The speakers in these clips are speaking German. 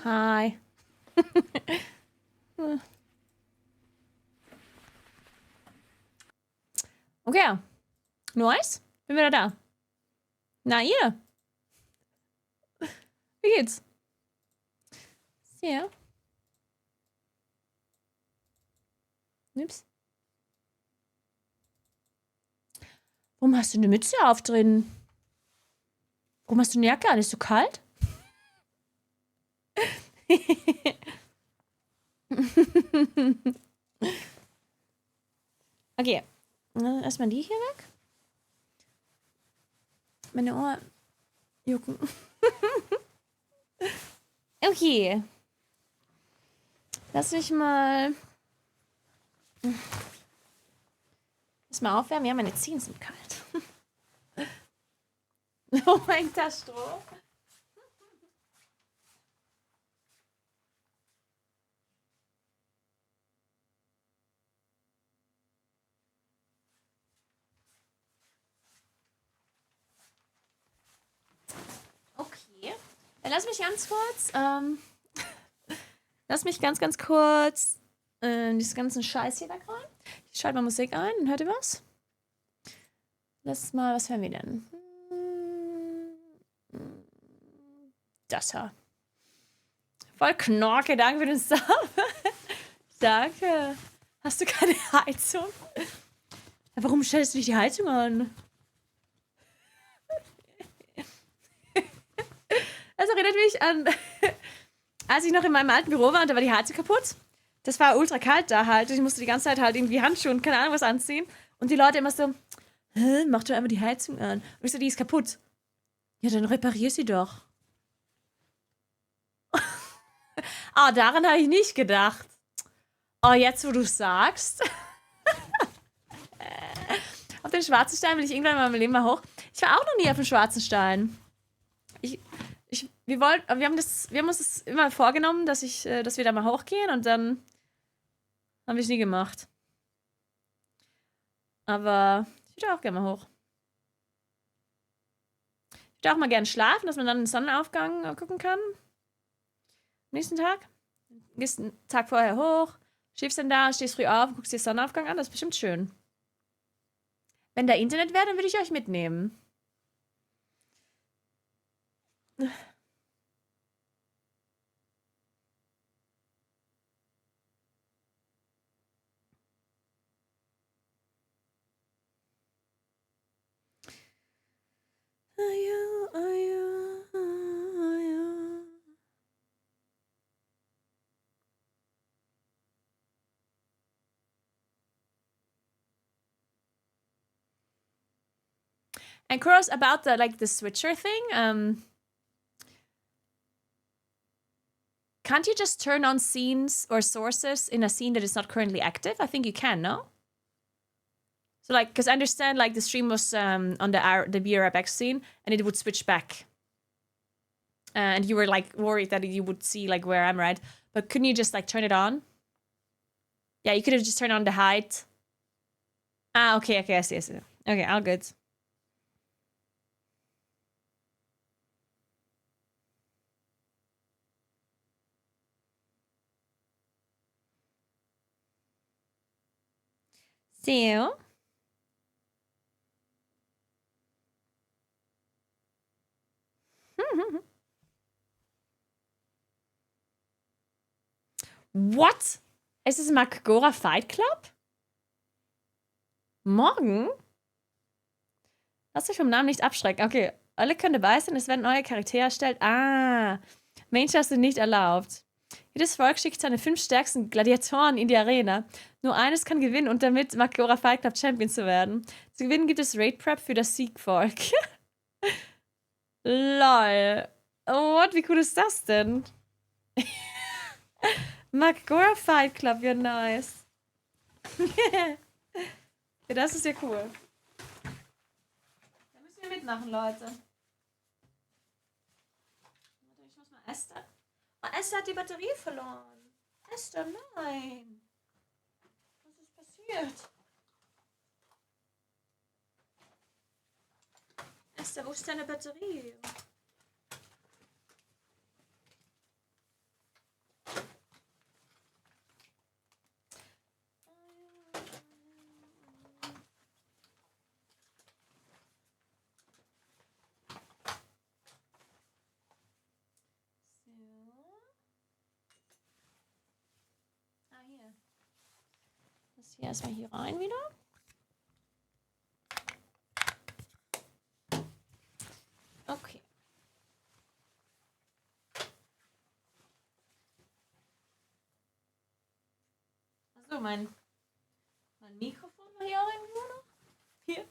Hi. Okay. Nice. Bin wieder da. Na, ihr? Wie geht's? Ja. Ups. Warum hast du eine Mütze auf drin? Warum hast du eine Jacke an? Ist so kalt? Okay. Erstmal die hier weg. Meine Ohren jucken. Okay. Lass mich mal. Lass mal aufwärmen. Ja, meine Zehen sind kalt. Oh mein Gott, Stroh. Okay. Dann lass mich ganz kurz. Lass mich ganz kurz diesen ganzen Scheiß hier wegräumen. Ich schalte mal Musik ein. Hört ihr was? Lass mal, was hören wir denn? Das hier. Voll Knorke, danke für den Sub. Danke. Hast du keine Heizung? Warum stellst du nicht die Heizung an? Das erinnert mich an, als ich noch in meinem alten Büro war und da war die Heizung kaputt. Das war ultra kalt da halt. Ich musste die ganze Zeit halt irgendwie Handschuhe und keine Ahnung was anziehen. Und die Leute immer so, mach doch einfach die Heizung an. Und ich so, die ist kaputt. Ja, dann reparier sie doch. Daran habe ich nicht gedacht. Oh, jetzt, wo du sagst. Auf den Schwarzenstein will ich irgendwann mal in meinem Leben mal hoch. Ich war auch noch nie auf dem Schwarzenstein. Wir haben uns das immer vorgenommen, dass wir da mal hochgehen und dann haben wir es nie gemacht. Aber ich würde auch gerne mal hoch. Ich würde auch mal gerne schlafen, dass man dann den Sonnenaufgang gucken kann. Nächsten Tag. Gehst einen Tag vorher hoch, schläfst dann da, stehst früh auf und guckst dir den Sonnenaufgang an. Das ist bestimmt schön. Wenn da Internet wäre, dann würde ich euch mitnehmen. And Kuros, about the switcher thing, can't you just turn on scenes or sources in a scene that is not currently active? I think you can, no? So because I understand the stream was on the BRFX scene and it would switch back. And you were worried that you would see where I'm right. But couldn't you just turn it on? Yeah, you could have just turned on the height. Okay, I see. Okay, all good. So. What? Ist es Magora Fight Club? Morgen? Lass dich vom Namen nicht abschrecken. Okay, alle können dabei sein, es werden neue Charaktere erstellt. Mainsters sind nicht erlaubt. Jedes Volk schickt seine 5 stärksten Gladiatoren in die Arena. Nur eines kann gewinnen und damit Magora Fight Club Champion zu werden. Zu gewinnen gibt es Raid Prep für das Siegvolk. Lol. What? Wie cool ist das denn? Magora Fight Club, ja nice. Ja, das ist ja cool. Da müssen wir mitmachen, Leute. Ich muss mal Esther. Oh, Esther hat die Batterie verloren. Esther, nein. Was ist passiert? Esther, wo ist deine Batterie? Das hier erstmal hier rein wieder. Okay. Achso, mein Mikrofon war hier auch irgendwo noch. Hier.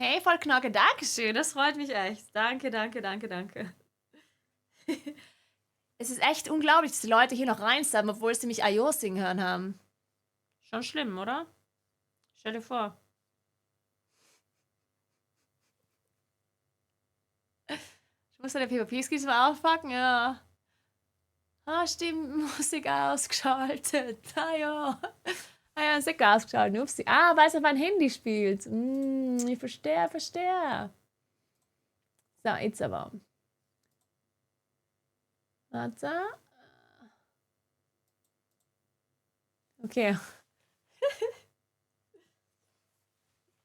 Hey, voll Knacke, Dankeschön. Das freut mich echt. Danke, danke, danke, danke. Es ist echt unglaublich, dass die Leute hier noch reinstammen, obwohl sie mich Ayo singen hören haben. Schon schlimm, oder? Stell dir vor. Ich muss deine PvP-Skills mal aufpacken, ja. Ah, stimmt, Musik ausgeschaltet. Ah ja. Ah ja, Musik ausgeschaltet. Upsi. Ah, weil es auf mein Handy spielt. Ich verstehe, verstehe. So, jetzt aber. Warte. Okay.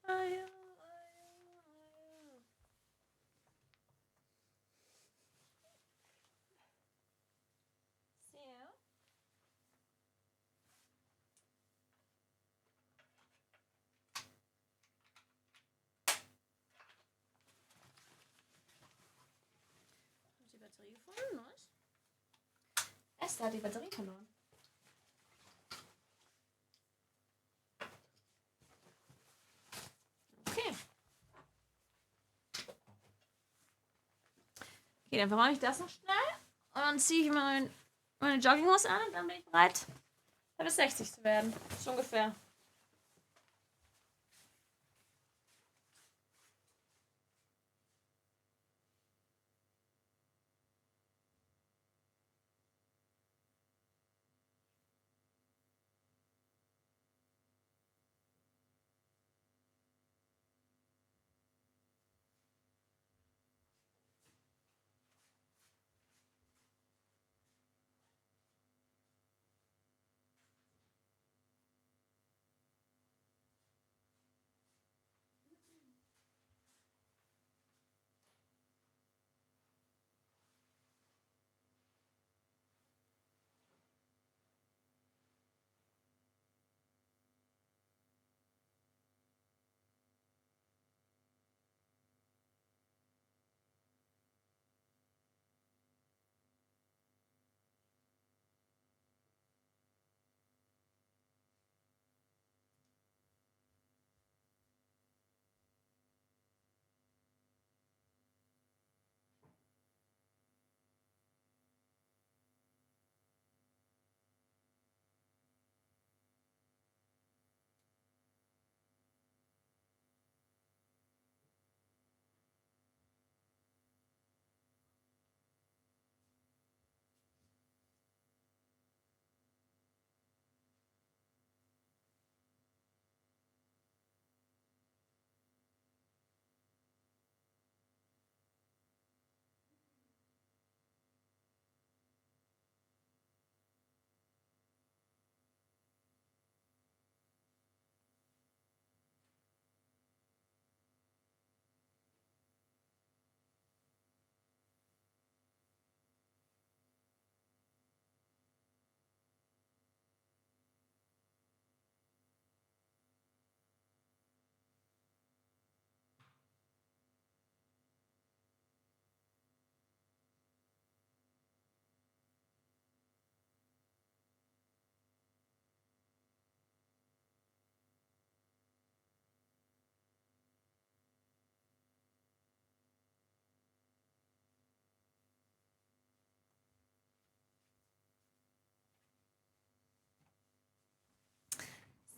Ah ja. Die Batterie gefunden, nice. Esther hat die Batterie verloren. Okay. Okay, dann verräume ich das noch schnell. Und dann ziehe ich meine Jogginghose an und dann bin ich bereit, bis 60 zu werden. So ungefähr.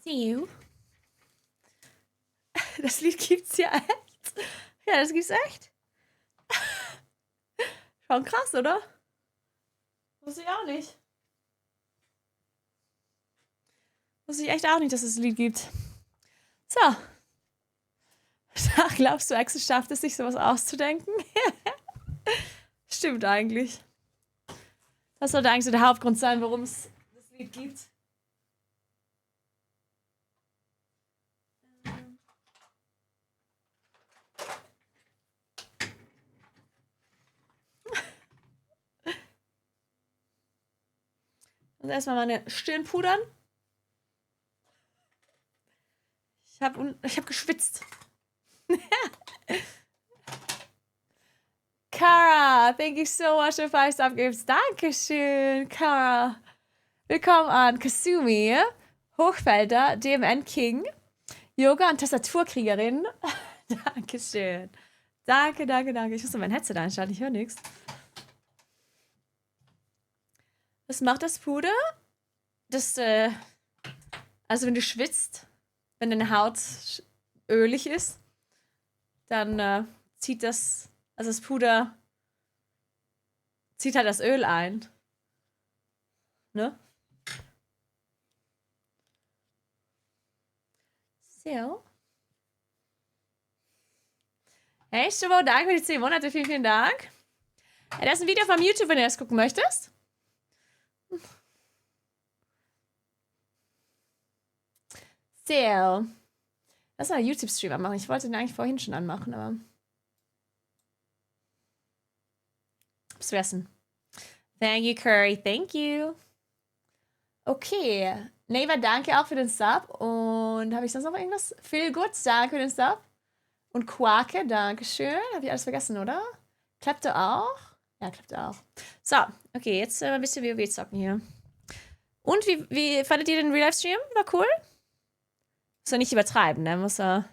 See you. Das Lied gibt's ja echt. Ja, das gibt's echt. Schon krass, oder? Wusste ich auch nicht. Wusste ich echt auch nicht, dass es ein Lied gibt. So. Glaubst du, Axel schafft es, sich sowas auszudenken? Stimmt eigentlich. Das sollte eigentlich so der Hauptgrund sein, warum es das Lied gibt. muss erstmal meine Stirn pudern. Ich hab geschwitzt. Kara, thank you so much for 5 Subgifts. Dankeschön, Kara. Willkommen an Kasumi, Hochfelder, DMN King, Yoga und Tastaturkriegerin. Dankeschön. Danke. Ich muss mein Headset einschalten, ich höre nichts. Was macht das Puder? Das, also wenn du schwitzt, wenn deine Haut ölig ist, dann zieht das, also das Puder zieht halt das Öl ein. Ne? So. Hey, Stubo, danke für die 10 Monate, vielen Dank. Ja, das ist ein Video vom YouTube, wenn du das gucken möchtest. So. Lass mal einen YouTube-Stream anmachen. Ich wollte den eigentlich vorhin schon anmachen, aber... Hab's vergessen. Thank you, Curry. Thank you. Okay. Neva, danke auch für den Sub. Und habe ich sonst noch irgendwas? Phil Goods, danke für den Sub. Und Quake, danke schön. Habe ich alles vergessen, oder? Klappt auch? Ja, klappt auch. So, okay, jetzt ein bisschen WoW zocken hier. Und wie fandet ihr den Real-Life-Stream? War cool? Muss ja nicht übertreiben, ne? Muss ja...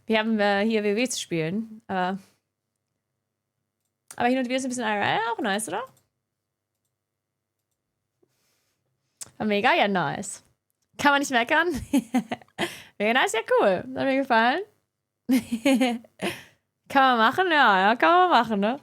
Wir haben hier WoW zu spielen. Aber hin und wieder ist ein bisschen IRL auch nice, oder? War mega, ja nice. Kann man nicht meckern? Mega nice, ja cool. Das hat mir gefallen. Kann man machen? Ja, kann man machen, ne?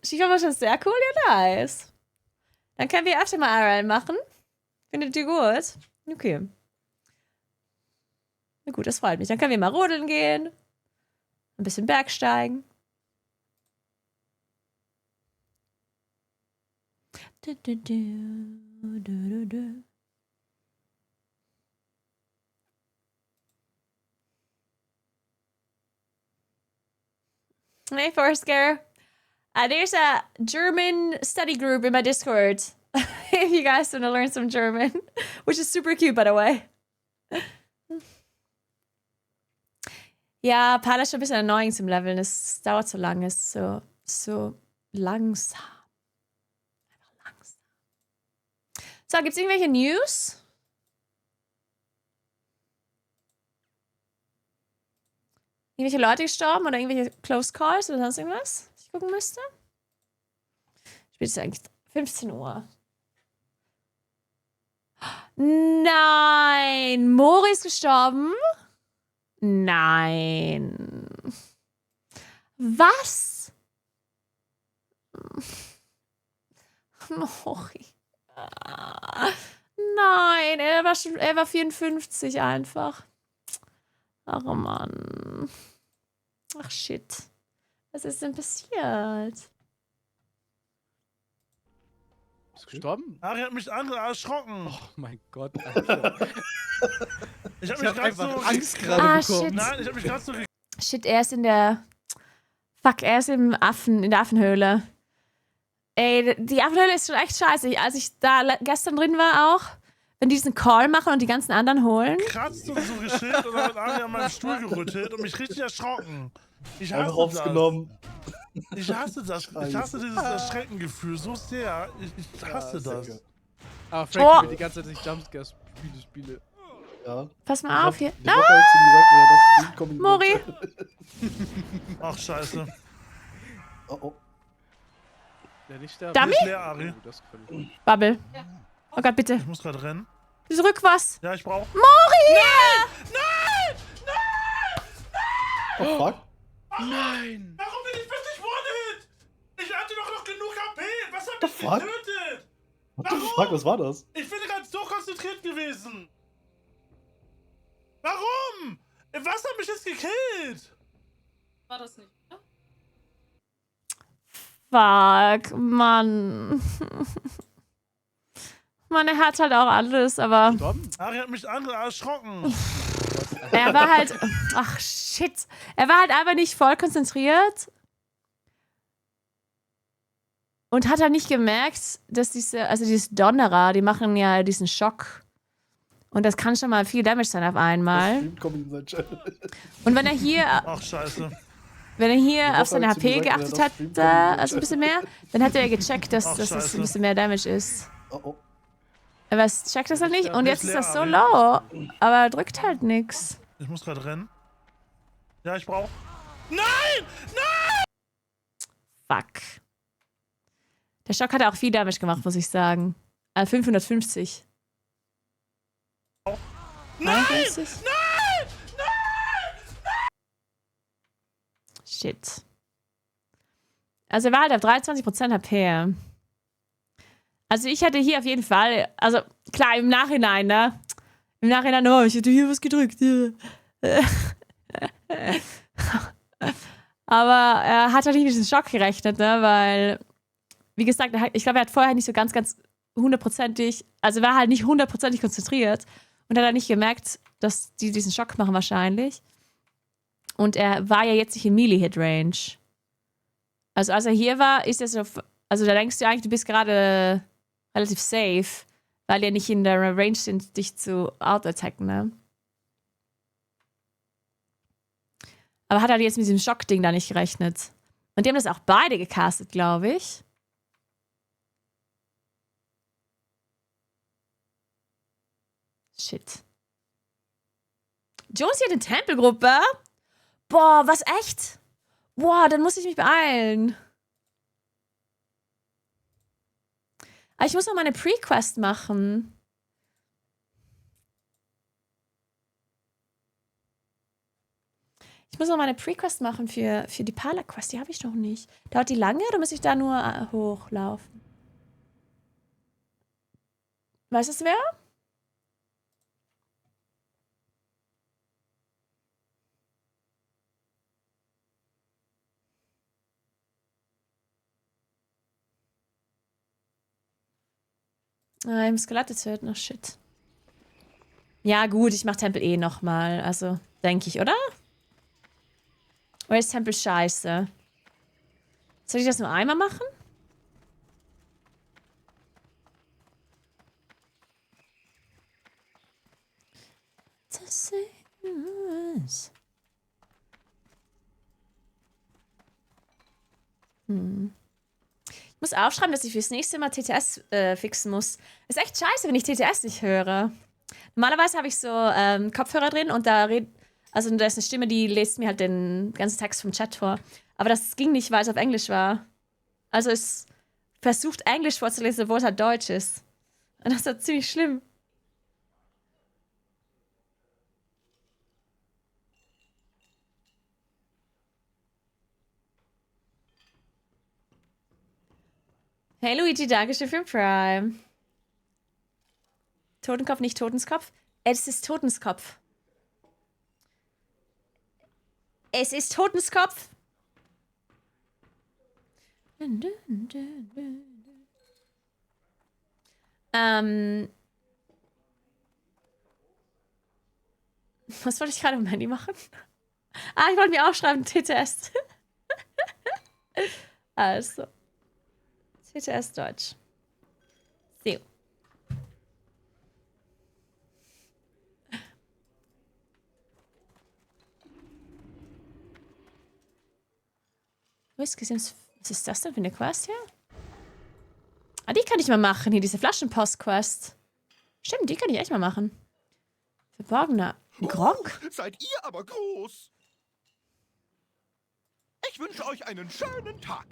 Shiva war schon sehr cool, ja nice. Dann können wir öfter mal IRL machen. Findet ihr gut? Okay. Na gut, das freut mich. Dann können wir mal rodeln gehen. Ein bisschen Bergsteigen. Hey, Forsker. There's a German study group in my Discord. If you guys want to learn some German. Which is super cute, by the way. Ja, Pala ist schon ein bisschen annoying zum Leveln. Es dauert so lange. Es ist so langsam. Einfach langsam. So, gibt's irgendwelche News? Irgendwelche Leute gestorben oder irgendwelche Close Calls oder sonst irgendwas, was ich gucken müsste? Spielt es eigentlich 15 Uhr. Nein! Mori ist gestorben? Nein. Was? Mori. Nein, er war 54 einfach. Ach Mann. Ach shit. Was ist denn passiert? Bist du gestorben? Ari hat mich erschrocken. Oh mein Gott, Alter. Ich hab Ich mich hab gerade einfach so... Angst gerade bekommen. Shit. Nein, ich hab mich gerade so... Shit, er ist in der... Fuck, er ist in der Affenhöhle. Ey, die Affenhöhle ist schon echt scheiße. Als ich da gestern drin war auch, wenn die diesen Call machen und die ganzen anderen holen. Kratzt und so geschillt und dann hat Ari an meinem Stuhl gerüttelt und mich richtig erschrocken. Ich Einfach hasse aufs das. genommen. Ich hasse das. Ich hasse dieses Erschreckengefühl so sehr. Ich hasse das. Sehr Ah, Frankie will die ganze Zeit nicht Jumpscares spiele. Ja. Pass mal auf hier. Ich hab heute zu ihm gesagt, wenn er das Ding kommen Mori. Ach, scheiße. Oh, oh. Der nicht sterben. Dummy? Ist leer, Ari. Oh, das kann ich. Bubble. Oh Gott, bitte. Ich muss gerade rennen. Zurück was? Ja, ich brauch... Mori! Oh, fuck. Nein! Warum bin ich plötzlich One-Hit? Ich hatte doch noch genug HP. Was hat The mich fuck? getötet? What the fuck, was war das? Ich bin ganz so konzentriert gewesen. Warum? Was hat mich jetzt gekillt? War das nicht, oder? Fuck, Mann. man, er hat halt auch alles, aber Gestorben? Ach, er hat mich erschrocken. er war halt, ach shit, er war halt einfach nicht voll konzentriert und hat halt nicht gemerkt, dass diese Donnerer, die machen ja diesen Schock und das kann schon mal viel Damage sein auf einmal. Und wenn er hier Ach, scheiße. auf seine HP geachtet hätte, also ein bisschen mehr, dann hätte er gecheckt, dass das ein bisschen mehr Damage ist. Oh. Aber es checkt das halt nicht und jetzt ist das so low, aber er drückt halt nix. Ich muss gerade rennen. Ja, ich brauche... Fuck. Der Schock hat auch viel Damage gemacht, muss ich sagen. 550. Nein! 59? Nein! Shit. Also er war halt auf 23% HP. Also ich hätte hier auf jeden Fall, also klar, im Nachhinein, ne? Im Nachhinein, oh, ich hätte hier was gedrückt. Aber er hat halt nicht mit diesem Schock gerechnet, ne? Weil, wie gesagt, ich glaube, er hat vorher nicht so ganz hundertprozentig, also war halt nicht hundertprozentig konzentriert und hat halt nicht gemerkt, dass die diesen Schock machen wahrscheinlich. Und er war ja jetzt nicht in Melee-Hit-Range. Also als er hier war, ist er so, also da denkst du eigentlich, du bist gerade relativ safe, weil die ja nicht in der Range sind, dich zu out-attacken, ne? Aber hat halt jetzt mit diesem Schock-Ding da nicht gerechnet. Und die haben das auch beide gecastet, glaube ich. Shit. Jones hier in der Tempelgruppe? Boah, was echt? Boah, dann muss ich mich beeilen. Aber ich muss noch mal eine Pre-Quest machen. Ich muss noch mal eine Pre-Quest machen für die Parler-Quest. Die habe ich noch nicht. Dauert die lange oder muss ich da nur hochlaufen? Weiß es wer? Ich muss Skelette töten. Oh, shit. Ja, gut, ich mach Tempel eh nochmal. Also, denke ich, oder? Oder ist Tempel scheiße? Soll ich das nur einmal machen? Ich muss aufschreiben, dass ich fürs nächste Mal TTS fixen muss. Ist echt scheiße, wenn ich TTS nicht höre. Normalerweise habe ich so Kopfhörer drin und da da ist eine Stimme, die liest mir halt den ganzen Text vom Chat vor. Aber das ging nicht, weil es auf Englisch war. Also es versucht Englisch vorzulesen, obwohl es halt Deutsch ist. Und das ist halt ziemlich schlimm. Hey Luigi, danke schön für den Prime. Totenkopf, nicht Totenskopf. Es ist Totenskopf. Es ist Totenskopf. Was wollte ich gerade am Handy machen? Ich wollte mir aufschreiben, TTS. Also. TTS Deutsch. So. Was ist das denn für eine Quest hier? Die kann ich mal machen. Hier, diese Flaschenpost-Quest. Stimmt, die kann ich echt mal machen. Verborgener Grog? Seid ihr aber groß. Ich wünsche euch einen schönen Tag.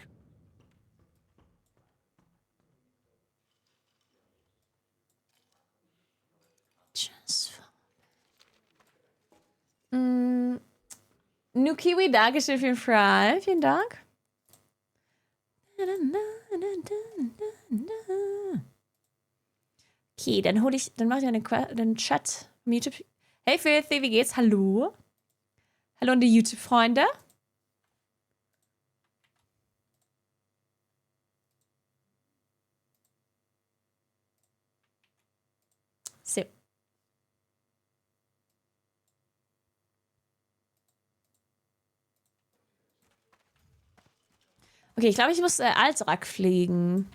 Nukiwi, danke schön für den Fry. Vielen Dank. Okay, dann mache ich den Chat. YouTube. Hey Filthy, wie geht's? Hallo? Hallo an die YouTube-Freunde. Okay, ich glaube, ich muss Alterac fliegen.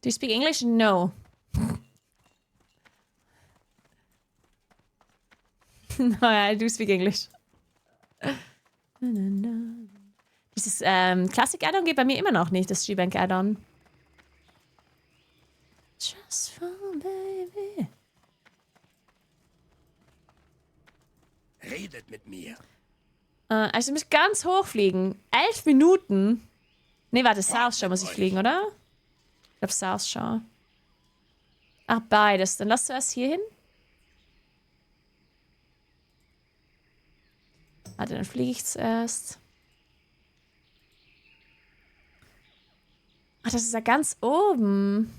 Do you speak English? No. No, I do speak English. Dieses Classic-Add-on geht bei mir immer noch nicht, das G-Bank-Add-on. Just for baby. Redet mit mir. Also ich muss ganz hoch fliegen. 11 Minuten. Nee, warte, South Shore muss ich fliegen, oder? Ich glaube South Shore. Ach, beides. Dann lass zuerst hier hin. Warte, dann fliege ich zuerst. Ach, das ist ja ganz oben.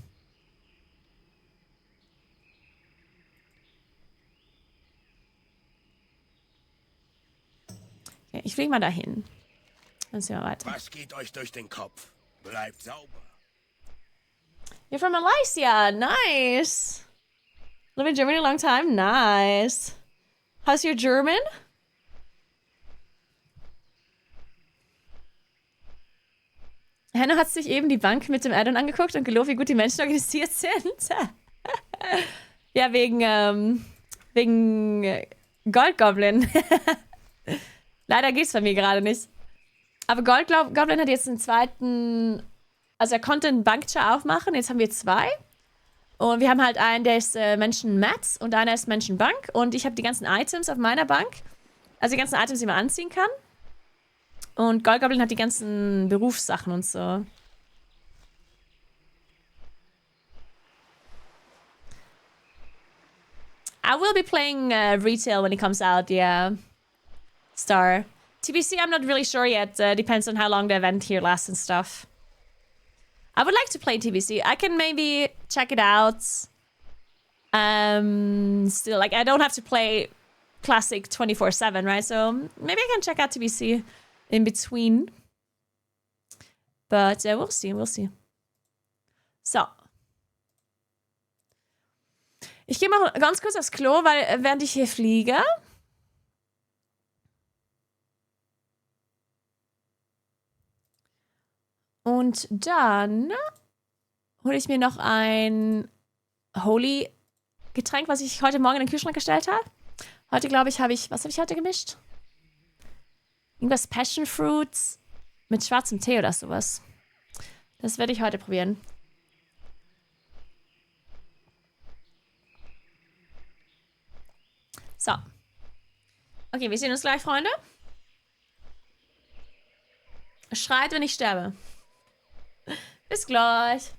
Okay, ich fliege mal dahin. Dann sehen wir weiter. Was geht euch durch den Kopf? Bleibt sauber. You're from Malaysia. Nice. Live in Germany a long time. Nice. How's your German? Hannah hat sich eben die Bank mit dem Add-on angeguckt und gelobt, wie gut die Menschen organisiert sind. Ja, wegen Gold Goblin. Leider geht's bei mir gerade nicht. Aber Gold Goblin hat jetzt einen zweiten... Also er konnte einen Bankchar aufmachen, jetzt haben wir 2. Und wir haben halt einen, der ist Menschen Mats und einer ist Menschen Bank. Und ich habe die ganzen Items auf meiner Bank. Also die ganzen Items, die man anziehen kann. Und Gold Goblin hat die ganzen Berufssachen und so. I will be playing retail when it comes out, yeah. Star. TBC, I'm not really sure yet. Depends on how long the event here lasts and stuff. I would like to play TBC. I can maybe check it out. Still, like, I don't have to play Classic 24/7, right? So maybe I can check out TBC in between. But we'll see, we'll see. So. Ich gehe mal ganz kurz aufs Klo, weil während ich hier fliege... Und dann hole ich mir noch ein Holy-Getränk, was ich heute Morgen in den Kühlschrank gestellt habe. Heute, glaube ich, was habe ich heute gemischt? Irgendwas Passion Fruits mit schwarzem Tee oder sowas. Das werde ich heute probieren. So. Okay, wir sehen uns gleich, Freunde. Schreit, wenn ich sterbe. Bis gleich.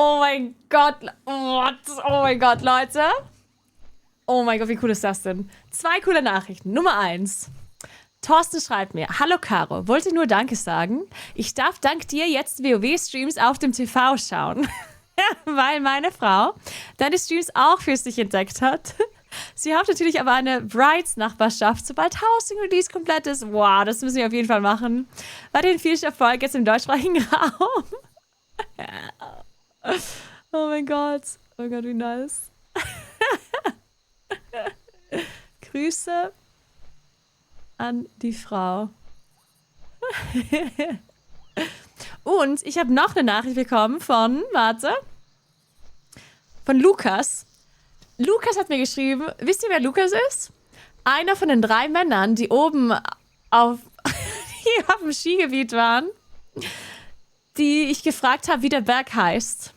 Oh mein Gott. Oh mein Gott, Leute. Oh mein Gott, wie cool ist das denn? 2 coole Nachrichten. Nummer 1. Thorsten schreibt mir, hallo Caro, wollte nur Danke sagen. Ich darf dank dir jetzt WoW-Streams auf dem TV schauen, weil meine Frau deine Streams auch für sich entdeckt hat. Sie hofft natürlich aber eine Brides-Nachbarschaft, sobald Housing-Release komplett ist. Wow, das müssen wir auf jeden Fall machen. Weiterhin viel Erfolg jetzt im deutschsprachigen Raum. Oh mein Gott. Oh mein Gott, wie nice. Grüße an die Frau. Und ich habe noch eine Nachricht bekommen von Lukas. Lukas hat mir geschrieben, wisst ihr, wer Lukas ist? Einer von den 3 Männern, die oben auf dem Skigebiet waren, die ich gefragt habe, wie der Berg heißt.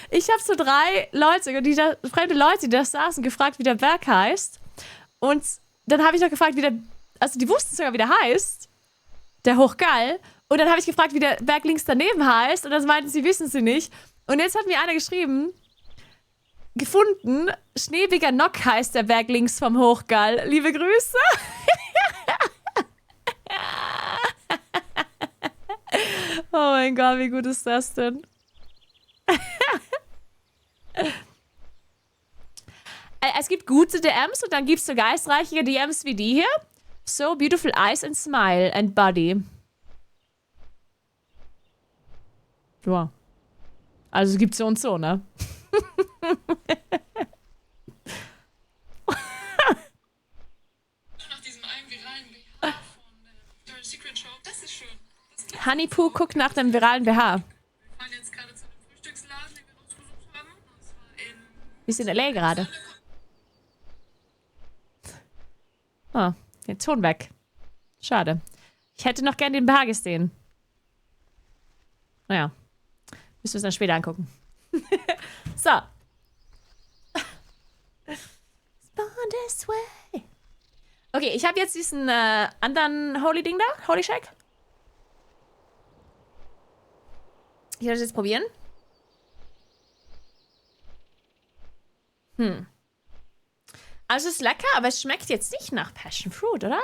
Ich habe so 3 Leute, fremde Leute, die da saßen, gefragt, wie der Berg heißt. Und dann habe ich noch gefragt, also die wussten sogar, wie der heißt. Der Hochgall. Und dann habe ich gefragt, wie der Berg links daneben heißt. Und dann meinten sie, wissen sie nicht. Und jetzt hat mir einer gefunden, Schneebiger Nock heißt der Berg links vom Hochgall. Liebe Grüße. Oh mein Gott, wie gut ist das denn? Es gibt gute DMs und dann gibt es so geistreiche DMs wie die hier. So beautiful eyes and smile and body. Ja. Also es gibt so und so, ne? Nach diesem einen viralen BH von Victoria's Secret Show, das ist schön. Das Honeypoo guckt nach dem viralen BH. wir fahren jetzt gerade zu einem Frühstücksladen, den wir rausgesucht haben. Und zwar in Wir sind in L.A. gerade. Oh, der Ton weg. Schade. Ich hätte noch gern den BH gesehen. Naja. Müssen wir es dann später angucken. So. Spawn this way. Okay, ich habe jetzt diesen anderen Holy-Ding da. Holy Shake. Ich werde das jetzt probieren. Also es ist lecker, aber es schmeckt jetzt nicht nach Passion Fruit, oder?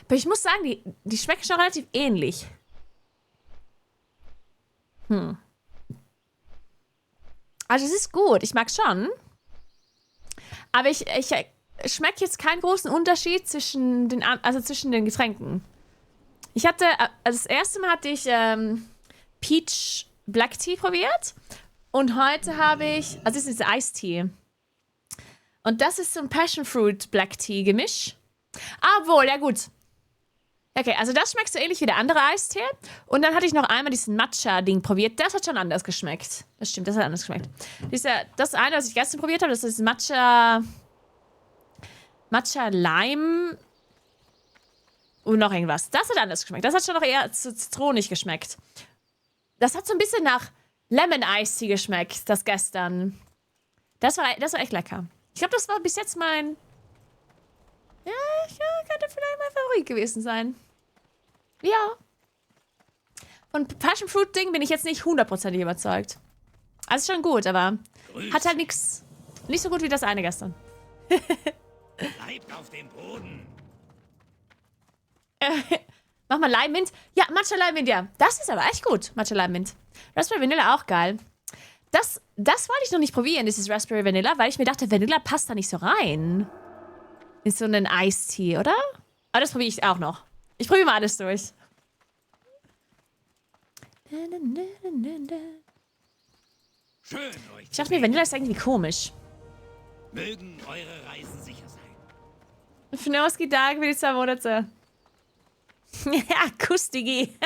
Aber ich muss sagen, die schmecken schon relativ ähnlich. Also es ist gut, ich mag schon. Aber ich schmecke jetzt keinen großen Unterschied zwischen den Getränken. Ich hatte, also das erste Mal hatte ich Peach Black Tea probiert. Und heute habe ich, also das ist Eistee. Und das ist so ein Passion Fruit Black Tea Gemisch. Obwohl, ja gut. Okay, also das schmeckt so ähnlich wie der andere Eistee. Und dann hatte ich noch einmal diesen Matcha-Ding probiert. Das hat schon anders geschmeckt. Das stimmt, das hat anders geschmeckt. Das eine, was ich gestern probiert habe, das ist Matcha-Lime und noch irgendwas. Das hat anders geschmeckt. Das hat schon noch eher zitronig geschmeckt. Das hat so ein bisschen nach Lemon-Eistee geschmeckt, das gestern. Das war echt lecker. Ich glaube, das war bis jetzt mein... Ja, könnte vielleicht mein Favorit gewesen sein. Ja. Von Passion Fruit Ding bin ich jetzt nicht 100% überzeugt. Also schon gut, aber hat halt nichts. Nicht so gut wie das eine gestern. Bleibt auf dem Boden. Mach mal Lime Mint. Ja, Matcha Lime Mint, ja. Das ist aber echt gut. Matcha Lime Mint. Raspberry Vanilla auch geil. Das wollte ich noch nicht probieren, dieses Raspberry Vanilla, weil ich mir dachte, Vanilla passt da nicht so rein. Ist so ein Eistee, oder? Aber das probiere ich auch noch. Ich probiere mal alles durch. Schön euch. Ich dachte mir, Vanilla ist irgendwie komisch. Mögen eure Reisen sicher sein. Fnowski Tag für die 2 Monate. Ja, Kustigi.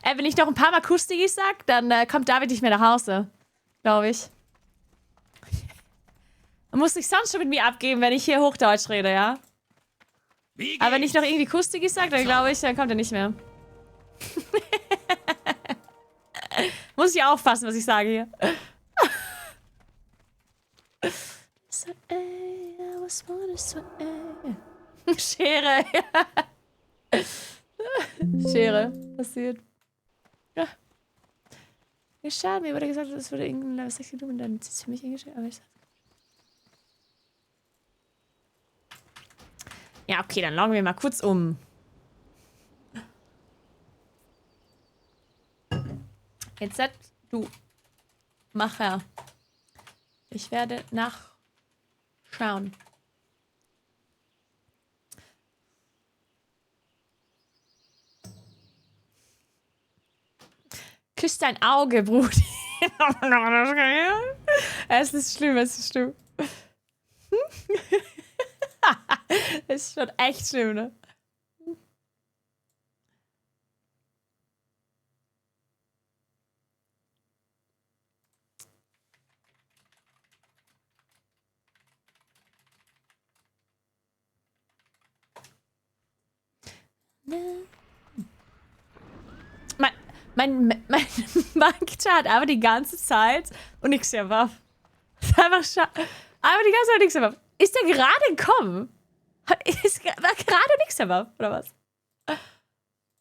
Wenn ich noch ein paar Mal Kustigi sag, dann kommt David nicht mehr nach Hause. Glaube ich. Man muss sich sonst schon mit mir abgeben, wenn ich hier Hochdeutsch rede, ja? Aber wenn ich noch irgendwie Kustigi sag, dann glaube ich, dann kommt er nicht mehr. Muss ich aufpassen, was ich sage hier. I was born this way. Schere. Schere. Passiert. Ja. Schade, mir wurde gesagt, es wurde irgendein Level 6 genommen und dann ist es für mich eingestellt. Aber ich ja, okay, dann loggen wir mal kurz um. Jetzt du Macher. Ich werde nachschauen. Küss dein Auge, Brudi. Es ist schlimm, es ist schlimm. Es ist schon echt schlimm, ne? Mein Bankchart hat aber die ganze Zeit und nichts mehr war. Einfach aber die ganze Zeit nichts mehr war. Ist der gerade gekommen? War gerade nichts mehr war, oder was?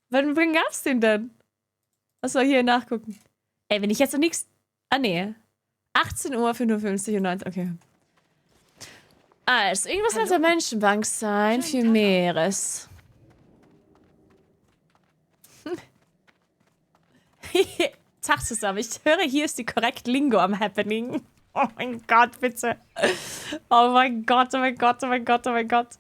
Wann gab's den denn? Was soll ich hier nachgucken? Ey, wenn ich jetzt noch nichts. Ah, nee. 18 Uhr, 55 und 19. Okay. Also, irgendwas wird der Menschenbank sein für Meeres. Tag zusammen. Ich höre, hier ist die korrekte Lingo am Happening. Oh mein Gott, bitte. Oh mein Gott, oh mein Gott, oh mein Gott, oh mein Gott.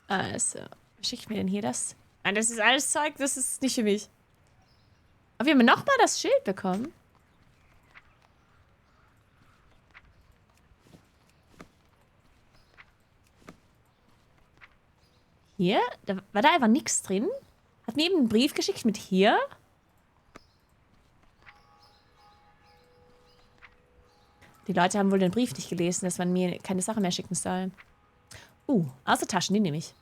Also, wie schicke ich mir denn hier das? Nein, das ist alles Zeug, das ist nicht für mich. Aber wir haben nochmal das Schild bekommen. Hier? War da einfach nichts drin? Hat mir eben einen Brief geschickt mit hier? Die Leute haben wohl den Brief nicht gelesen, dass man mir keine Sache mehr schicken soll. Außer Taschen, die nehme ich.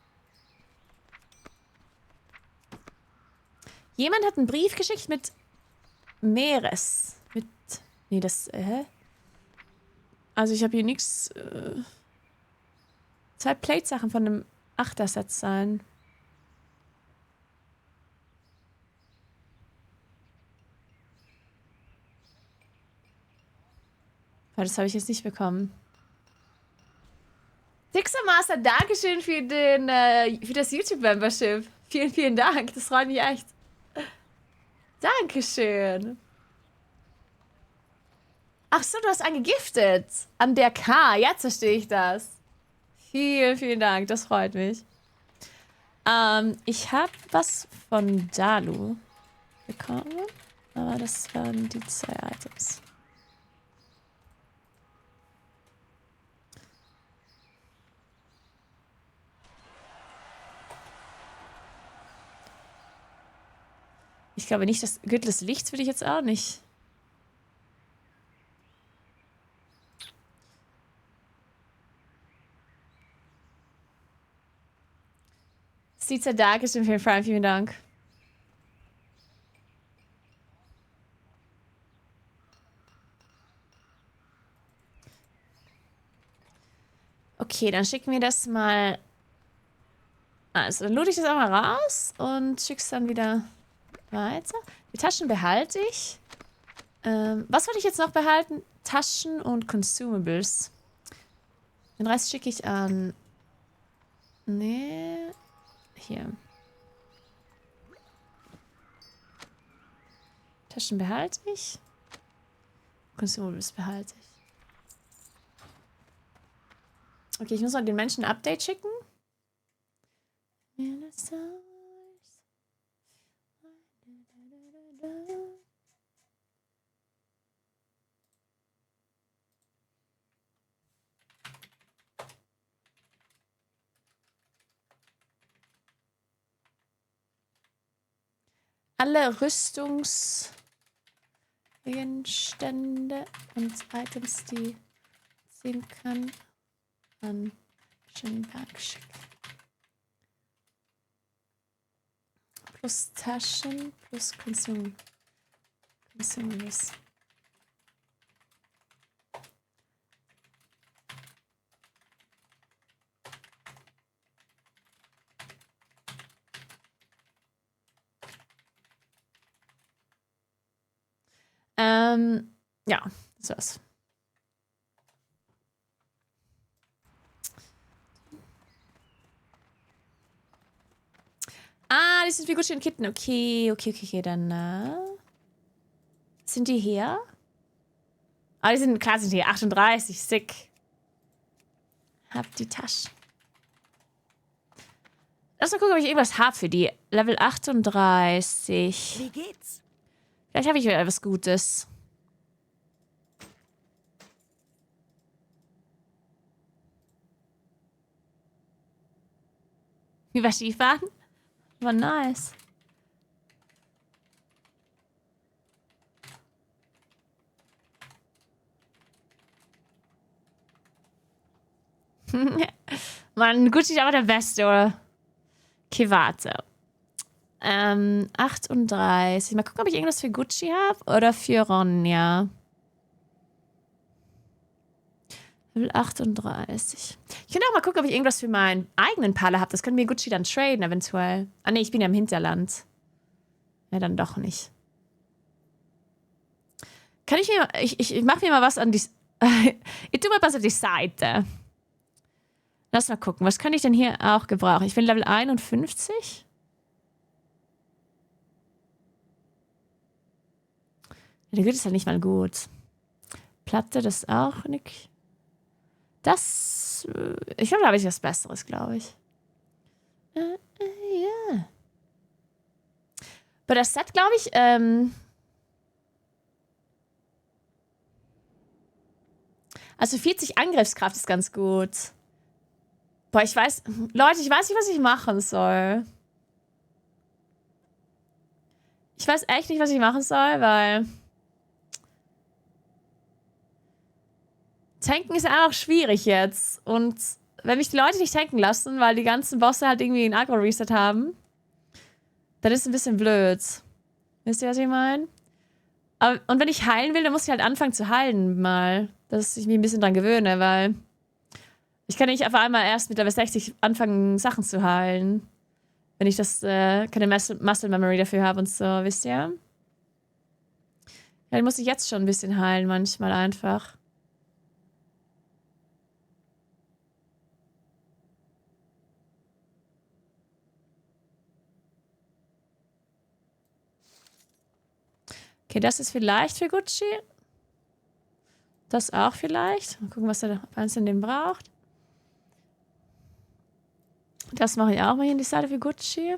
Jemand hat einen Brief geschickt mit Meeres. Nee, das, Also ich habe hier nichts, 2 Plate-Sachen von einem 8er-Set sein. Das habe ich jetzt nicht bekommen. Dixer Master, Dankeschön für für das YouTube-Membership. Vielen, vielen Dank. Das freut mich echt. Dankeschön. Ach so, du hast einen gegiftet. An der K. Jetzt verstehe ich das. Vielen, vielen Dank. Das freut mich. Ich habe was von Dalu bekommen. Aber das waren die 2 Items. Ich glaube nicht, das Gürtel des Lichts würde ich jetzt auch nicht. Caesar Dark ist für Prime, vielen Dank. Okay, dann schicken wir das mal. Also, dann lade ich das auch mal raus und schicke es dann wieder weiter. Die Taschen behalte ich. Was wollte ich jetzt noch behalten? Taschen und Consumables. Den Rest schicke ich an. Nee. Hier. Taschen behalte ich. Consumables behalte ich. Okay, ich muss noch den Menschen ein Update schicken. Alle Rüstungsgegenstände und Items, die sehen kann, an Schönberg schicken. Plus Taschen, plus Consumables. Ja, das war's. Ah, die sind wie Gucci und Kitten. Okay, dann, sind die hier? Ah, die sind, klar sind hier. 38, sick. Hab die Tasche. Lass mal gucken, ob ich irgendwas habe für die. Level 38. Wie geht's? Vielleicht habe ich wieder etwas Gutes. Wie war Skifahren? War nice. Mann, Gucci ist aber der Beste, oder? Okay, warte. 38. Mal gucken, ob ich irgendwas für Gucci habe oder für Ronja. Level 38. Ich könnte auch mal gucken, ob ich irgendwas für meinen eigenen Palle habe. Das können mir Gucci dann traden, eventuell. Ah, nee, ich bin ja im Hinterland. Ja, dann doch nicht. Kann ich mir... Ich mache mir mal was an die... ich tue mal was auf die Seite. Lass mal gucken. Was kann ich denn hier auch gebrauchen? Ich bin Level 51. Ja, der Gürtel ist halt nicht mal gut. Platte, das auch nicht. Das... Ich glaube, da habe ich was Besseres, glaube ich. Ja. Aber das Set, glaube ich, also 40 Angriffskraft ist ganz gut. Boah, ich weiß... Leute, ich weiß nicht, was ich machen soll. Ich weiß echt nicht, was ich machen soll, weil... Tanken ist einfach schwierig jetzt. Und wenn mich die Leute nicht tanken lassen, weil die ganzen Bosse halt irgendwie einen Agro-Reset haben, dann ist es ein bisschen blöd. Wisst ihr, was ich meine? Und wenn ich heilen will, dann muss ich halt anfangen zu heilen mal. Dass ich mich ein bisschen dran gewöhne, weil ich kann nicht auf einmal erst mit Level 60 anfangen, Sachen zu heilen. Wenn ich das keine Muscle Memory dafür habe und so, wisst ihr? Ja, dann muss ich jetzt schon ein bisschen heilen, manchmal einfach. Okay, das ist vielleicht für Gucci. Das auch vielleicht. Mal gucken, was er eins in dem braucht. Das mache ich auch mal hier in die Seite für Gucci.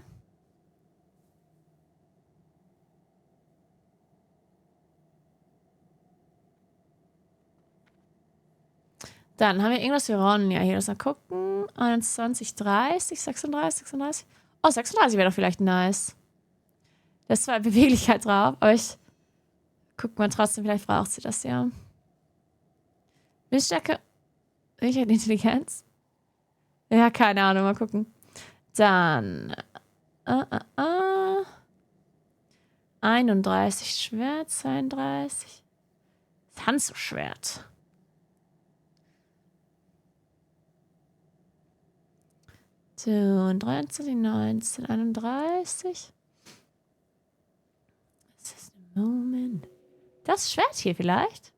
Dann haben wir irgendwas für Ronja hier. Lass mal gucken. 21, 30, 36, 36. Oh, 36 wäre doch vielleicht nice. Da ist zwar Beweglichkeit drauf, aber ich guck mal trotzdem, vielleicht braucht sie das ja. Windstärke. Intelligenz? Ja, keine Ahnung, mal gucken. Dann. 31 Schwert, 32. Hanzo-Schwert. So, und 23, 19, 31. Das ist ein Moment. Das Schwert hier vielleicht?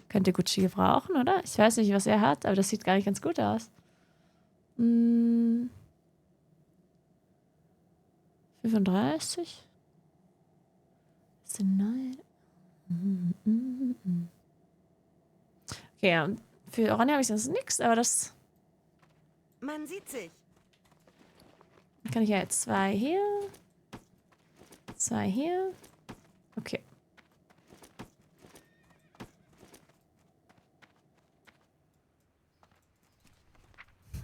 Könnte Gucci gebrauchen, oder? Ich weiß nicht, was er hat, aber das sieht gar nicht ganz gut aus. 35. Das sind 9. Okay, ja. Für Ronja habe ich sonst nichts, aber das Man sieht sich. kann ich ja jetzt 2 hier. 2 hier. Okay.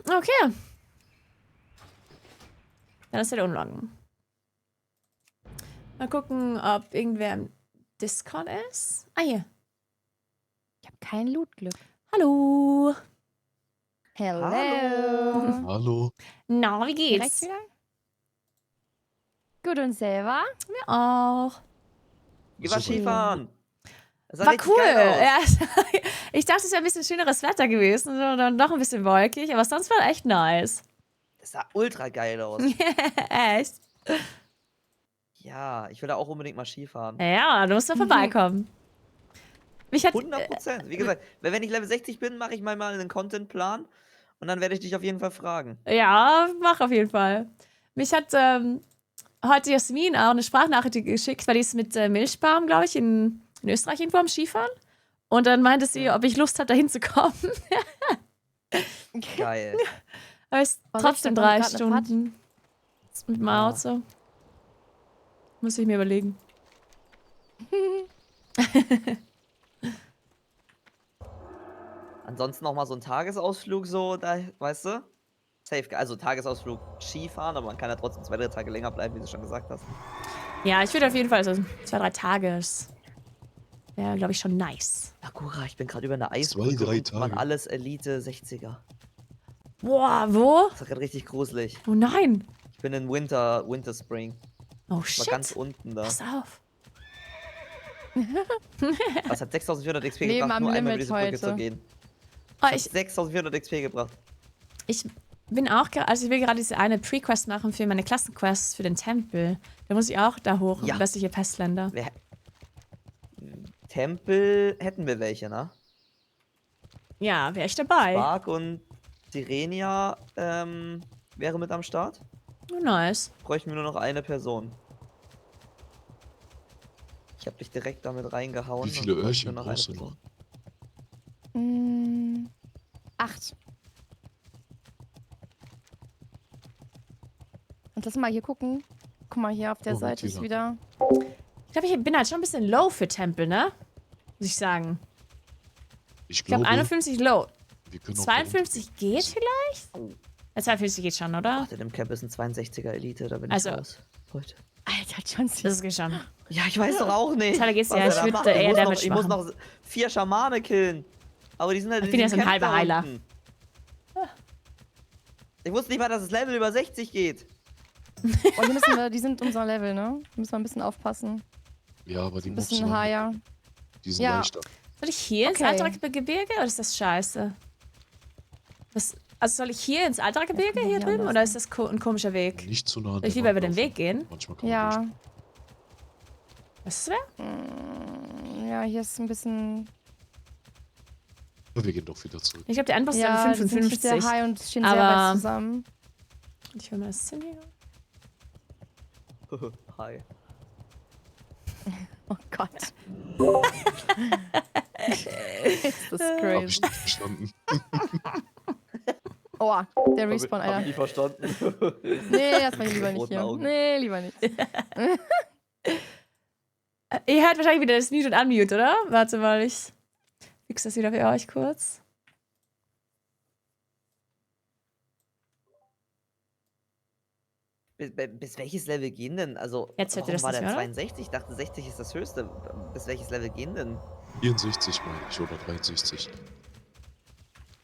Okay. Dann ist er unloggen. Mal gucken, ob irgendwer im Discord ist. Ah, hier. Ich habe kein Lootglück. Hallo. Hello. Hallo. Na, wie Direkt geht's? wieder? Gut und selber? Mir auch. Geh mal Skifahren. Das sah War richtig cool. geil aus. Ja, ich dachte, es wäre ein bisschen schöneres Wetter gewesen. So, dann doch ein bisschen wolkig. Aber sonst war echt nice. Das sah ultra geil aus. Echt? Ja, ich will da auch unbedingt mal Skifahren. Ja, du musst da vorbeikommen. Mich hat, 100%. Wie gesagt, wenn ich Level 60 bin, mache ich mal einen Contentplan und dann werde ich dich auf jeden Fall fragen. ja, mach auf jeden Fall. Mich hat heute Jasmin auch eine Sprachnachricht geschickt, weil die ist mit Milchbaum, glaube ich, in Österreich irgendwo am Skifahren. Und dann meinte sie, ob ich Lust habe, da hinzukommen. Geil. Aber es ist Was trotzdem ist denn 3 gerade eine Fahrt? Stunden. Mit dem Auto. Muss ich mir überlegen. Ansonsten noch mal so ein Tagesausflug, so, da, weißt du? Safe, also Tagesausflug Skifahren, aber man kann ja trotzdem 2, 3 Tage länger bleiben, wie du schon gesagt hast. Ja, ich würde auf jeden Fall so 2, 3 Tage. Das wäre, glaube ich, schon nice. Nakura, ich bin gerade über eine Eisbrücke. 2, 3 und man Tage. alles Elite 60er. Boah, wo? Das ist gerade richtig gruselig. Oh nein. Ich bin in Winter Spring. Oh War shit. ganz unten da. Pass auf. Das hat 6400 XP Leben gebracht, am nur einmal Limit über diese Brücke heute. zu gehen. Oh, Hat ich 6400 XP gebracht. bin auch, also ich will gerade diese eine Pre-Quest machen für meine Klassenquest für den Tempel. Da muss ich auch da hoch, Ja. im westliche Pestländer. Tempel hätten wir welche, ne? Ja, wäre ich dabei. Spark und Sirenia wäre mit am Start. Oh, nice. Bräuchten wir nur noch eine Person. Ich habe dich direkt damit reingehauen. Wie viele und bräuchten Öhrchen nur noch eine brauchst du Person. noch? 8. Und lass mal hier gucken. Guck mal, hier auf der Oh, Seite ist Martina. wieder. Ich glaube, ich bin halt schon ein bisschen low für Tempel, ne? Muss ich sagen. Ich Ich glaube, glaube, 51 low. wir können auch 52 geht vielleicht? Ja, 52 geht schon, oder? Warte, dem Cap ist ein 62er Elite, da bin Also- ich raus. Heute. Alter, Johnson. Das geht schon. Ja, ich weiß doch auch nicht. Tyler, geht's was ja, er ich da würd macht. eher Ich muss Damage noch, ich muss machen. noch 4 Schamane killen. Aber die sind halt Ich in bin ja diesem so ein Camp halber da Heiler. unten. Ich wusste nicht mal, dass das Level über 60 geht. Oh, hier müssen wir, die sind unser Level, ne? Da müssen wir ein bisschen aufpassen. Ja, aber die Ein Mobs bisschen waren- higher. die sind Ja. leichter. Soll ich hier Okay. ins Altrakgebirge oder ist das scheiße? Also soll ich hier ins Altrakgebirge Ja, hier kann man drüben hier oder ist das ein komischer Weg? Nicht zu nah an Soll ich der lieber über Wand den Weg laufen. gehen? Manchmal kann man Ja. durch. Was ist das? Ja, hier ist ein bisschen. Aber wir gehen doch wieder zurück. Ich glaube, der Endboss ist Ja, Level die sind 55. sehr high und stehen sehr Aber- weit zusammen. Ich will mal das hin hier. Hi. Oh Gott. ist das Hab crazy. ich nicht verstanden. Oh, der Respawn, Hab ich Alter. nicht verstanden. Nee, das war lieber nicht Roten hier. Augen. Nee, lieber nicht. Ihr hört wahrscheinlich wieder das Mute und Unmute, oder? Warte mal, ich fix das wieder für euch kurz. Bis welches Level gehen denn? Also, Jetzt hört ihr warum das war nicht der mehr, oder? 62? Ich dachte, 60 ist das höchste. Bis welches Level gehen denn? 64 meine ich oder 63.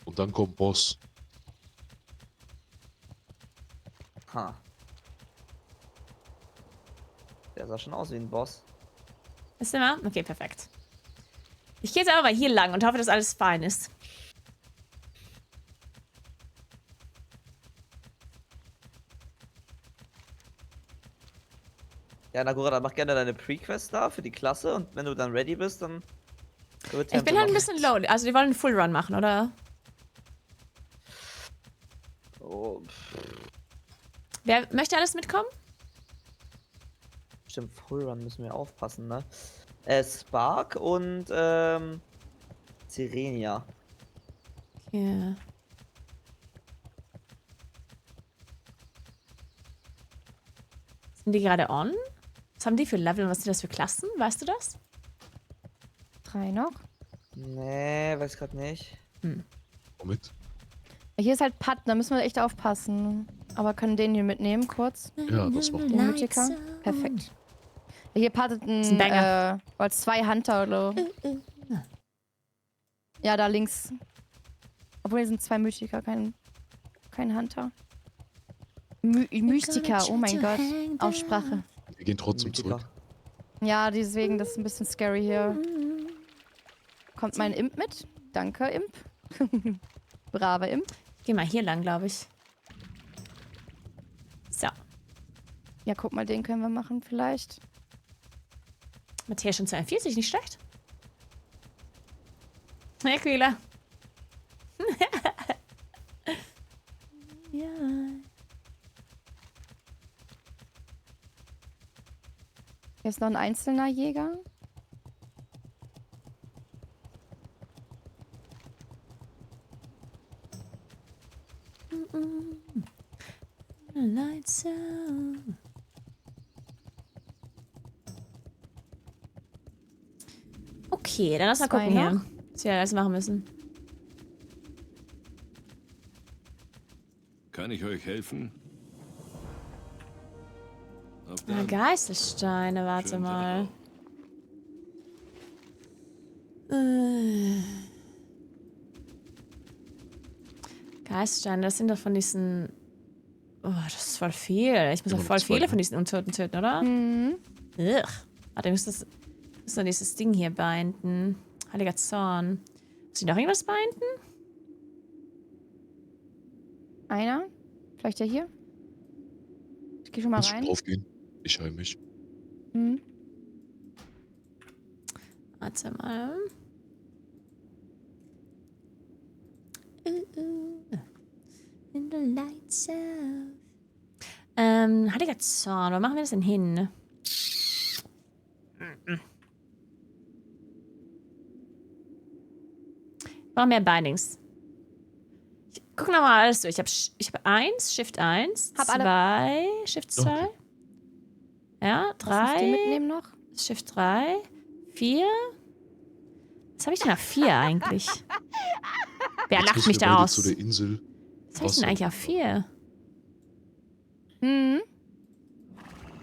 Und dann kommt Boss. Ha. Der sah schon aus wie ein Boss. Ist der mal? Okay, perfekt. Ich gehe jetzt einfach mal hier lang und hoffe, dass alles fein ist. Ja, Nagura, dann mach gerne deine Pre-Quest da für die Klasse und wenn du dann ready bist, dann. Ich bin halt ein bisschen low. Also, die wollen einen Full Run machen, oder? Oh, Wer möchte alles mitkommen? stimmt, Full Run müssen wir aufpassen, ne? Spark und Sirenia. Ja. Sind die gerade on? Was haben die für Level und was sind das für Klassen? Weißt du das? 3 noch. Nee, weiß grad nicht. Womit? Hier ist halt Putt, da müssen wir echt aufpassen. Aber können den hier mitnehmen, kurz? Ja, das macht Den Mythiker? Perfekt. Hier puttet ist ein Banger. als 2 Hunter oder so. Ja, da links. Obwohl, hier sind 2 Mythiker, kein Hunter. Mystiker, oh mein Gott. Aussprache. Wir gehen trotzdem Mythiker. zurück. Ja, deswegen, das ist ein bisschen scary hier. Kommt mein Imp mit? Danke, Imp. Brave Imp. Geh mal hier lang, glaube ich. So. Ja, guck mal, den können wir machen vielleicht. Matthias schon 42, nicht schlecht. Hey, Kühler. Ja. Hier ist noch ein einzelner Jäger. Lights out. Okay, dann lass mal Zwei gucken hier. noch? Was wir alles machen müssen. Kann ich euch helfen? Auf Na, dann. Geißelsteine, warte Schönen Tag mal. noch. Geißelsteine, das sind doch von diesen... Oh, das ist voll viel. Ich muss Immer auch noch voll zwei, viele ne? von diesen Untoten töten, oder? Mhm. Ugh. Warte, ich muss noch dieses Ding hier binden. Heiliger Zorn. Muss ich noch irgendwas binden? Einer. Vielleicht der hier. Ich gehe schon mal Muss ich rein. draufgehen? Ich heim mich. Mhm. Warte mal. In the lights out. Heiliger Zorn, wo machen wir das denn hin? Wir brauchen mehr Bindings. Guck nochmal alles durch. Ich hab 1, Shift 1, Hab alle. 2, Shift 2. Okay. Ja, Lass uns die 3, mitnehmen noch. Shift 3, 4. Was habe ich denn auf 4 eigentlich? Wer Jetzt lacht müssen mich wir da beide aus? zu der Insel. Was habe ich denn Wasser. eigentlich auf 4? Mhm.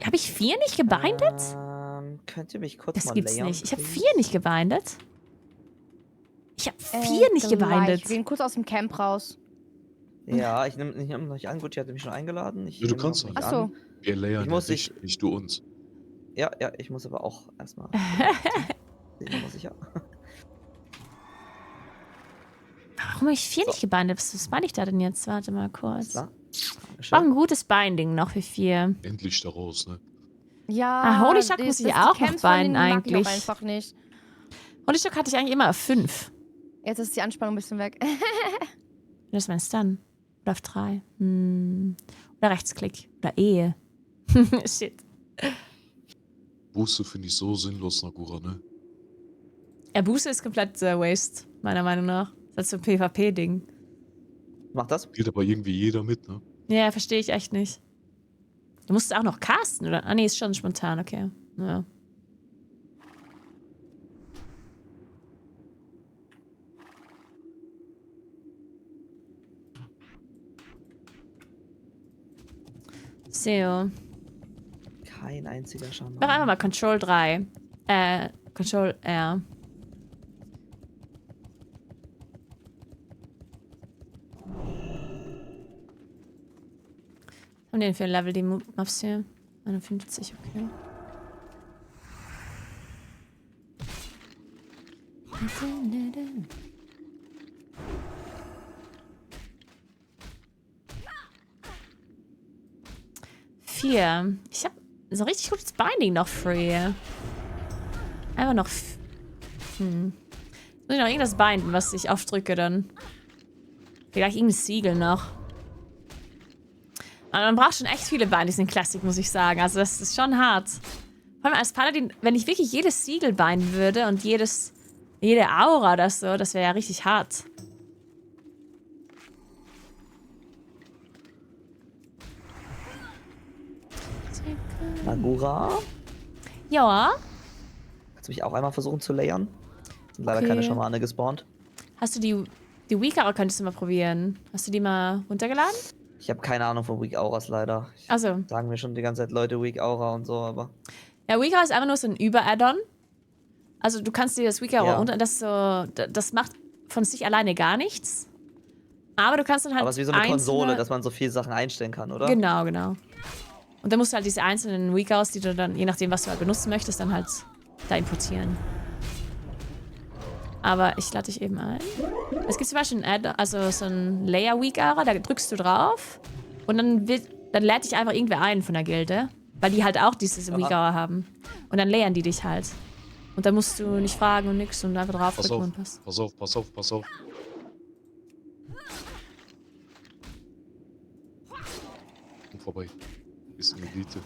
Habe ich 4 nicht gebindet? Könnt ihr mich kurz Das mal gibt's layern, nicht. Ich habe please? 4 nicht gebindet. Ich habe 4 nicht gleich. gebindet. Wir gehen kurz aus dem Camp raus. Ja, ich nehm noch nicht an. Gut, die hatte mich schon eingeladen. Ich Ja, du nehm kannst noch doch. nicht Achso. an. Wir layern Ich ja muss dich, nicht du uns. Ja, ich muss aber auch erstmal. Den muss ich ja. Warum habe ich 4 nicht gebindet? Was meine ich da denn jetzt? Warte mal kurz. Klar. Ich brauche ein gutes Binding noch für 4. Endlich da raus, ne? Ja. Ah, Holy Shock die- muss ich die auch noch Camps von denen binden mag ich eigentlich. auch einfach nicht. Holy Shock hatte ich eigentlich immer auf 5. Jetzt ist die Anspannung ein bisschen weg. Das meinst du dann? Oder auf 3? Oder Rechtsklick. Oder E. Shit. Buße finde ich so sinnlos, Nagura, ne? Ja, Booster ist komplett Waste, meiner Meinung nach. Das ist so ein PvP-Ding. Mach das. Geht aber irgendwie jeder mit, ne? Ja, verstehe ich echt nicht. Du musst auch noch casten, oder? Ah, nee, ist schon spontan, okay. Ja. So. Kein einziger Schaden. Mach einfach mal Control 3. Control R. Haben die denn für ein Level, die Maps hier? 51, okay. Vier. Ich hab so ein richtig gutes Binding noch free. Einfach noch. Muss ich noch irgendwas binden, was ich aufdrücke dann. Vielleicht irgendein Siegel noch. Aber man braucht schon echt viele Bindings in Classic, muss ich sagen. Also das ist schon hart. Vor allem als Paladin, wenn ich wirklich jedes Siegel binden würde und jede Aura oder so, das wäre ja richtig hart. Nagura. Ja. Kannst du mich auch einmal versuchen zu layern? Sind leider Okay. keine Schamane gespawnt. Hast du die Weak Aura könntest du mal probieren. Hast du die mal runtergeladen? Ich habe keine Ahnung von Weak Auras leider. Also. Sagen mir schon die ganze Zeit Leute Weak Aura und so, aber. Ja, Weak Aura ist einfach nur so ein Über-Add-on. Also du kannst dir das Weak Aura Ja. unter... Das macht von sich alleine gar nichts. Aber du kannst dann halt Aber es ist wie so eine Konsole, einzelne- dass man so viele Sachen einstellen kann, oder? Genau, genau. Und dann musst du halt diese einzelnen Weak Auras, die du dann, je nachdem, was du halt benutzen möchtest, dann halt da importieren. Aber ich lade dich eben ein. Es gibt zum Beispiel also so ein Layer Weak Aura, da drückst du drauf und dann lädt dich einfach irgendwer ein von der Gilde, weil die halt auch dieses Weak Aura haben. Und dann layern die dich halt. Und dann musst du nicht fragen und nix und einfach Pass draufdrücken auf, und passt. pass auf, pass auf, pass auf. Komm vorbei. Ist eine Elite.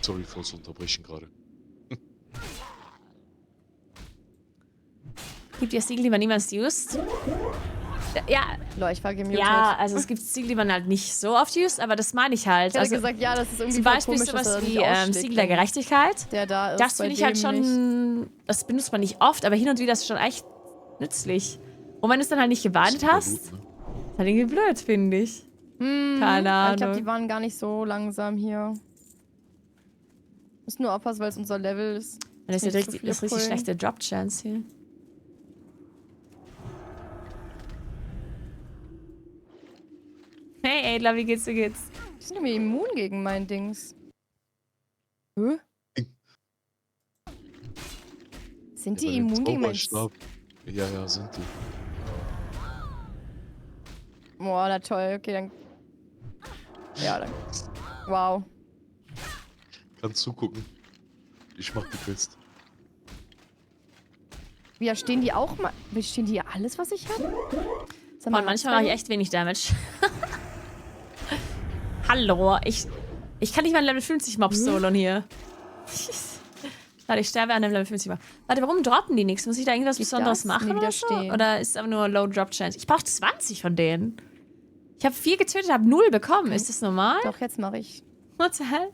Sorry fürs Unterbrechen gerade. Gibt ja Siegel, die man niemals used. Ja, Lol, ich war gemutet. ja, also es gibt Siegel, die man halt nicht so oft used, aber das meine ich halt. Ich hätte Also gesagt, ja, das ist irgendwie zum voll Beispiel komisch, dass sowas er wie nicht ausschlägt, Siegel der Gerechtigkeit. der da ist. Das bei finde ich halt dem nicht. schon, das benutzt man nicht oft, aber hin und wieder ist es schon echt nützlich. Und wenn du es dann halt nicht gewartet Super hast, gut, ne? ist halt irgendwie blöd, finde ich. Keine Aber ich glaube, die Ahnung. waren gar nicht so langsam hier. Muss nur aufpassen, weil es unser Level ist. Das ist ja Nicht so richtig, viele das ist richtig pullen. schlechte Drop-Chance hier. Hey Adler, wie geht's, wie geht's? Die sind irgendwie immun gegen mein Dings. Hä? Sind die Ja, bei dem immun gegen mein... Zauberstab. Ja, ja, sind die. Boah, na toll. Okay, dann... Ja, dann... Wow. Kannst zugucken. Ich mach die Quest. Ja, stehen die auch mal... Stehen die alles, was ich habe? Und manchmal mache ich echt wenig Damage. Hallo, ich kann nicht mal Level 50 Mobs soloen hier. Warte, ich sterbe an dem Level 50 Mob. Warte, warum droppen die nichts? Muss ich da irgendwas Besonderes machen oder so? widerstehen. Oder ist es aber nur Low Drop Chance? Ich brauche 20 von denen. Ich habe 4 getötet, habe 0 bekommen. Ist das normal? Doch, jetzt mache ich. What the hell?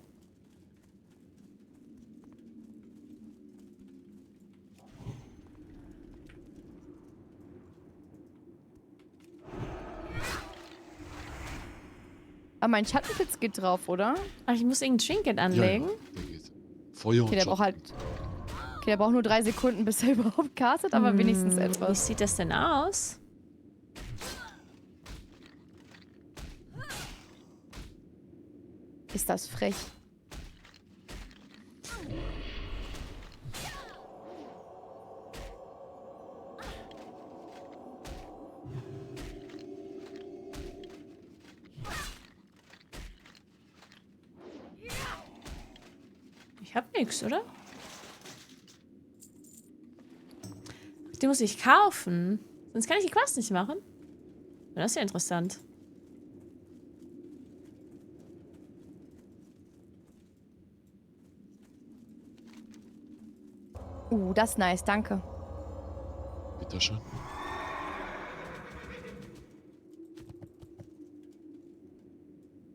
Aber mein Schattenpilz geht drauf, oder? Ach, ich muss irgendein Trinket Ja, anlegen. ja, der geht. Feuer Okay, und der braucht halt... Okay, der braucht nur 3 Sekunden, bis er überhaupt castet, aber wenigstens Wie etwas. sieht das denn aus? Ist das frech. Ich hab nichts, oder? Die muss ich kaufen. Sonst kann ich die Quest nicht machen. Das ist ja interessant. Das ist nice, danke. Bitteschön.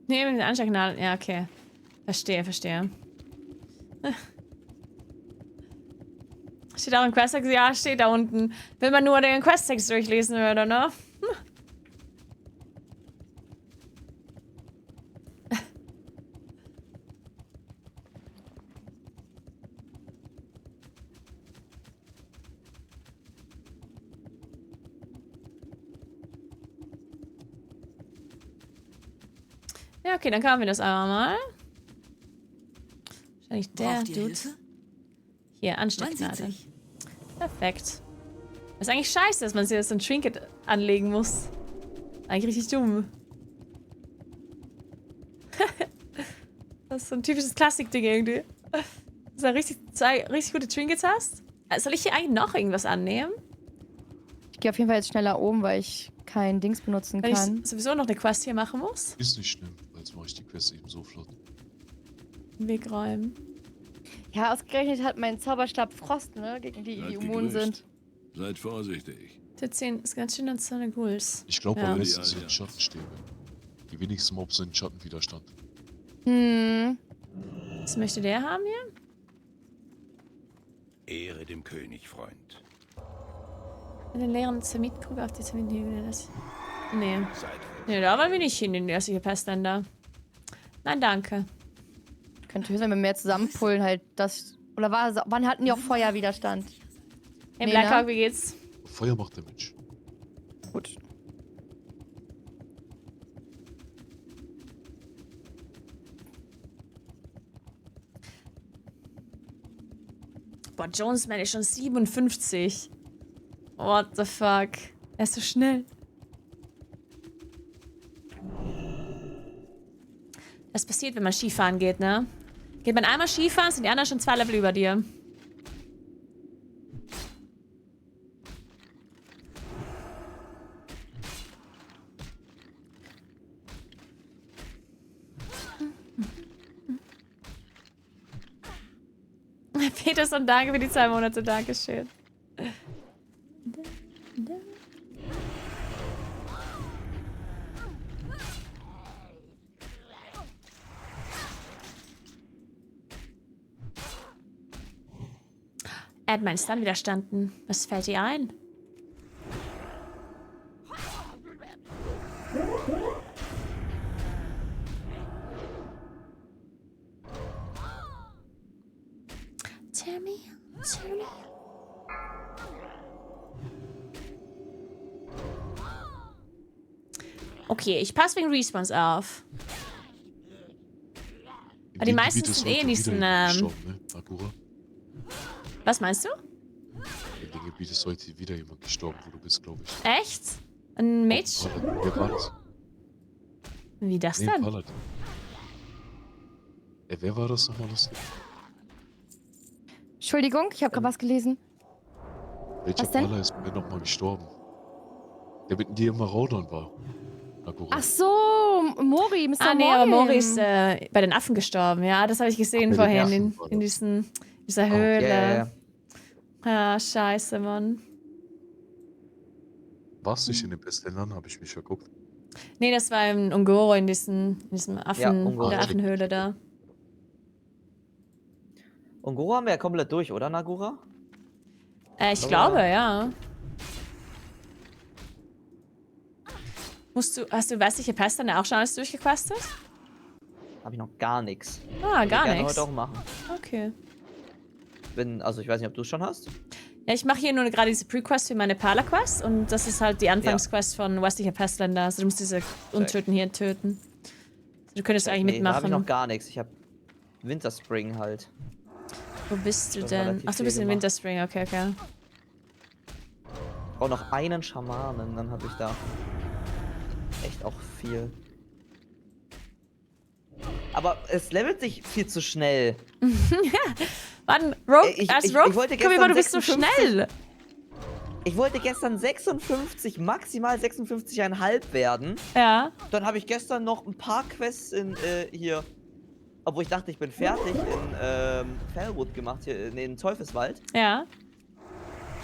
Nee, mit den Anschlagnadeln. Ja, okay. Verstehe, verstehe. Steht auch im Questtext? Ja, steht da unten. Wenn man nur den Questtext durchlesen würde, ne? Ja, okay, dann kaufen wir das einmal mal. Wahrscheinlich der Braucht ihr Dude. Hilfe? Hier, Man sieht Anstecknadel. sich. Perfekt. Ist eigentlich scheiße, dass man sich so ein Trinket anlegen muss. Eigentlich richtig dumm. Das ist so ein typisches Klassik-Ding irgendwie. Dass du richtig, zwei richtig gute Trinkets hast. Soll ich hier eigentlich noch irgendwas annehmen? Ich gehe auf jeden Fall jetzt schneller oben, weil ich kein Dings benutzen Weil kann. ich sowieso noch eine Quest hier machen muss? Ist nicht schlimm, weil jetzt mache ich die Quest eben so flott. Weg räumen. Ja, ausgerechnet hat mein Zauberstab Frost, ne? Gegen die, die Seid immun gegrüßt. sind. Seid vorsichtig. Der 10 ist ganz schön an seine Ghouls. Ich glaube Ja. am besten Ja, sind ja. Schattenstäbe. Die wenigsten Mobs sind Schattenwiderstand. Was möchte der haben hier? Ehre dem König, Freund. Den leeren Zermitkrug auf die Zermithügel. Nee. Seid Nee, da wollen wir nicht hin in die östliche Pestländer. Nein, danke. Könnte höchstens, wenn wir mehr zusammenpullen, halt das. Oder wann hatten die auch Feuerwiderstand? Hey, Nee, Blackhawk, ne? wie geht's? Feuer macht Damage. Gut. Boah, Jonesman ist schon 57. What the fuck? Er ist so schnell. Das passiert, wenn man Skifahren geht, ne? Geht man einmal Skifahren, sind die anderen schon 2 Level über dir. Peterson, danke für die 2 Monate. Dankeschön. Er hat meinen Stun widerstanden. Was fällt dir ein? Tell me. Okay, ich passe wegen Respawns auf. Aber die meisten sind eh in diesen, gestorben, ne? Agura? Was meinst du? In dem Gebiet ist heute wieder jemand gestorben, wo du bist, glaube ich. Echt? Ein Mädchen? Wer war das? Wie das Nee, denn? Paladin. Wer war das nochmal lustig? Entschuldigung, ich habe gerade was gelesen. Welcher Was denn? Pala ist mir nochmal gestorben? Der mit dir immer Raudern war. Agura. Ach so, Mori, Mr. Ah, nee, aber Morgan. Mori ist bei den Affen gestorben. Ja, das habe ich gesehen Ach, bei den vorhin Affen war in das. dieser Höhle. Yeah. Ah, scheiße, Mann. Warst du nicht in den Bestländern? Habe ich mich verguckt. Nee, das war in Ungoro, in diesem Affen, Ungoro. der Affenhöhle da. Ungoro haben wir ja komplett durch, oder, Nagura? Ich glaube, ja. Hast du westliche Pest dann auch schon alles durchgequestet? Habe ich noch gar nichts. Ah, gar Gerne nichts. heute auch machen. Okay. Also ich weiß nicht, ob du es schon hast. Ja, ich mache hier nur gerade diese Pre-Quest für meine Perla-Quest und das ist halt die Anfangsquest von westlicher Pestländer. Also du musst diese Untöten hier töten. Also, du könntest eigentlich Da habe ich noch mitmachen. gar nichts. Ich habe Winterspring halt. Wo bist du Das denn? relativ Ach, du viel bist in gemacht. Winterspring, okay. Ich brauche noch einen Schamanen, dann habe ich da echt auch viel. Aber es levelt sich viel zu schnell. Wann? Rogue? Ich Rogue? wollte Komm mal, gestern du bist so 56. schnell. Ich wollte gestern 56, maximal 56,5 werden. Ja. Dann habe ich gestern noch ein paar Quests in hier, obwohl ich dachte, ich bin fertig, in Felwood gemacht, hier in den Teufelswald. Ja.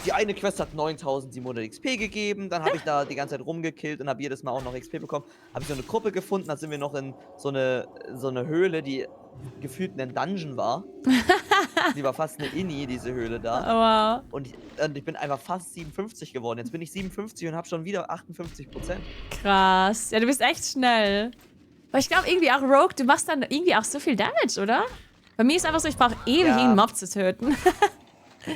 Die eine Quest hat 9700 XP gegeben, dann habe ich da die ganze Zeit rumgekillt und habe jedes Mal auch noch XP bekommen. Habe ich so eine Gruppe gefunden, da sind wir noch in so eine Höhle, die gefühlt ein Dungeon war. Die war fast eine Inni, diese Höhle da. Wow. Und ich bin einfach fast 57 geworden. Jetzt bin ich 57 und habe schon wieder 58%. Krass. Ja, du bist echt schnell. Aber ich glaube irgendwie auch, Rogue, du machst dann irgendwie auch so viel Damage, oder? Bei mir ist einfach so, ich brauche ewig, Ja. einen Mob zu töten.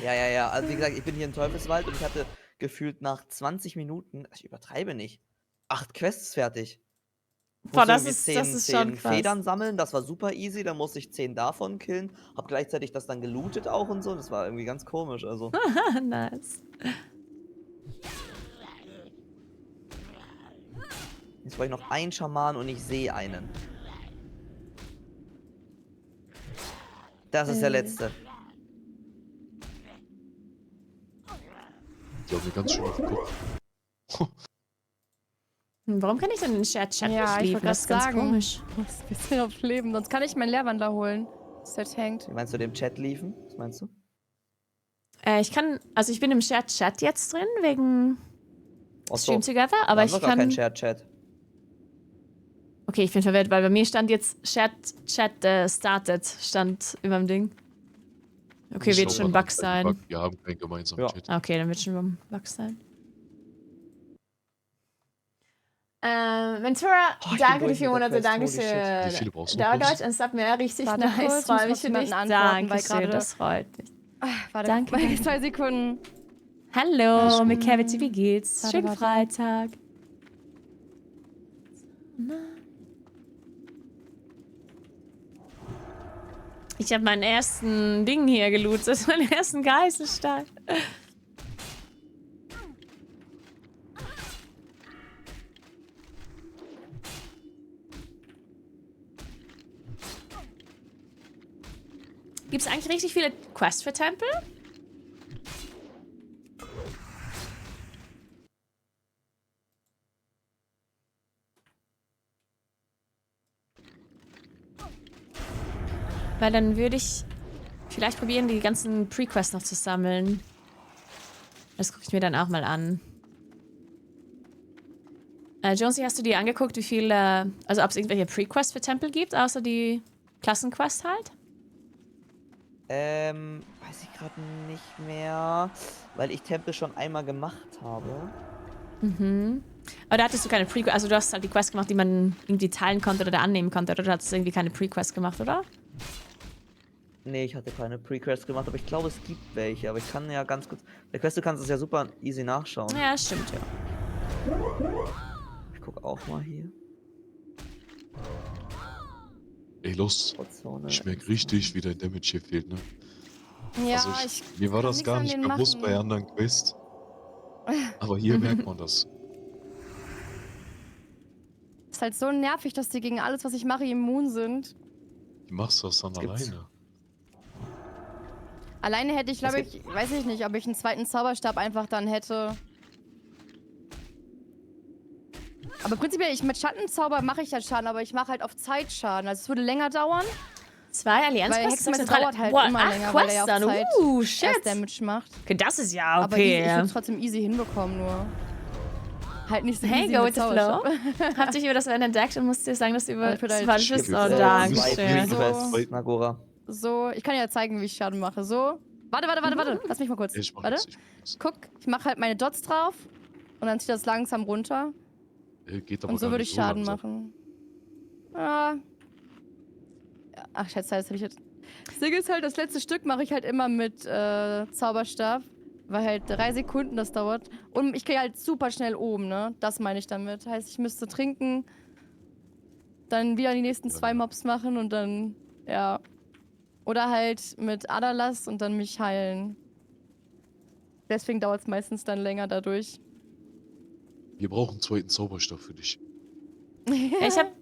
Ja. Also wie gesagt, ich bin hier im Teufelswald und ich hatte gefühlt nach 20 Minuten, ich übertreibe nicht, 8 Quests fertig. Boah, Musste das irgendwie ist schon 10 krass. Federn sammeln, das war super easy, dann musste ich 10 davon killen, hab gleichzeitig das dann gelootet auch und so, das war irgendwie ganz komisch, also. Nice. Jetzt brauche ich noch einen Schaman und ich sehe einen. Das ist der letzte. Die haben mir ganz schön auf den Kopf. Warum kann ich denn den Chat Ja, nicht ich lieben? wollte Das ist gerade ganz sagen. komisch. Ich muss ein bisschen aufs Leben, sonst kann ich meinen Lehrwandler holen. Das halt hängt. Wie meinst du dem Chat liefen? Was meinst du? Ich bin im Chat jetzt drin, wegen Ach so, Stream Together, aber da ich haben wir gar keinen kann... Chat. Okay, ich bin verwirrt, weil bei mir stand jetzt Chat started, stand über dem Ding. Okay, wird Schau schon mal, Bug sein. Wir haben keinen gemeinsamen Ja. Chat. Okay, dann wird schon Bug sein. Ventura, Oh, ich bin danke die durch 4 mit der Monate, Quest, danke holy shit. schön. Wie viele brauchst du noch? Dauerdeutsch und Sub mir richtig Warte nice, kurz, freue ich mich muss für jemanden dich. antworten, weil Danke schön, gerade- das freut mich. Warte, Danke. 2 Sekunden. Hallo, Mikevitzi, wie geht's? Warte, Schönen warte. Freitag. Ich habe meinen ersten Ding hier gelootet, meinen ersten Geißelstein. Gibt es eigentlich richtig viele Quests für Tempel? Weil dann würde ich vielleicht probieren, die ganzen Pre-Quests noch zu sammeln. Das gucke ich mir dann auch mal an. Jonesy, hast du dir angeguckt, wie viele, also ob es irgendwelche Pre-Quests für Tempel gibt, außer die Klassenquest halt? Weiß ich gerade nicht mehr, weil ich Tempel schon einmal gemacht habe. Mhm. Aber da hattest du keine Pre-Quest, also du hast halt die Quest gemacht, die man irgendwie teilen konnte oder annehmen konnte, oder du hattest irgendwie keine Pre-Quest gemacht, oder? Nee, ich hatte keine Pre-Quests gemacht, aber ich glaube, es gibt welche. Aber ich kann ja ganz kurz... Der Quest, du kannst es ja super easy nachschauen. Ja, stimmt, ja. Ich guck auch mal hier. Ey, los. Ich merke richtig, wie dein Damage hier fehlt, ne? Ja, Also mir war kann das nichts gar an nicht denen bewusst machen. bei anderen Quests. Aber hier merkt man das. Ist halt so nervig, dass die gegen alles, was ich mache, immun sind. Wie machst du das dann alleine? Alleine hätte ich, glaube ich, weiß ich nicht, ob ich einen zweiten Zauberstab einfach dann hätte. Aber prinzipiell, mit Schattenzauber mache ich halt Schaden, aber ich mache halt auf Zeit Schaden. Also es würde länger dauern. 2 Allianz-Quests? Weil Hexenmesser dauert halt Boah, immer 8 länger, weil er ja Quests auf dann. Zeit Shit. erst Damage macht. Okay, das ist ja Aber ich okay. würde es trotzdem easy hinbekommen, nur. Halt nicht so Hey, easy go mit with the flow. Zauberstab. Hab dich über das Ende entdeckt und musst dir sagen, dass du über Ich würde halt 20 bist. Oh, danke. Nagora. So, ich kann ja zeigen, wie ich Schaden mache. So. Warte. Lass mich mal kurz. Ich mach Warte. das. Guck, ich mache halt meine Dots drauf und dann zieht das langsam runter. Geht aber Und so gar würde nicht ich Schaden langsam. machen. Ja. Ach, Schätze, das habe ich jetzt. Das Ding ist halt, das letzte Stück mache ich halt immer mit Zauberstab. Weil halt 3 Sekunden das dauert. Und ich gehe halt super schnell oben, ne? Das meine ich damit. Heißt, ich müsste trinken, dann wieder die nächsten 2 Mobs machen und dann, ja. Oder halt mit Adalas und dann mich heilen. Deswegen dauert es meistens dann länger dadurch. Wir brauchen einen zweiten Zauberstab für dich. Ja, ich habe,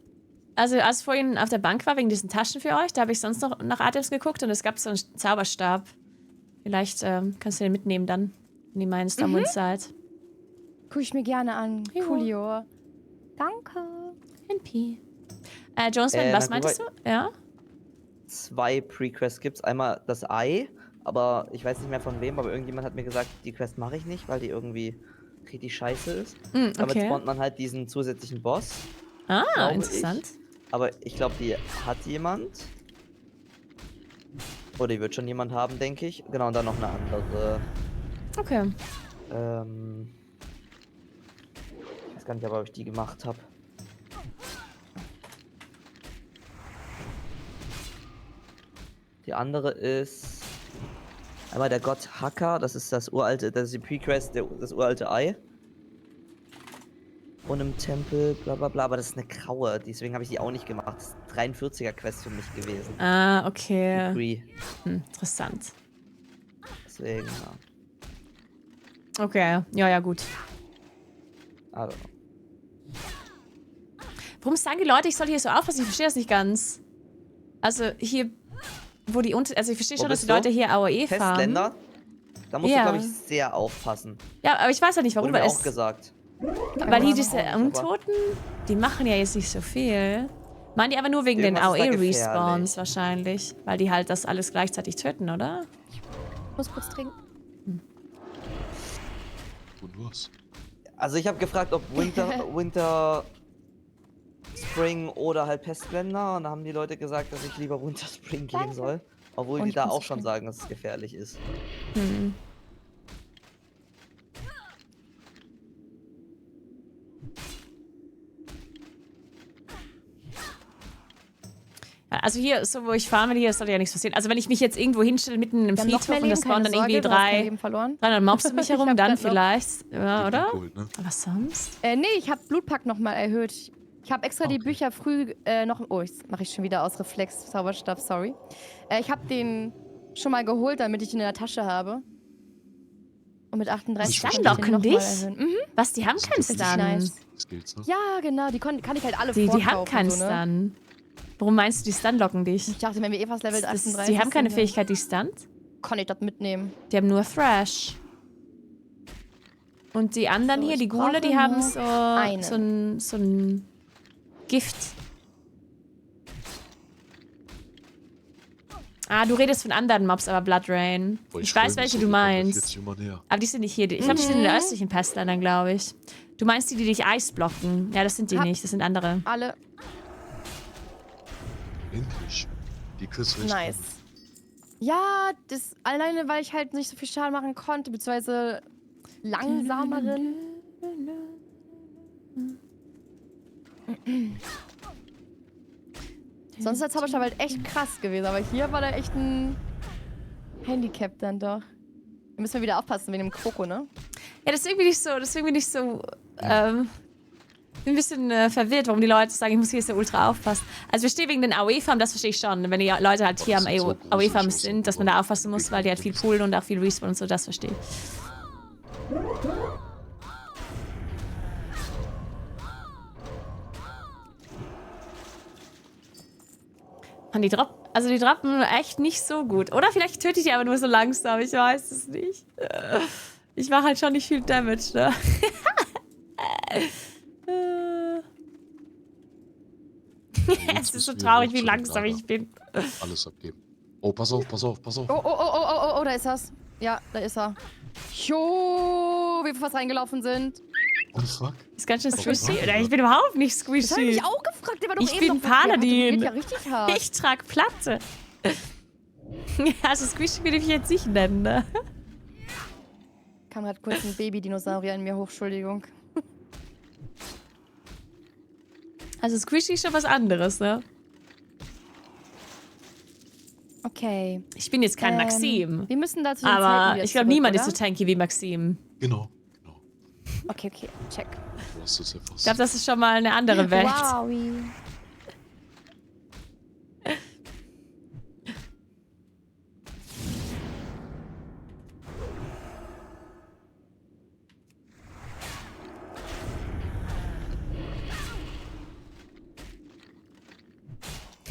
also als vorhin auf der Bank war, wegen diesen Taschen für euch, da habe ich sonst noch nach Items geguckt und es gab so einen Zauberstab. Vielleicht kannst du den mitnehmen dann, wenn ihr meinen Stormwind seid. Guck ich mir gerne an. Jo. Coolio. Danke. NP. Jones, was meintest du? Ja? 2 Pre-Quests gibt's. Einmal das Ei, aber ich weiß nicht mehr von wem, aber irgendjemand hat mir gesagt, die Quest mache ich nicht, weil die irgendwie richtig scheiße ist. Damit spawnt man halt diesen zusätzlichen Boss. Ah, interessant. Aber ich glaube, die hat jemand. Oder die wird schon jemand haben, denke ich. Genau, und dann noch eine andere. Okay. Ich weiß gar nicht, ob ich die gemacht habe. Die andere ist einmal der Gott Hacker, das ist das uralte, das ist die Pre-Quest, das uralte Ei. Und im Tempel, bla bla bla, aber das ist eine graue, deswegen habe ich die auch nicht gemacht. Das ist eine 43er Quest für mich gewesen. Ah, okay. Interessant. Deswegen, ja. Okay, ja, gut. I don't know. Warum sagen die Leute, ich soll hier so aufpassen? Ich verstehe das nicht ganz. Also hier, wo die also ich verstehe schon, dass die Leute hier AOE fahren. Testländer? Da musst du, glaube ich, sehr aufpassen. Ja, aber ich weiß ja nicht, warum. Wurde mir auch gesagt. Weil hier diese Untoten, die machen ja jetzt nicht so viel. Meinen die aber nur wegen den AOE-Respawns wahrscheinlich. Weil die halt das alles gleichzeitig töten, oder? Ich muss kurz trinken. Und was? Also ich habe gefragt, ob Winter Spring oder halt Pestländer. Und da haben die Leute gesagt, dass ich lieber Winter Spring gehen soll. Obwohl die da auch schon sagen, dass es gefährlich ist. Also hier, so wo ich fahren will, hier soll ja nichts passieren. Also wenn ich mich jetzt irgendwo hinstelle, mitten im Friedhof und das spawnen dann irgendwie 300 Mobs um mich herum, dann vielleicht, ja, oder? Gold, ne? Aber sonst? Nee, ich habe Blutpack nochmal erhöht. Ich habe extra die Bücher früh noch... Oh, jetzt mache ich schon wieder aus Reflex Zauberstab, sorry. Ich habe den schon mal geholt, damit ich ihn in der Tasche habe. Und mit 38 Stun doch, können dich? Was, die haben keinen Stun? Nice. Skills, ne? Ja, genau, die kann ich halt alle Die vorkaufen. haben keinen so, ne? Stun. Warum meinst du, die stunlocken dich? Ich dachte, wenn wir fast Level 38 Die haben keine sind, Fähigkeit, die stunt. kann ich das mitnehmen. Die haben nur Thrash. Und die anderen So, hier, ich die Ghule, die brauche haben nur eine. so ein Gift. Ah, du redest von anderen Mobs, aber Blood Rain. Boah, Ich weiß, freu mich welche so, du wir kommen meinst. jetzt immer näher. Aber die sind nicht hier. Ich glaube, die sind in der östlichen Pestländern, glaube ich. Du meinst die, die dich Eis blocken. Ja, das sind die nicht. Das sind andere. Alle. Endlich. Die Küsse. Nice. Ja, das alleine, weil ich halt nicht so viel Schaden machen konnte, beziehungsweise langsameren. Sonst ist der Zauberstab halt echt krass gewesen, aber hier war da echt ein Handicap dann doch. Da müssen wir wieder aufpassen wegen dem Kroko, ne? Ja, das ist irgendwie nicht so, ich bin ein bisschen verwirrt, warum die Leute sagen, ich muss hier so ultra aufpassen. Also ich verstehe wegen den AOE-Farmen, das verstehe ich schon. Wenn die Leute halt hier am AOE-Farmen sind, dass man da aufpassen muss, weil die halt viel poolen und auch viel respawn und so, das verstehe ich. Und die droppen echt nicht so gut. Oder vielleicht töte ich die aber nur so langsam, ich weiß es nicht. Ich mache halt schon nicht viel Damage, ne? Es ist so traurig, wie langsam ich bin. Alles abgeben. Oh, pass auf, pass auf, pass auf. Oh, da ist das. Ja, da ist er. Jo, wie wir fast reingelaufen sind. Oh, fuck. Ist ganz schön squishy. Oder ich bin überhaupt nicht squishy. Das habe ich mich auch gefragt. Der war doch Ich eben bin noch Paladin. Ja, richtig hart. Ich trage Platte. Also squishy würde ich jetzt nicht nennen, ne? Kam gerade kurz ein Baby-Dinosaurier in mir hoch, Entschuldigung. Also squishy ist schon was anderes, ne? Okay. Ich bin jetzt kein Maxim. Wir müssen dazu den Zeiten Aber wieder ich glaube, zurück, niemand oder? ist so tanky wie Maxim. Genau. Okay, check. Du hast es erfasst. Ich glaube, das ist schon mal eine andere Welt. Wow.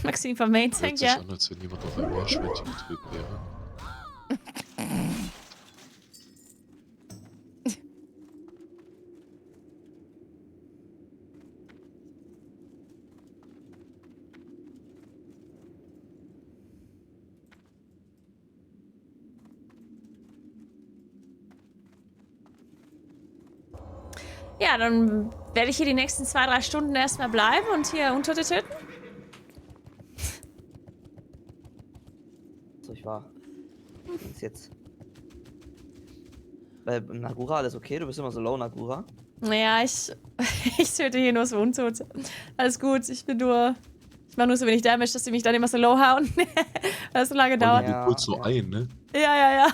Maxim vom Main Hört Tank, sich ja. an, als wenn jemand auf ein Meerschweinchen getreten wäre. Ja, dann werde ich hier die nächsten 2-3 Stunden erstmal bleiben und hier Untote töten. So, ich war. Was jetzt? Bei Nagura alles okay? Du bist immer so low, Nagura. Naja, ich töte hier nur so Untote. Alles gut, ich mache nur so wenig Damage, dass sie mich dann immer so low hauen. Weil es so lange dauert. Du holst so ein, ne? Ja.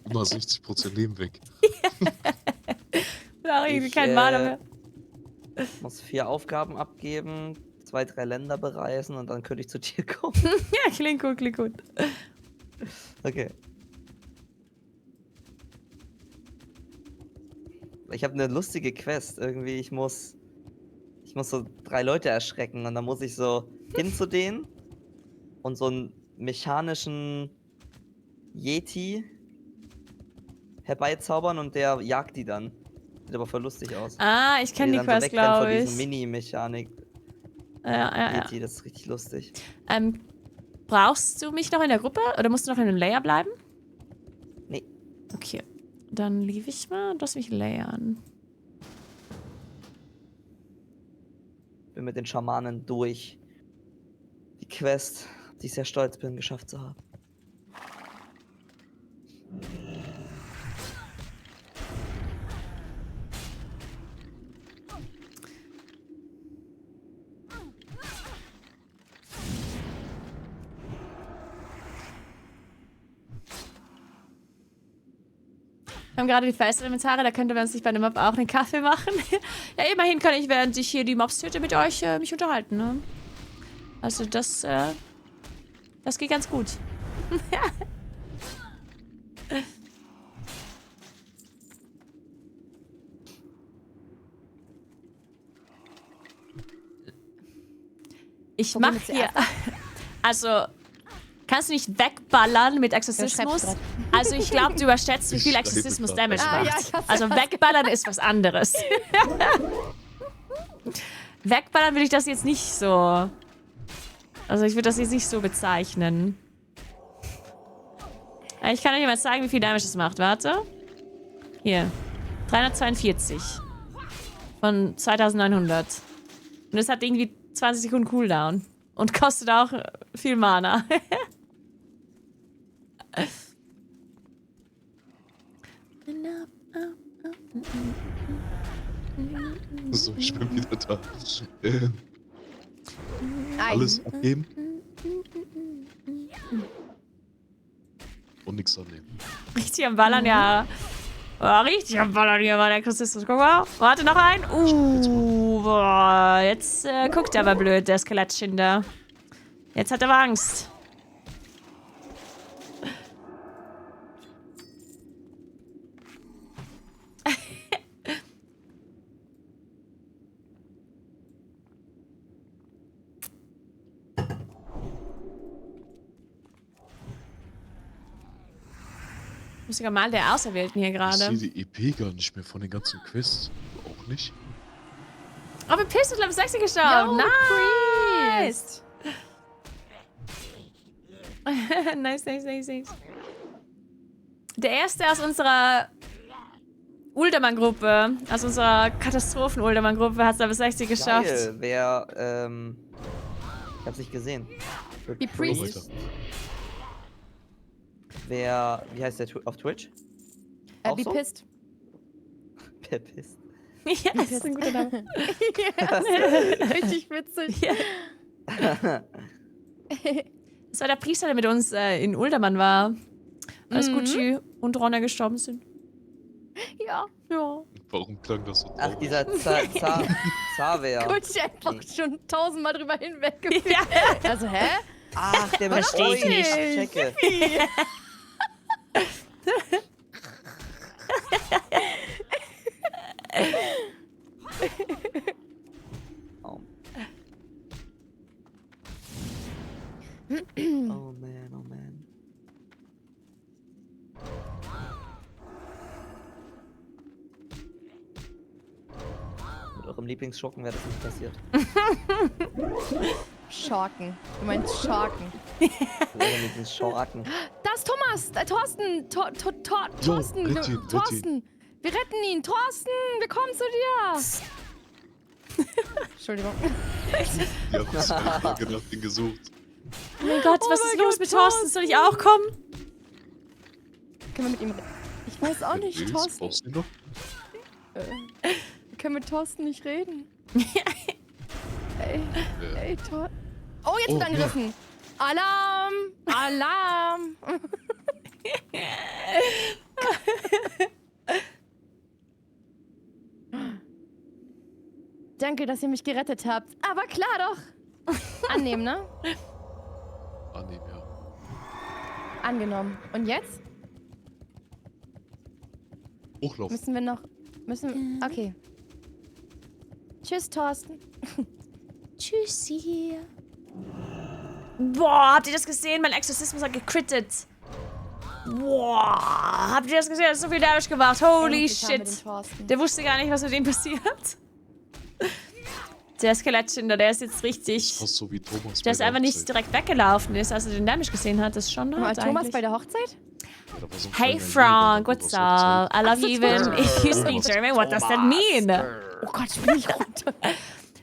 Immer 60% Leben weg. Da irgendwie kein Mana mehr. Ich muss 4 Aufgaben abgeben, 2, 3 Länder bereisen und dann könnte ich zu dir kommen. Ja, klingt gut. Okay. Ich habe eine lustige Quest. Irgendwie, ich muss so 3 Leute erschrecken und dann muss ich so hin zu denen und so einen mechanischen Yeti herbeizaubern und der jagt die dann. Sieht aber voll lustig aus. Ah, ich kenne die dann Quest, so wegrennt glaube von ich. diesem Mini-Mechanik. Ja. Yeti, das ist richtig lustig. Brauchst du mich noch in der Gruppe oder musst du noch in einem Layer bleiben? Nee. Okay, dann lief ich mal und lass mich layern. Bin mit den Schamanen durch die Quest, die ich sehr stolz bin, geschafft zu haben. Wir haben gerade die Felselementare, da könnte man sich bei dem Mob auch einen Kaffee machen. Ja, immerhin kann ich, während ich hier die Mobs töte, mit euch mich unterhalten, ne? Also das geht ganz gut. Ich Probieren mach wir hier. zuerst. Also, kannst du nicht wegballern mit Ja, Exorzismus? schreib's Also, ich glaube, du überschätzt, wie viel Ich schreibe Exorzismus grad. Damage Ah, macht. ja, ich hab's Also, wegballern ist was anderes. Wegballern würde ich das jetzt nicht so. Also, ich würde das jetzt nicht so bezeichnen. Ich kann euch mal zeigen, wie viel Damage das macht. Warte. Hier. 342. Von 2900. Und es hat irgendwie 20 Sekunden Cooldown. Und kostet auch viel Mana. So, ich bin wieder da. Alles abgeben. Und nichts annehmen. Richtig am Ballern, ja. Oh, richtig am Ballern hier, mein Exorzismus. Guck mal. Warte, noch ein. Boah. Jetzt guckt er aber blöd, der Skelettchen da. Jetzt hat er aber Angst. Ich bin sogar mal der Auserwählten hier Ich gerade. sehe die EP gar nicht mehr von den ganzen Quests. Du auch nicht? Oh, wir Piss ist Level 6 gestorben. Nice. Nice. Der erste aus unserer Uldermann-Gruppe, aus unserer Katastrophen-Uldermann-Gruppe hat es Level 60 geschafft. Geil. Wer, ich hab's nicht gesehen. Die Priest. Weiter. Wer, wie heißt der auf Twitch? Auch Be so? pissed. Wer pisst? Ja, das ist ein guter Name. Richtig witzig. Das war der Priester, der mit uns in Uldermann war. Als Gucci und Ronner gestorben sind. Ja. Ja. Warum klang das so Ach, traurig? dieser Zawer. Gucci einfach schon 1000-mal drüber hinweg. Ja. Also, hä? Ach, der mit Versteh ich Oi, nicht. Checke. Oh. Oh man, oh man. Mit eurem Lieblingsschurken wäre das nicht passiert. Schorken. Du meinst Schorken. Mit eurem Lieblingsschurken. Das ist Thomas! Thorsten! Thorsten! Jo, rett ihn, Thorsten! Wir retten ihn! Thorsten! Wir kommen zu dir! Entschuldigung. Die haben 2 Tage nach ihm gesucht. Oh mein Gott, was ist los mit Thorsten? Soll ich auch kommen? Können wir mit ihm reden? Ich weiß auch nicht, Nils, Thorsten. brauchst du ihn noch? Wir können mit Thorsten nicht reden. Ey, Thorsten. Oh, jetzt wird Oh, angegriffen! Alarm! Alarm! Danke, dass ihr mich gerettet habt. Aber klar doch. Annehmen, ne? Annehmen, ja. Angenommen. Und jetzt? Hochlaufen. Müssen wir noch... Okay. Tschüss, Thorsten. Tschüssi. Boah, habt ihr das gesehen? Mein Exorzismus hat gecrittet. Boah, habt ihr das gesehen? Er hat so viel Damage gemacht. Holy Endlich haben wir den shit. Thorsten. Der wusste gar nicht, was mit ihm passiert. Der Skelettchen da, der ist jetzt richtig... Fast so wie Thomas. Der ist einfach nicht direkt weggelaufen ist, als er den Damage gesehen hat. Das ist schon Mal hart Thomas eigentlich. bei der Hochzeit? Hey Frank, what's up? I love you even if you speak German. What does that mean? Oh Gott, ich bin nicht runter.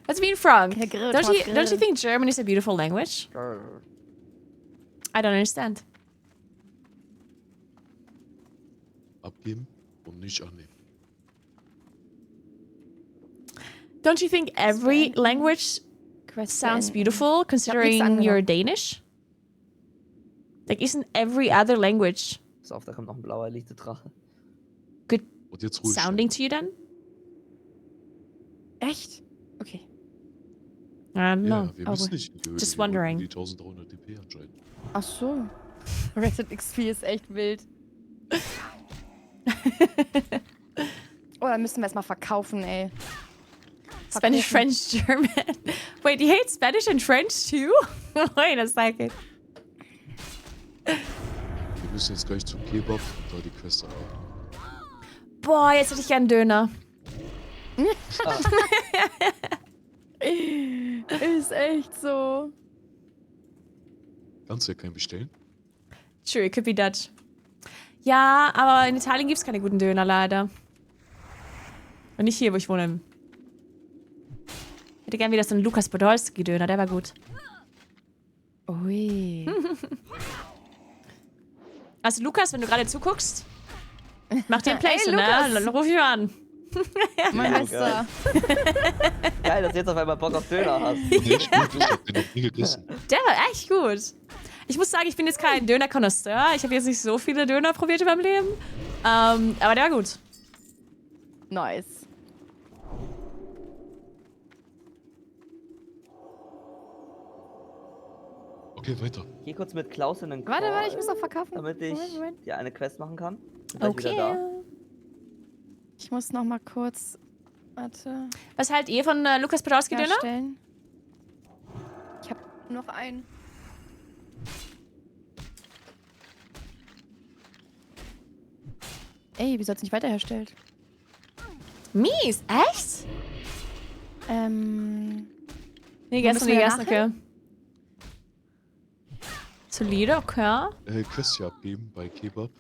What's it mean, Frank? Herr Grill, Don't Thomas you Grill. think German is a beautiful language? I don't understand. Abgeben und nicht annehmen. Don't you think every language sounds beautiful considering you're Danish? Like, isn't every other language Pass auf, da kommt noch ein blauer Elite-Drache. good Und jetzt ruhig. sounding to you then? Echt? Okay. I don't know. Ja, wir müssen nicht in die Höhle. Just wir wollten wondering. Die 1300 DP anscheinend. Ach so. Resident XP ist echt wild. Oh, dann müssen wir erstmal verkaufen, ey. Spanish, French, German. Wait, you hate Spanish and French too? Wait a second. Wir müssen jetzt gleich zum Kebab und da die Quest angehen. Boah, jetzt hätte ich gern einen Döner. Ist echt so. Kannst du ja keinen bestellen? True, it could be Dutch. Ja, aber in Italien gibt es keine guten Döner, leider. Und nicht hier, wo ich wohne. Ich hätte gern wieder so einen Lukas Podolski-Döner, der war gut. Ui. Also Lukas, wenn du gerade zuguckst, mach dir ein Placement, Lukas. ne? Dann ruf ich mal an. Mein Ja, Bester. Geil, dass du jetzt auf einmal Bock auf Döner hast. Der ist gut, ich hab den noch nie gegessen. Der war echt gut. Ich muss sagen, ich bin jetzt kein Döner-Konnoisseur. Ich habe jetzt nicht so viele Döner probiert in meinem Leben. Aber der war gut. Nice. Okay, weiter. Geh kurz mit Klaus in den Call, Warte, ich muss noch verkaufen. damit ich Moment. dir eine Quest machen kann. Bin gleich wieder Okay. da. Ich muss noch mal kurz. Warte. Was haltet ihr von Lukas Podolski-Döner? Herstellen. Ich habe noch einen. Ey, wieso hat's nicht weiterherstellt? Mies, echt? Nee, müssen wir gestern, okay. Solide, okay. Quest hier abgeben bei Kebab.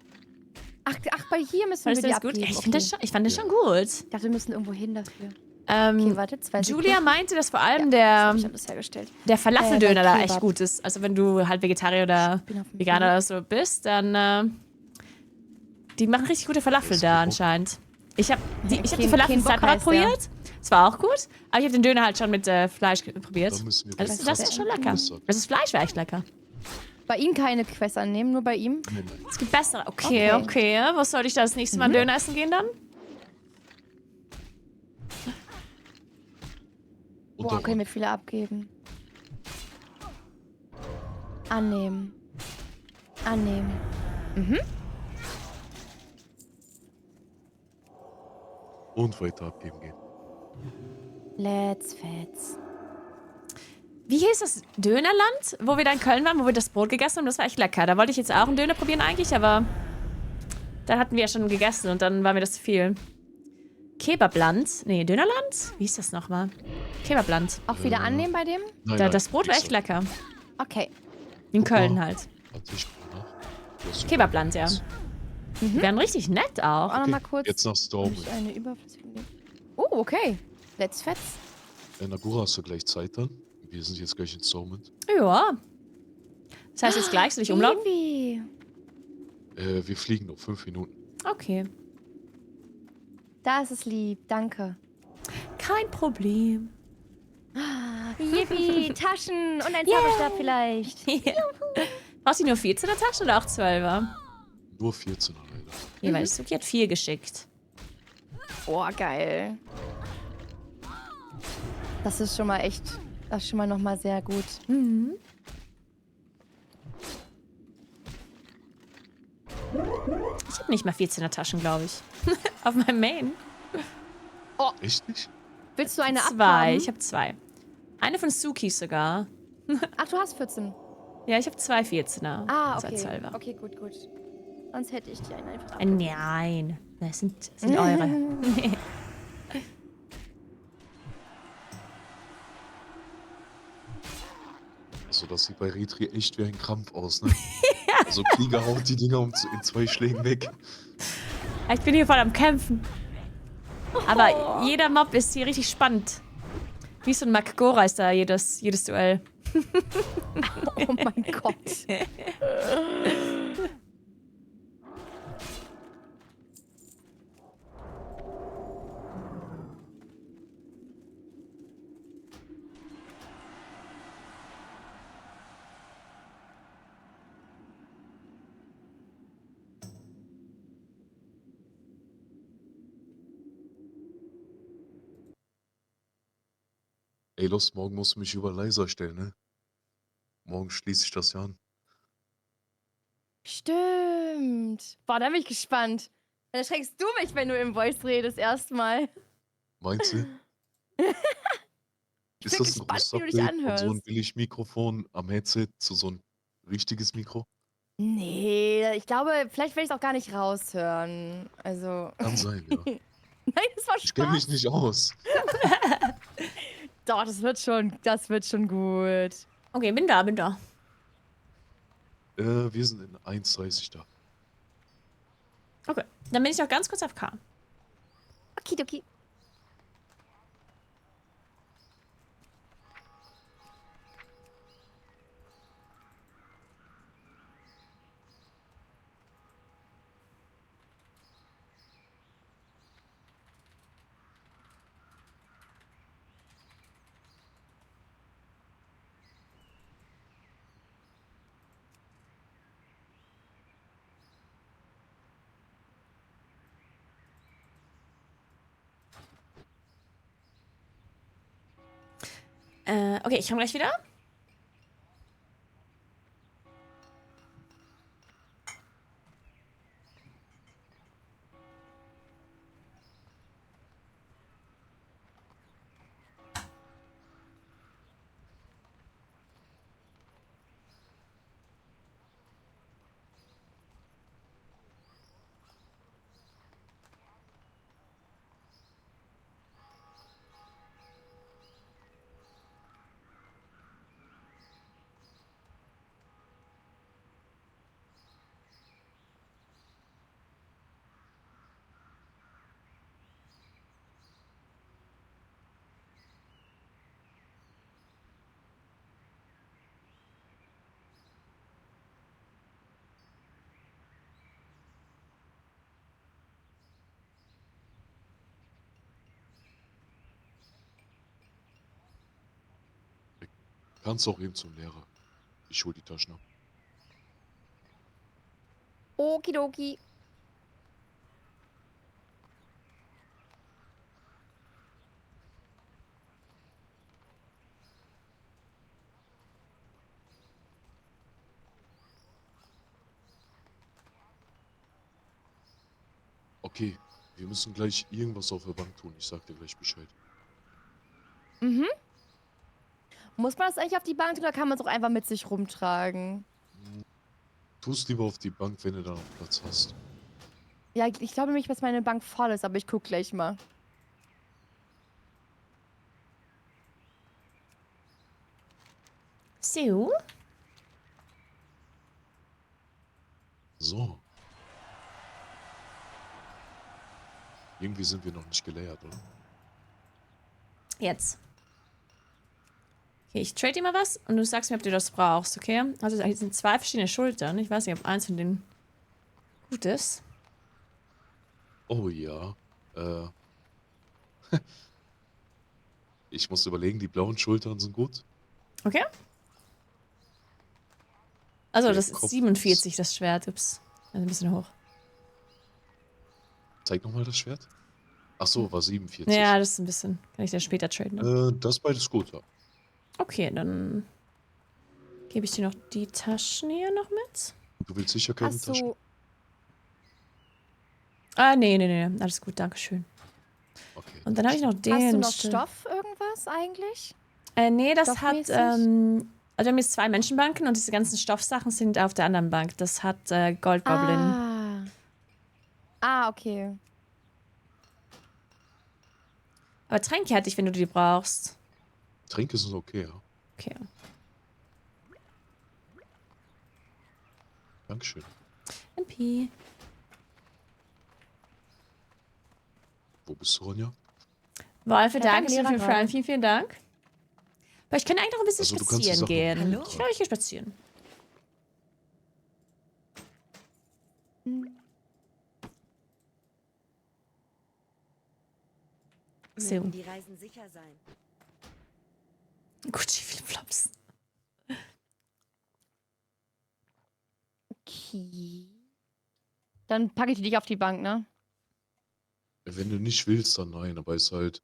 Ach, bei hier müssen Fandest wir du die das gut? abgeben. Ich fand das schon gut. Ich dachte, wir müssen irgendwo hin dafür. Okay, warte, 2 Julia meinte, dass vor allem Ja, ich hab das hergestellt. der Falafeldöner da bei echt Kebab. gut ist. Also wenn du halt Vegetarier oder bin auf dem Veganer oder so bist, dann die machen richtig gute Falafel Das ist da gut. anscheinend. Ich habe die Kein Falafel Bock separat heißt der. probiert. Das war auch gut. Aber ich habe den Döner halt schon mit Fleisch probiert. Da müssen wir Also gleich das ist schon lecker. Quest Das Fleisch war echt lecker. Bei ihm keine Quest annehmen, nur bei ihm. abgeben. Es gibt bessere. Okay. Wo soll ich da das nächste Mal Döner essen gehen dann? Und Boah, können wir viele abgeben. Annehmen. Annehmen. Und weiter abgeben gehen. Let's fetz. Wie hieß das Dönerland, wo wir da in Köln waren, wo wir das Brot gegessen haben? Das war echt lecker. Da wollte ich jetzt auch einen Döner probieren eigentlich, aber dann hatten wir ja schon gegessen und dann war mir das zu viel. Kebabland? Nee, Dönerland? Wie hieß das nochmal? Kebabland. Auch wieder annehmen bei dem? Nein, Das Brot war echt extra. lecker. Okay. In Guck mal. Köln halt. Warte, ich guck nach. Du hast Kebabland, ja. Die wären richtig nett auch. Auch noch mal kurz. Jetzt nach Stormy. Hab ich eine überflüssige. Oh, okay. Let's fetz. Nagura, hast du gleich Zeit dann? Wir sind jetzt gleich in Stormont. Ja. Das heißt jetzt gleich, soll ich umlaufen? Evi. Wir fliegen noch 5 Minuten. Okay. Das ist lieb, danke. Kein Problem. Yippie, Taschen und ein Zauberstab vielleicht. Brauchst du nur 14er Taschen oder auch 12er? Nur 14er leider. Ja, weil Suki hat 4 geschickt. Boah, geil. Das ist schon mal echt, das ist schon mal nochmal sehr gut. Mhm. Ich habe nicht mal 14er Taschen, glaube ich. Auf meinem Main. Echt nicht? Willst du eine 2. abhaben? Ich habe 2. Eine von Suki sogar. Ach, du hast 14. Ja, ich habe 2 14er. Ah, 2 okay. 12er. Okay, gut. Sonst hätte ich die eine einfach Nein, das sind eure. Also das sieht bei Retri echt wie ein Krampf aus, ne? Also Krieger haut die Dinger in 2 Schlägen weg. Ich bin hier voll am Kämpfen. Aber jeder Mob ist hier richtig spannend. Wie so ein Makgora ist da jedes Duell. Oh mein Gott. Ey, los, morgen musst du mich über leiser stellen, ne? Morgen schließe ich das ja an. Stimmt. Boah, da bin ich gespannt. Dann erschreckst du mich, wenn du im Voice redest erstmal. Meinst du? Ich Ist bin das ein gespannt, großes wie du dich Upgrade von so einem anhörst. Billig-Mikrofon am Headset zu so ein richtiges Mikro? Nee, ich glaube, vielleicht werde ich es auch gar nicht raushören. Also, Kann sein, ja. nein, das war Ich kenne mich Spaß. nicht aus. Doch, das wird schon gut. Okay, bin da. Wir sind in 1,30 da. Okay, dann bin ich noch ganz kurz auf K. Okidoki. Okay, ich komme gleich wieder. Kannst auch eben zum Lehrer. Ich hol die Taschen ab. Okidoki. Okay, wir müssen gleich irgendwas auf der Bank tun. Ich sag dir gleich Bescheid. Mhm. Muss man das eigentlich auf die Bank tun oder kann man es auch einfach mit sich rumtragen? Tu's lieber auf die Bank, wenn du da noch Platz hast. Ja, ich glaube nämlich, dass meine Bank voll ist, aber ich guck gleich mal. So. So. Irgendwie sind wir noch nicht gelayert, oder? Jetzt. Okay, ich trade dir mal was und du sagst mir, ob du das brauchst, okay? Also hier sind 2 verschiedene Schultern. Ich weiß nicht, ob eins von denen gut ist. Oh ja. Ich muss überlegen, die blauen Schultern sind gut. Okay? Also Der das ist Kopf 47, das Schwert. Ups. Also ein bisschen hoch. Zeig nochmal das Schwert. Ach so, war 47. Ja, das ist ein bisschen. Kann ich dir später traden. Ne? Das ist beides gut, ja. Okay, dann gebe ich dir noch die Taschen hier noch mit. Du willst sicher keine Hast Taschen? du. Ah, nee. Alles gut, dankeschön. Okay. Und dann habe ich noch den. Hast du noch St- Stoff irgendwas eigentlich? Nee, das hat. Stoffmäßig? Also wir haben jetzt 2 Menschenbanken und diese ganzen Stoffsachen sind auf der anderen Bank. Das hat Gold Goblin. Okay. Aber Tränke hätte ich, wenn du die brauchst. Tränke sind okay, ja. Okay. Dankeschön. MP. Wo bist du, Ronja? Wolfe, Ja, danke danke, dir für Lehrer den Fragen. Vielen, vielen Dank. Aber ich kann eigentlich noch ein bisschen Also, du kannst die spazieren Sachen- gehen. Hallo. Ich glaube, ich gehe spazieren. So. Mögen die Reisen sicher sein. Gucci Flipflops. Okay. Dann packe ich dich auf die Bank, ne? Wenn du nicht willst, dann nein, aber ist halt.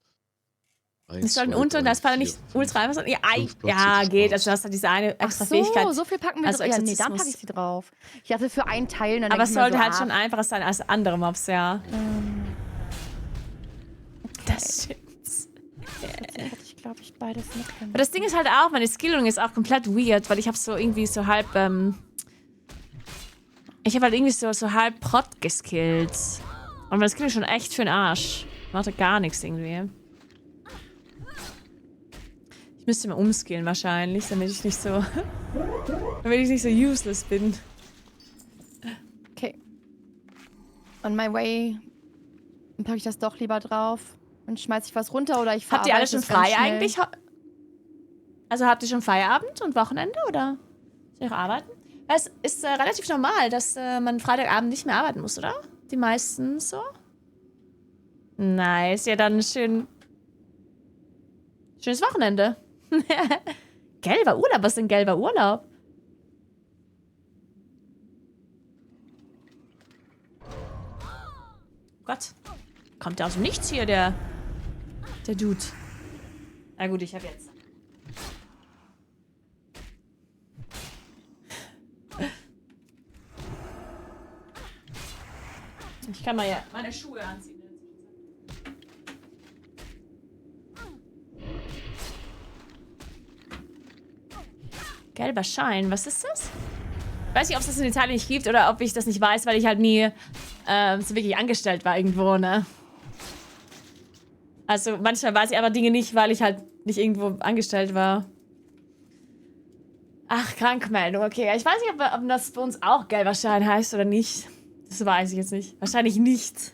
Ist halt unter und das war nicht ultra einfach. Ja, 5 Plätze, ja das geht. war's. Also du hast halt diese eine Ach extra so, Fähigkeit. so viel packen wir Also drauf. Ja, nee, dann Exorzismus. packe ich sie drauf. Ich dachte für einen Teil. Dann Aber denk es ich mir sollte so, halt schon einfacher sein als andere Mobs, ja. Das stimmt. glaube ich, beides mitgenommen. Aber das Ding ist halt auch, meine Skillung ist auch komplett weird, weil ich habe so irgendwie so halb, ich habe halt irgendwie so halb Prot geskillt. Und meine Skillung ist schon echt für den Arsch. Macht halt gar nichts irgendwie. Ich müsste mal umskillen wahrscheinlich, damit ich nicht so, damit ich nicht so useless bin. Okay. On my way packe ich das doch lieber drauf und schmeiße ich was runter oder ich Habt ihr alle schon frei eigentlich? Also habt ihr schon Feierabend und Wochenende oder soll ich noch arbeiten? Es ist relativ normal, dass man Freitagabend nicht mehr arbeiten muss, oder? Die meisten so. Nice, ja dann schönes Wochenende. Gelber Urlaub, was ist denn gelber Urlaub? Gott, kommt der aus dem Nichts hier, der Dude. Na gut, ich hab jetzt. Ich kann mal ja meine Schuhe anziehen. Gelber Schein, was ist das? Ich weiß nicht, ob es das in Italien nicht gibt oder ob ich das nicht weiß, weil ich halt nie so wirklich angestellt war irgendwo, ne? Also manchmal weiß ich aber Dinge nicht, weil ich halt nicht irgendwo angestellt war. Ach, Krankmeldung, okay. Ich weiß nicht, ob das bei uns auch gelber Schein heißt oder nicht. Das weiß ich jetzt nicht. Wahrscheinlich nicht.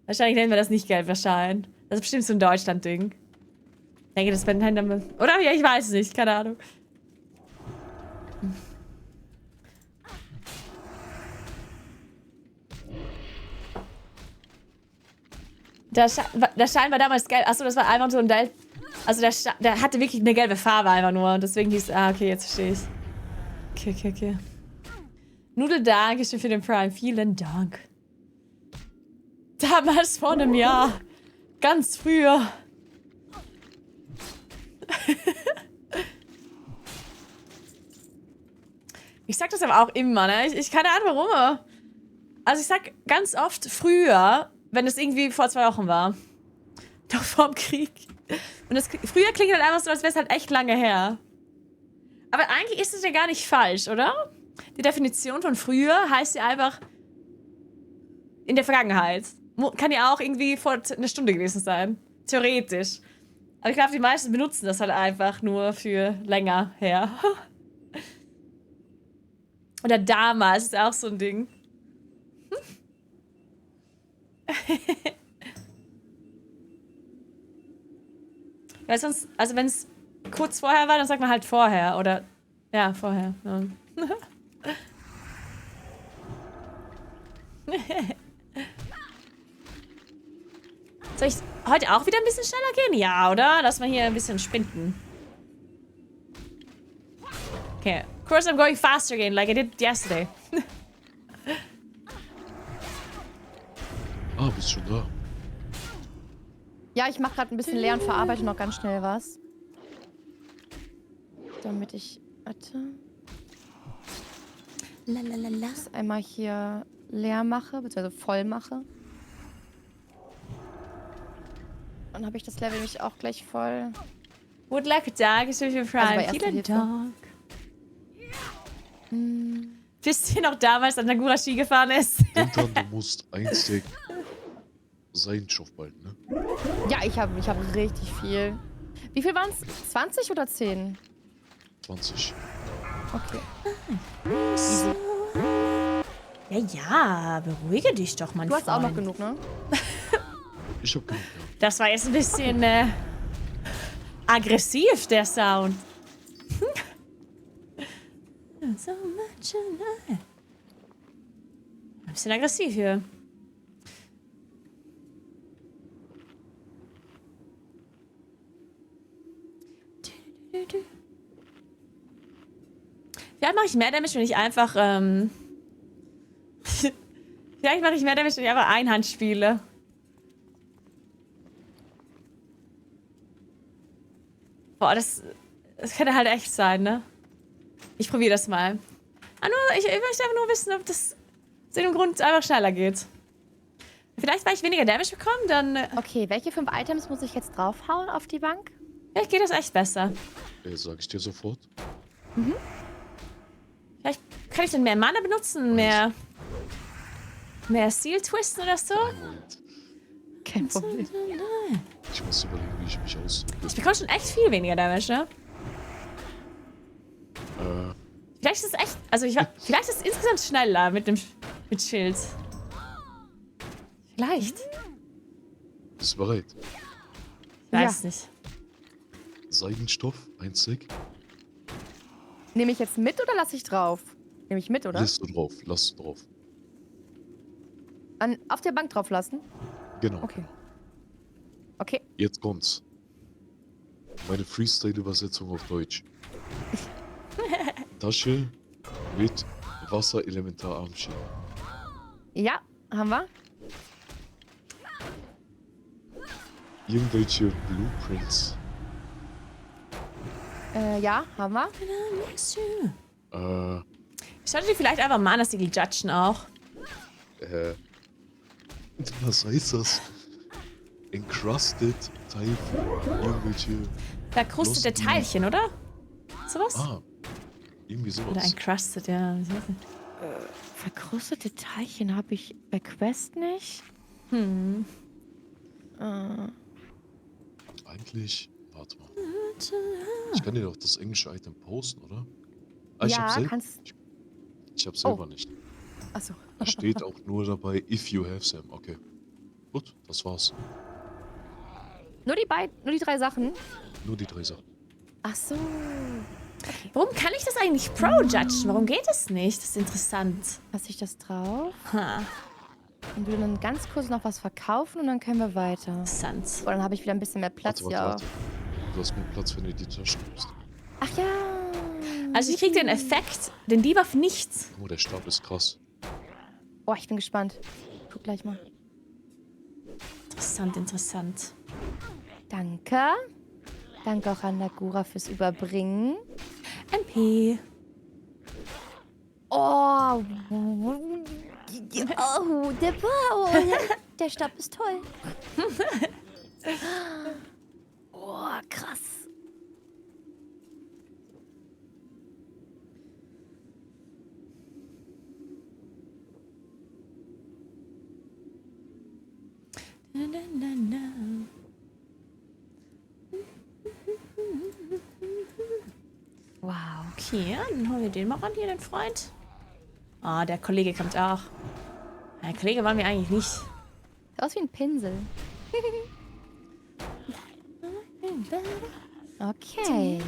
Wahrscheinlich nennen wir das nicht gelber Schein. Das ist bestimmt so ein Deutschland-Ding. Ich denke, das werden dann... Oder? Ja, ich weiß es nicht. Keine Ahnung. Der Schein war damals gelb. Achso, das war einfach so ein Teil. Also der hatte wirklich eine gelbe Farbe einfach nur. Und deswegen hieß. Ah, okay, jetzt verstehe ich. Okay. Nudel, danke schön für den Prime. Vielen Dank. Damals vor einem Jahr. Ganz früher. Ich sag das aber auch immer, ne? Ich keine Ahnung warum. Also ich sag ganz oft früher, wenn es irgendwie vor 2 Wochen war. Doch vorm Krieg. Und das früher klingt halt einfach so, als wäre es halt echt lange her. Aber eigentlich ist es ja gar nicht falsch, oder? Die Definition von früher heißt ja einfach in der Vergangenheit. Kann ja auch irgendwie vor einer Stunde gewesen sein. Theoretisch. Aber ich glaube, die meisten benutzen das halt einfach nur für länger her. Oder damals ist auch so ein Ding. Weil sonst, also wenn es kurz vorher war, dann sagt man halt vorher. Oder, ja, vorher. Ja. Soll ich heute auch wieder ein bisschen schneller gehen? Ja, oder? Lass mal hier ein bisschen sprinten. Okay. Of course I'm going faster again, like I did yesterday. Ah, bist schon da. Ja, ich mache gerade ein bisschen leer und verarbeite noch ganz schnell was. Damit ich... Warte. Das einmal hier leer mache, beziehungsweise voll mache. Dann habe ich das Level nämlich auch gleich voll. Good luck, Doug. Ist für Prime. Vielen Dank. Wisst ihr noch damals, als Nagura Ski gefahren ist? Denk dran, du musst ein Stack Seidenstoff ne? Ja, ich hab richtig viel. Wie viel waren es? 20 oder 10? 20. Okay. Easy. Ja, beruhige dich doch, mein Du hast Freund. auch noch genug, ne? Ich hab genug, ja. Das war jetzt ein bisschen aggressiv, der Sound. So much alive. Ein bisschen aggressiv hier. Vielleicht mache ich mehr Damage, wenn ich einfach, vielleicht mache ich mehr Damage, wenn ich einfach Einhand spiele. Boah, das könnte halt echt sein, ne? Ich probiere das mal. Ah, nur, ich möchte einfach nur wissen, ob das aus dem Grund einfach schneller geht. Vielleicht, weil ich weniger Damage bekomme, dann... Okay, welche 5 Items muss ich jetzt draufhauen auf die Bank? Vielleicht geht das echt besser. Sag ich dir sofort. Vielleicht kann ich dann mehr Mana benutzen, mehr Seal twisten oder so. Moment. Kein Problem. Ich muss überlegen, wie ich mich ausdrücke. Ich bekomme schon echt viel weniger Damage, ne? Vielleicht ist es echt, also vielleicht ist es insgesamt schneller mit Schild. Vielleicht. Bist du bereit? Ich weiß nicht. Seidenstoff, 1 Sek. Nehme ich jetzt mit oder lasse ich drauf? Nehme ich mit, oder? Lass du drauf. Auf der Bank drauf lassen? Genau. Okay. Jetzt kommt's. Meine Freestyle-Übersetzung auf Deutsch. Tasche mit Wasserelementararmschienen. Ja, haben wir. Irgendwelche Blueprints. Ja, haben wir. Ich sollte dir vielleicht einfach Mana-Siegel judgen auch. Was heißt das? Encrusted Type. Irgendwelche. Verkrustete Lost Teilchen, oder? Sowas? Irgendwie sowas. Oder encrusted, ja. Verkrustete Teilchen habe ich bei Quest nicht. Eigentlich. Warte mal. Ich kann dir doch das englische Item posten, oder? Ich Ja, hab's selber, kannst. ich hab's selber nicht. Achso. Da steht auch nur dabei, if you have them. Okay. Gut, das war's. Nur die 3 Sachen? Nur die 3 Sachen. Ach so. Warum kann ich das eigentlich pro-judgen? Warum geht das nicht? Das ist interessant. Lasse ich das drauf? Ha, Und würde dann ganz kurz noch was verkaufen und dann können wir weiter. interessant. Oh, dann habe ich wieder ein bisschen mehr Platz. Warte. Du hast mehr Platz, wenn du die Taschen nimmst. Ach ja. Also ich krieg den Effekt, den Debuff nicht. Oh, der Stab ist krass. Oh, ich bin gespannt. Guck gleich mal. Interessant. Danke. Danke auch an Nagura fürs Überbringen. MP. Oh. Der Stab ist toll. Oh, krass. Wow. Okay, dann holen wir den mal ran hier, den Freund. Ah, der Kollege kommt auch. Der Kollege wollen wir eigentlich nicht. Sieht aus wie ein Pinsel. Okay.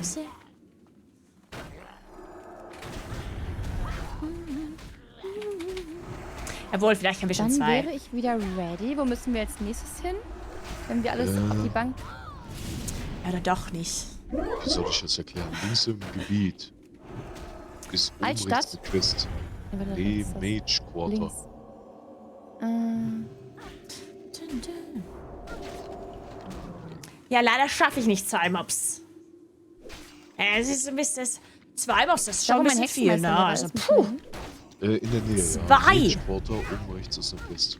Jawohl, vielleicht haben wir schon Dann 2. wäre ich wieder ready. Wo müssen wir als nächstes hin? Wenn wir alles auf die Bank... Ja, oder doch nicht. Wie soll ich das erklären? Links im Gebiet ist oben rechts Altstadt? eine Quest. Ja, warte, Nee, was ist das? Mage Quarter. Links. Ja, leider schaffe ich nicht 2 Mobs. Ja, es ist ein bisschen... 2 Mobs, das ist schon Da, wo ein mein bisschen viel, Hexenmeister ne? war, Also, ist mit puh. drin. In der Nähe, ja. 2! Mage Quarter, oben rechts ist eine Quest.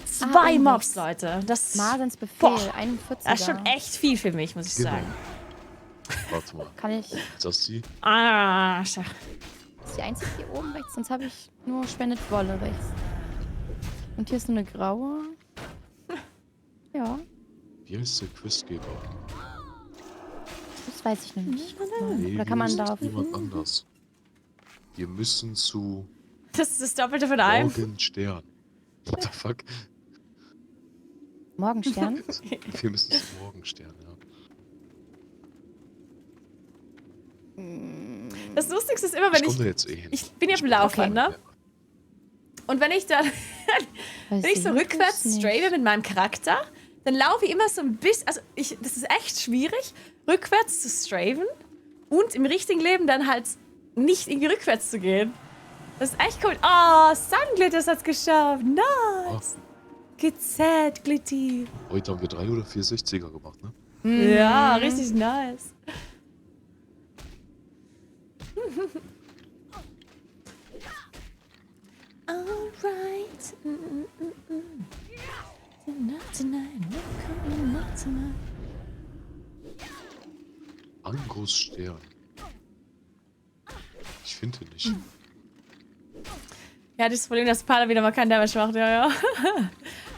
2 und Mobs, nichts. Leute. Das Masens Befehl, Boah, 41. das ist schon echt viel für mich, muss ich Genau. sagen. Warte mal. Kann ich... Ist das die? Ah, schach. Das ist die einzige hier oben rechts, sonst habe ich nur spendet Wolle rechts. Und hier ist nur eine graue. Ja, Wie heißt der Questgeber? das weiß ich noch nicht. Nee, Oder kann man hier ist darauf... jemand anders. Wir müssen zu Das ist das Doppelte von allem. Morgenstern. What the fuck? Morgenstern? Wir müssen zu Morgenstern, ja. Das Lustigste ist immer, wenn Ich komme da jetzt eh hin. ich bin ja im Laufen, ne? Und wenn ich dann, wenn ich so rückwärts strafe mit meinem Charakter, dann laufe ich immer so ein bisschen, also das ist echt schwierig, rückwärts zu strafen und im richtigen Leben dann halt nicht irgendwie rückwärts zu gehen. Das ist echt cool. Oh, Sunglitters hat's geschafft. Nice. Gezählt, Glitty. Heute haben wir 3 oder 4 60er gemacht, ne? Ja, richtig nice. Alright. Tonight, Angusstern. Ich finde ihn nicht. Ja, das Problem, dass Pada wieder mal keinen Damage macht, ja.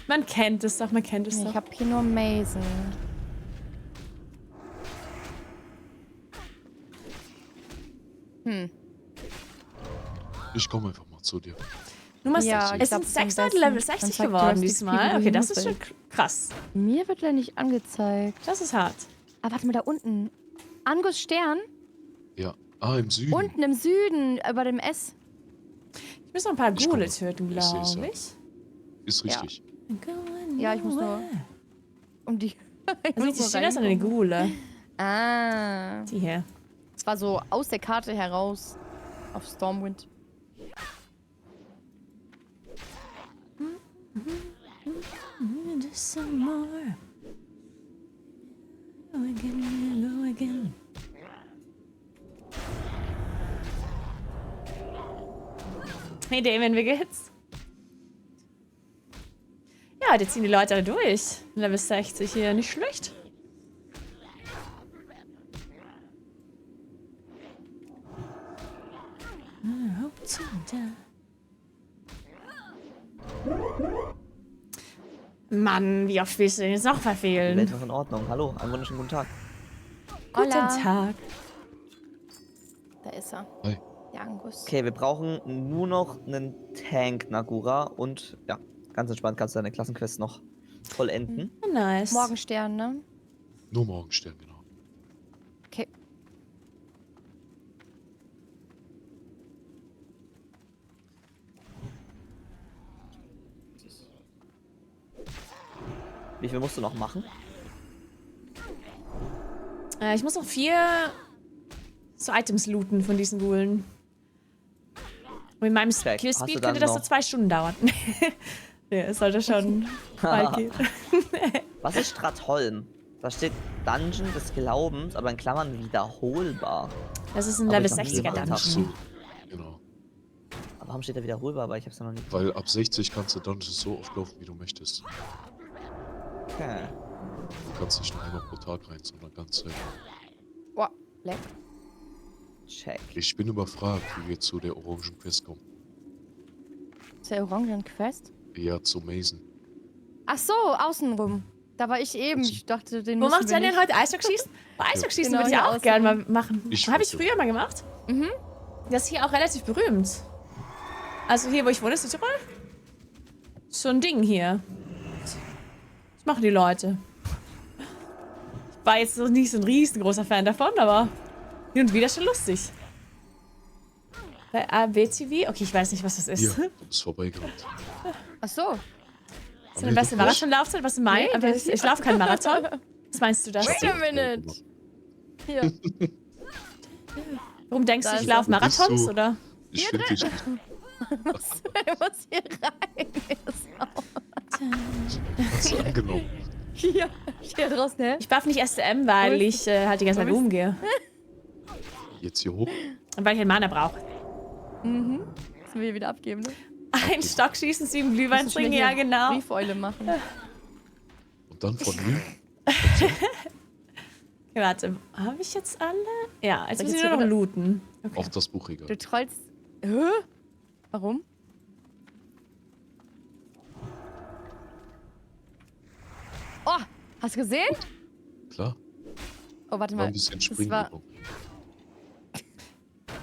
Man kennt es doch, man kennt es Ich doch. habe hier nur Mason. Ich komme einfach mal zu dir. Nummer Ja, 60. ich Es glaub, sind das ist am 6 Leute besten. Level Dann 60 zeigt dir geworden das die diesmal. People, Okay, wie das du ist schon bist. krass. Mir wird er nicht angezeigt. Das ist hart. Ah, warte mal, da unten. Angus Stern. Ja. Ah, im Süden. Unten im Süden, über dem S. Ich muss noch ein paar Ich Gule komme. töten, Ich seh's, glaube ja. ich. Ist richtig. Ja, ich muss nur um die... Ich Also muss die nur stehen das an den reingucken. Gule. Ah. Die hier. Es war so aus der Karte heraus. Auf Stormwind. Hey Damon, wie geht's? Ja, jetzt ziehen die Leute alle durch. Level 60 hier, nicht schlecht. Mann, wie oft willst du denn jetzt noch Die verfehlen? Welt noch in Ordnung. Hallo, einen wunderschönen guten Tag. Guten Hola. Tag. Da ist er. Hi. Der Angus. Okay, wir brauchen nur noch einen Tank, Nagura. Und ja, ganz entspannt kannst du deine Klassenquest noch vollenden. Oh, nice. Morgenstern, ne? Nur Morgenstern, genau. Okay. Wie viel musst du noch machen? Ich muss noch 4 so Items looten von diesen Gulen. Und mit meinem Check. Hast du Skillspeed dann könnte das so noch- 2 Stunden dauern. Ja, es sollte schon bald gehen. Was ist Stratholm? Da steht Dungeon des Glaubens, aber in Klammern wiederholbar. Das ist ein Aber Level ich noch nie 60er gemacht Ach Dungeon. so. Genau. Aber warum steht da wiederholbar? Aber ich hab's ja noch nie. Weil ab 60 kannst du Dungeons so oft laufen, wie du möchtest. Okay. Du kannst nicht nur einmal pro Tag rein, sondern ganz selten. Boah, leck. Check. Ich bin überfragt, wie wir zu der Orangen Quest kommen. Ist der Orangen Quest? Ja, zu Mason. Ach so, außenrum. Da war ich eben. Ich dachte, den Wo müssen macht wir ihr denn nicht. heute Eishockeyschießen? Bei Eishockeyschießen Genau, würde ich hier auch außen. gerne mal machen. Ich Habe ich weiß, früher mal gemacht. Mhm. Das ist hier auch relativ berühmt. Also hier, wo ich wohne, ist Südtirol. So ein Ding hier. Das machen die Leute. Ich war jetzt so nicht so ein riesengroßer Fan davon, aber hin und wieder schon lustig. Bei ABTV? Okay, ich weiß nicht, was das ist. Hier, du bist vorbeigerannt. Ach so. Ist das eine beste Marathonlaufzeit? Was ist mein? Nee, Aber das ich laufe keinen Marathon. Was meinst du das? Wait a minute. Hier. Warum denkst du, Da ich ist laufe er. Bist Marathons, du- oder? Ich finde dich nicht. Ich muss hier rein. Hast du angenommen. Hier. Hier draußen, hä? Ich buff nicht STM, weil Wo ich halt die ganze Zeit Wo bist- rumgehe. Jetzt hier hoch. Und weil ich einen Mana brauche. Mhm. Müssen wir hier wieder abgeben, ne? Ein Stock schießen, 7 Glühwein Müssen wir trinken, hier ja genau. Briefeule machen. Und dann von mir. Okay, warte, habe ich jetzt alle? Ja, jetzt Soll muss ich ich jetzt nur noch hier looten. Okay. Auf das Buchregal. Du trollst. Hä? Warum? Oh, hast du gesehen? Klar, Oh, warte war mal. ein bisschen Das war, Springübung.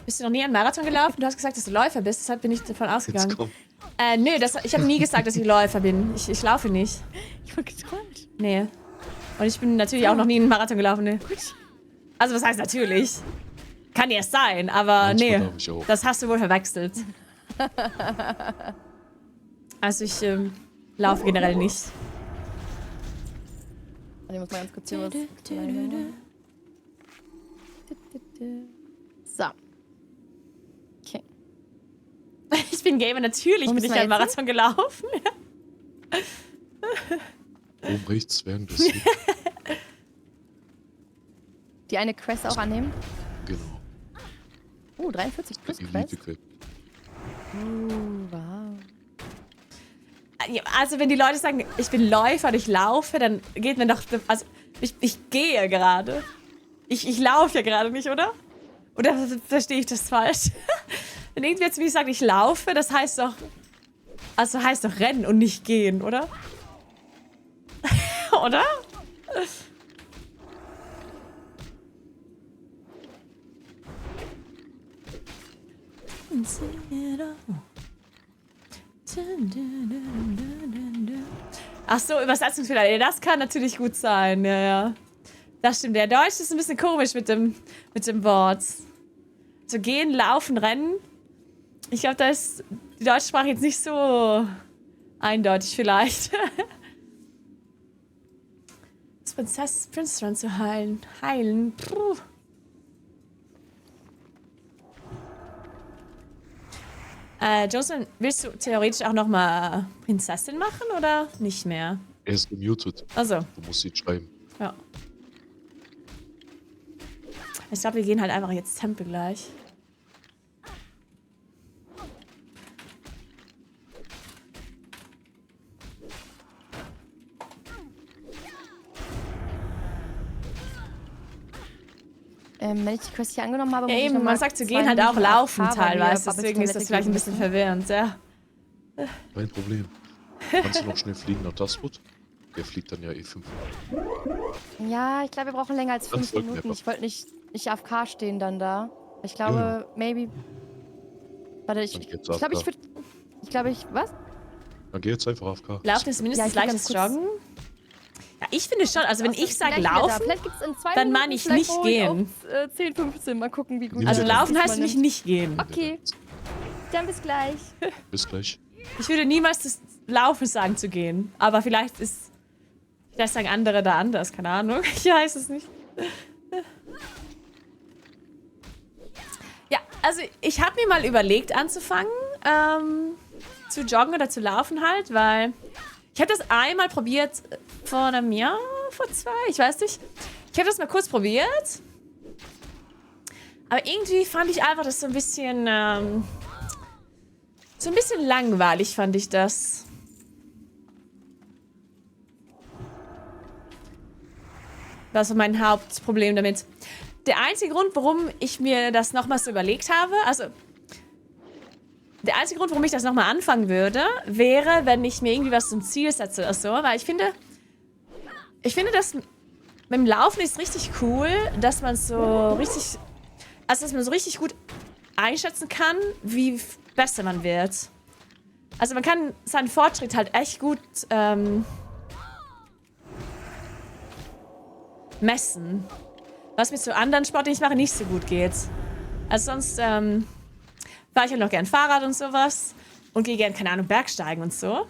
Bist du noch nie einen Marathon gelaufen? Du hast gesagt, dass du Läufer bist, deshalb bin ich davon Jetzt ausgegangen. kommt. Nö, ich habe nie gesagt, dass ich Läufer bin. Ich laufe nicht. ich war getrollt. Nee. Und ich bin natürlich auch noch nie einen Marathon gelaufen, ne? Gut. Also, was heißt natürlich? Kann erst sein, aber Manchmal nee. darf ich auch. Das hast du wohl verwechselt. Also, ich laufe generell nicht. Ich muss mal ganz kurz hier was. So. Okay. Ich bin Gamer, natürlich Wo bin müssen ich wir einen jetzt Marathon gelaufen. Oben rechts während des. Die eine Quest auch annehmen. Genau. 43 plus Quest. Elite-Quest. Wow. Also, wenn die Leute sagen, ich bin Läufer und ich laufe, dann geht mir doch. Also, ich gehe gerade. Ich laufe ja gerade nicht, oder? Oder verstehe ich das falsch? Wenn irgendwer zu mir sagt, ich laufe, das heißt doch... Also heißt doch rennen und nicht gehen, oder? Oder? Ach so, Übersetzungsfehler. Ja, das kann natürlich gut sein. Ja, ja. Das stimmt. Der Deutsch ist ein bisschen komisch mit dem Wort. So gehen, laufen, rennen. Ich glaube, da ist die deutsche Sprache jetzt nicht so eindeutig vielleicht. Das Prince Run zu heilen. Puh. Johnson, willst du theoretisch auch nochmal Prinzessin machen oder nicht mehr? Er ist gemutet. Also. Du musst ihn schreiben. Ja. Ich glaube, wir gehen halt einfach jetzt Tempel gleich. Wenn ich die Quest hier angenommen habe, Ja, muss ich eben, noch mal man sagt, zu 2 gehen halt auch Minuten laufen AFK, weil wir teilweise. Bubbles Deswegen ist das Toilette vielleicht ein gehen bisschen müssen. verwirrend, ja. Kein Problem. Kannst du noch schnell fliegen nach Dustwood? Der fliegt dann ja eh 5 Minuten. Ja, ich glaube, wir brauchen länger als Dann 5 folgt mir Minuten. einfach. Ich wollte nicht AFK stehen dann da. Ich glaube, maybe... Warte, ich Dann geht's glaube, AFK. was? Dann geh jetzt einfach auf K. Laufen ist mindestens Ja, ich will leichtes ganz kurz- Joggen. Ja, ich finde schon, also wenn ich sage Gleich wieder da. laufen, Vielleicht gibt's in 2 dann Minuten, meine ich vielleicht nicht hole ich gehen. Auf, 10, 15, mal gucken, wie gut Also das laufen diesmal heißt für mich nimmt. nicht gehen. Okay, dann bis gleich. Bis gleich. Ich würde niemals das Laufen sagen zu gehen. Aber vielleicht sagen andere da anders, keine Ahnung. Ich weiß es nicht. Ja, also ich habe mir mal überlegt anzufangen, zu joggen oder zu laufen halt, weil ich habe das einmal probiert vor einem Jahr, vor 2, ich weiß nicht. Ich habe das mal kurz probiert. Aber irgendwie fand ich einfach das so ein bisschen langweilig, fand ich das. Das war mein Hauptproblem damit. Der einzige Grund, warum ich mir das nochmal so überlegt habe, der einzige Grund, warum ich das nochmal anfangen würde, wäre, wenn ich mir irgendwie was zum Ziel setze oder so, weil ich finde, dass mit dem Laufen ist richtig cool, dass man so richtig gut einschätzen kann, wie besser man wird. Also man kann seinen Fortschritt halt echt gut messen. Was mit so anderen Sport, den ich mache, nicht so gut geht. Also sonst fahre ich halt noch gern Fahrrad und sowas und gehe gern, keine Ahnung, Bergsteigen und so.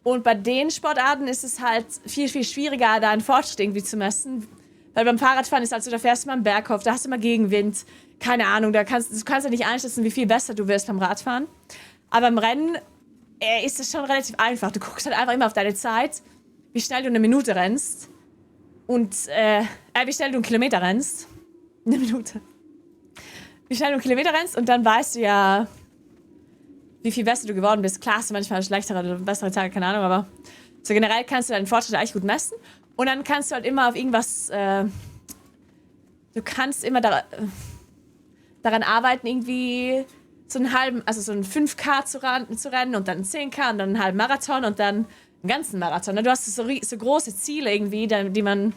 Und bei den Sportarten ist es halt viel, viel schwieriger, da einen Fortschritt irgendwie zu messen. Weil beim Fahrradfahren ist halt so, da fährst du mal einen Berg hoch, da hast du mal Gegenwind. Keine Ahnung, du kannst ja nicht einschätzen, wie viel besser du wirst beim Radfahren. Aber beim Rennen ist es schon relativ einfach. Du guckst halt einfach immer auf deine Zeit, wie schnell du eine Minute rennst. Und, wie schnell du einen Kilometer rennst. Eine Minute. Wie schnell du einen Kilometer rennst und dann weißt du ja, wie viel besser du geworden bist. Klar hast du manchmal schlechtere oder bessere Tage, keine Ahnung, aber so generell kannst du deinen Fortschritt eigentlich gut messen. Und dann kannst du halt immer auf irgendwas, du kannst immer daran arbeiten, irgendwie so einen 5K zu rennen und dann einen 10K und dann einen halben Marathon und dann einen ganzen Marathon. Du hast so große Ziele irgendwie, die man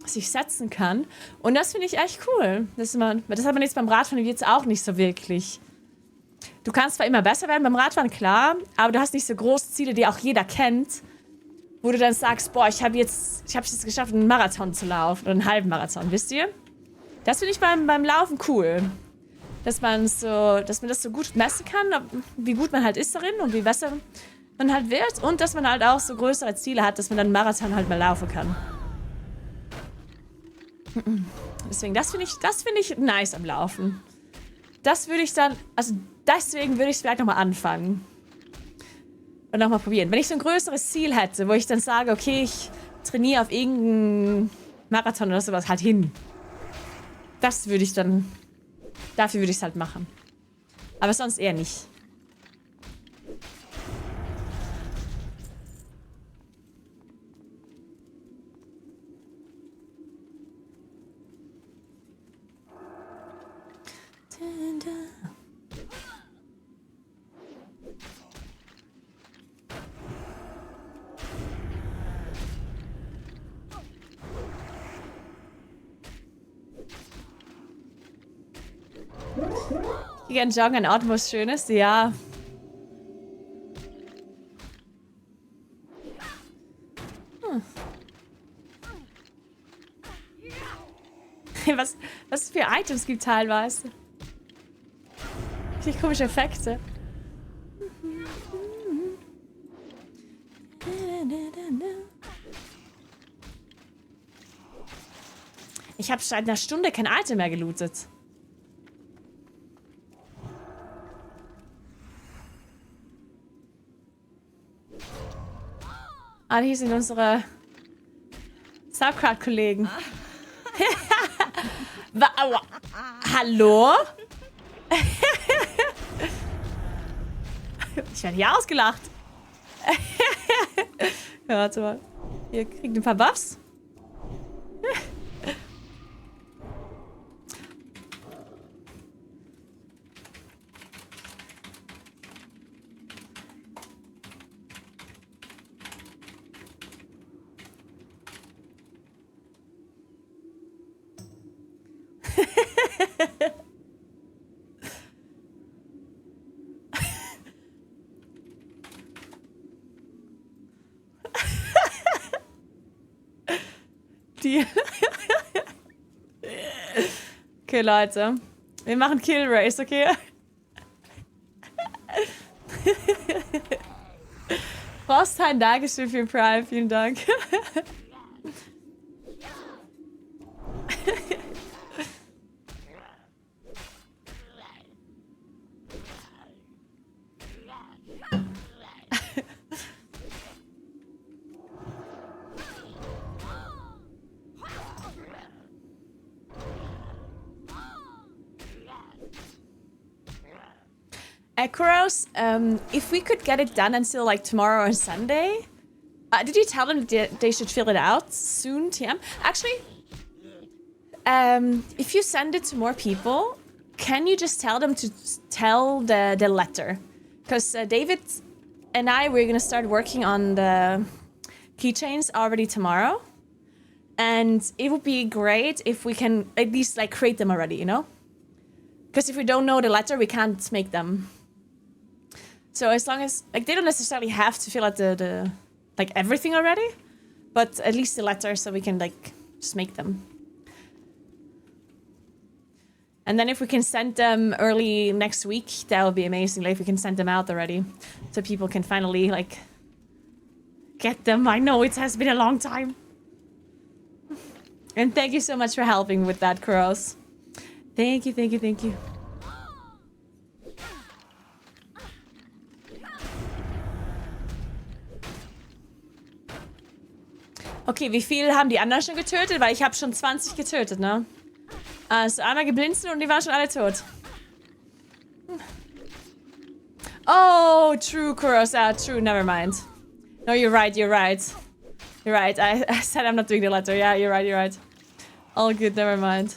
sich setzen kann. Und das finde ich echt cool. Das hat man jetzt beim Radfahren jetzt auch nicht so wirklich. Du kannst zwar immer besser werden beim Radfahren, klar, aber du hast nicht so große Ziele, die auch jeder kennt, wo du dann sagst, boah, ich habe es jetzt geschafft, einen Marathon zu laufen oder einen halben Marathon, wisst ihr? Das finde ich beim Laufen cool. Dass man das so gut messen kann, wie gut man halt ist darin und wie besser man halt wird und dass man halt auch so größere Ziele hat, dass man dann einen Marathon halt mal laufen kann. Deswegen, das finde ich nice am Laufen. Deswegen würde ich es vielleicht nochmal anfangen. Und nochmal probieren. Wenn ich so ein größeres Ziel hätte, wo ich dann sage, okay, ich trainiere auf irgendeinen Marathon oder sowas halt hin. Dafür würde ich es halt machen. Aber sonst eher nicht. Ich gehe gerne joggen an Orten, wo es schön ist. Ja. Was für Items gibt teilweise? Richtig komische Effekte. Ich habe seit einer Stunde kein Item mehr gelootet. Ah, hier sind unsere Subcrowd-Kollegen. Hallo? Ich werde hier ausgelacht. Ja, warte mal. Ihr kriegt ein paar Buffs. Die. Okay, Leute. Wir machen Kill Race, okay? Frostheim, Dankeschön für Prime. Vielen Dank. Kuros, if we could get it done until like tomorrow or Sunday, did you tell them they should fill it out soon, TM? Actually, if you send it to more people, can you just tell them to tell the letter? Because David and we're gonna start working on the keychains already tomorrow, and it would be great if we can at least like create them already, you know? Because if we don't know the letter, we can't make them. So as long as, like, they don't necessarily have to fill out the like, everything already, but at least the letter so we can, like, just make them. And then if we can send them early next week, that would be amazing. Like, if we can send them out already, so people can finally, like, get them. I know it has been a long time. And thank you so much for helping with that, Kuros. Thank you, thank you, thank you. Okay, wie viel haben die anderen schon getötet? Weil ich habe schon 20 getötet, ne? Also einmal geblinzelt und die waren schon alle tot. Oh, true, Kuros. True, never mind. No, you're right, you're right. You're right, I said I'm not doing the letter. Yeah, you're right, you're right. All good, never mind.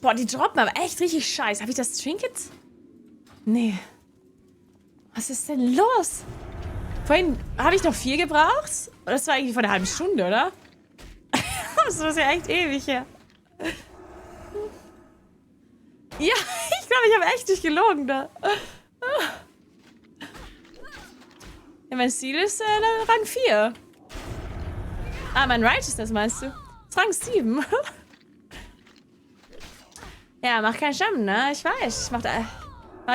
Boah, die droppen aber echt richtig scheiße. Habe ich das Trinket? Nee. Was ist denn los? Vorhin habe ich noch 4 gebraucht. Das war irgendwie vor einer halben Stunde, oder? Das war ja echt ewig her. Ja, ich glaube, ich habe echt nicht gelogen da. Ja, mein Ziel ist Rang 4. Ah, mein Righteousness meinst du? Das ist Rang 7. Ja, macht keinen Schaden, ne? Ich weiß. Macht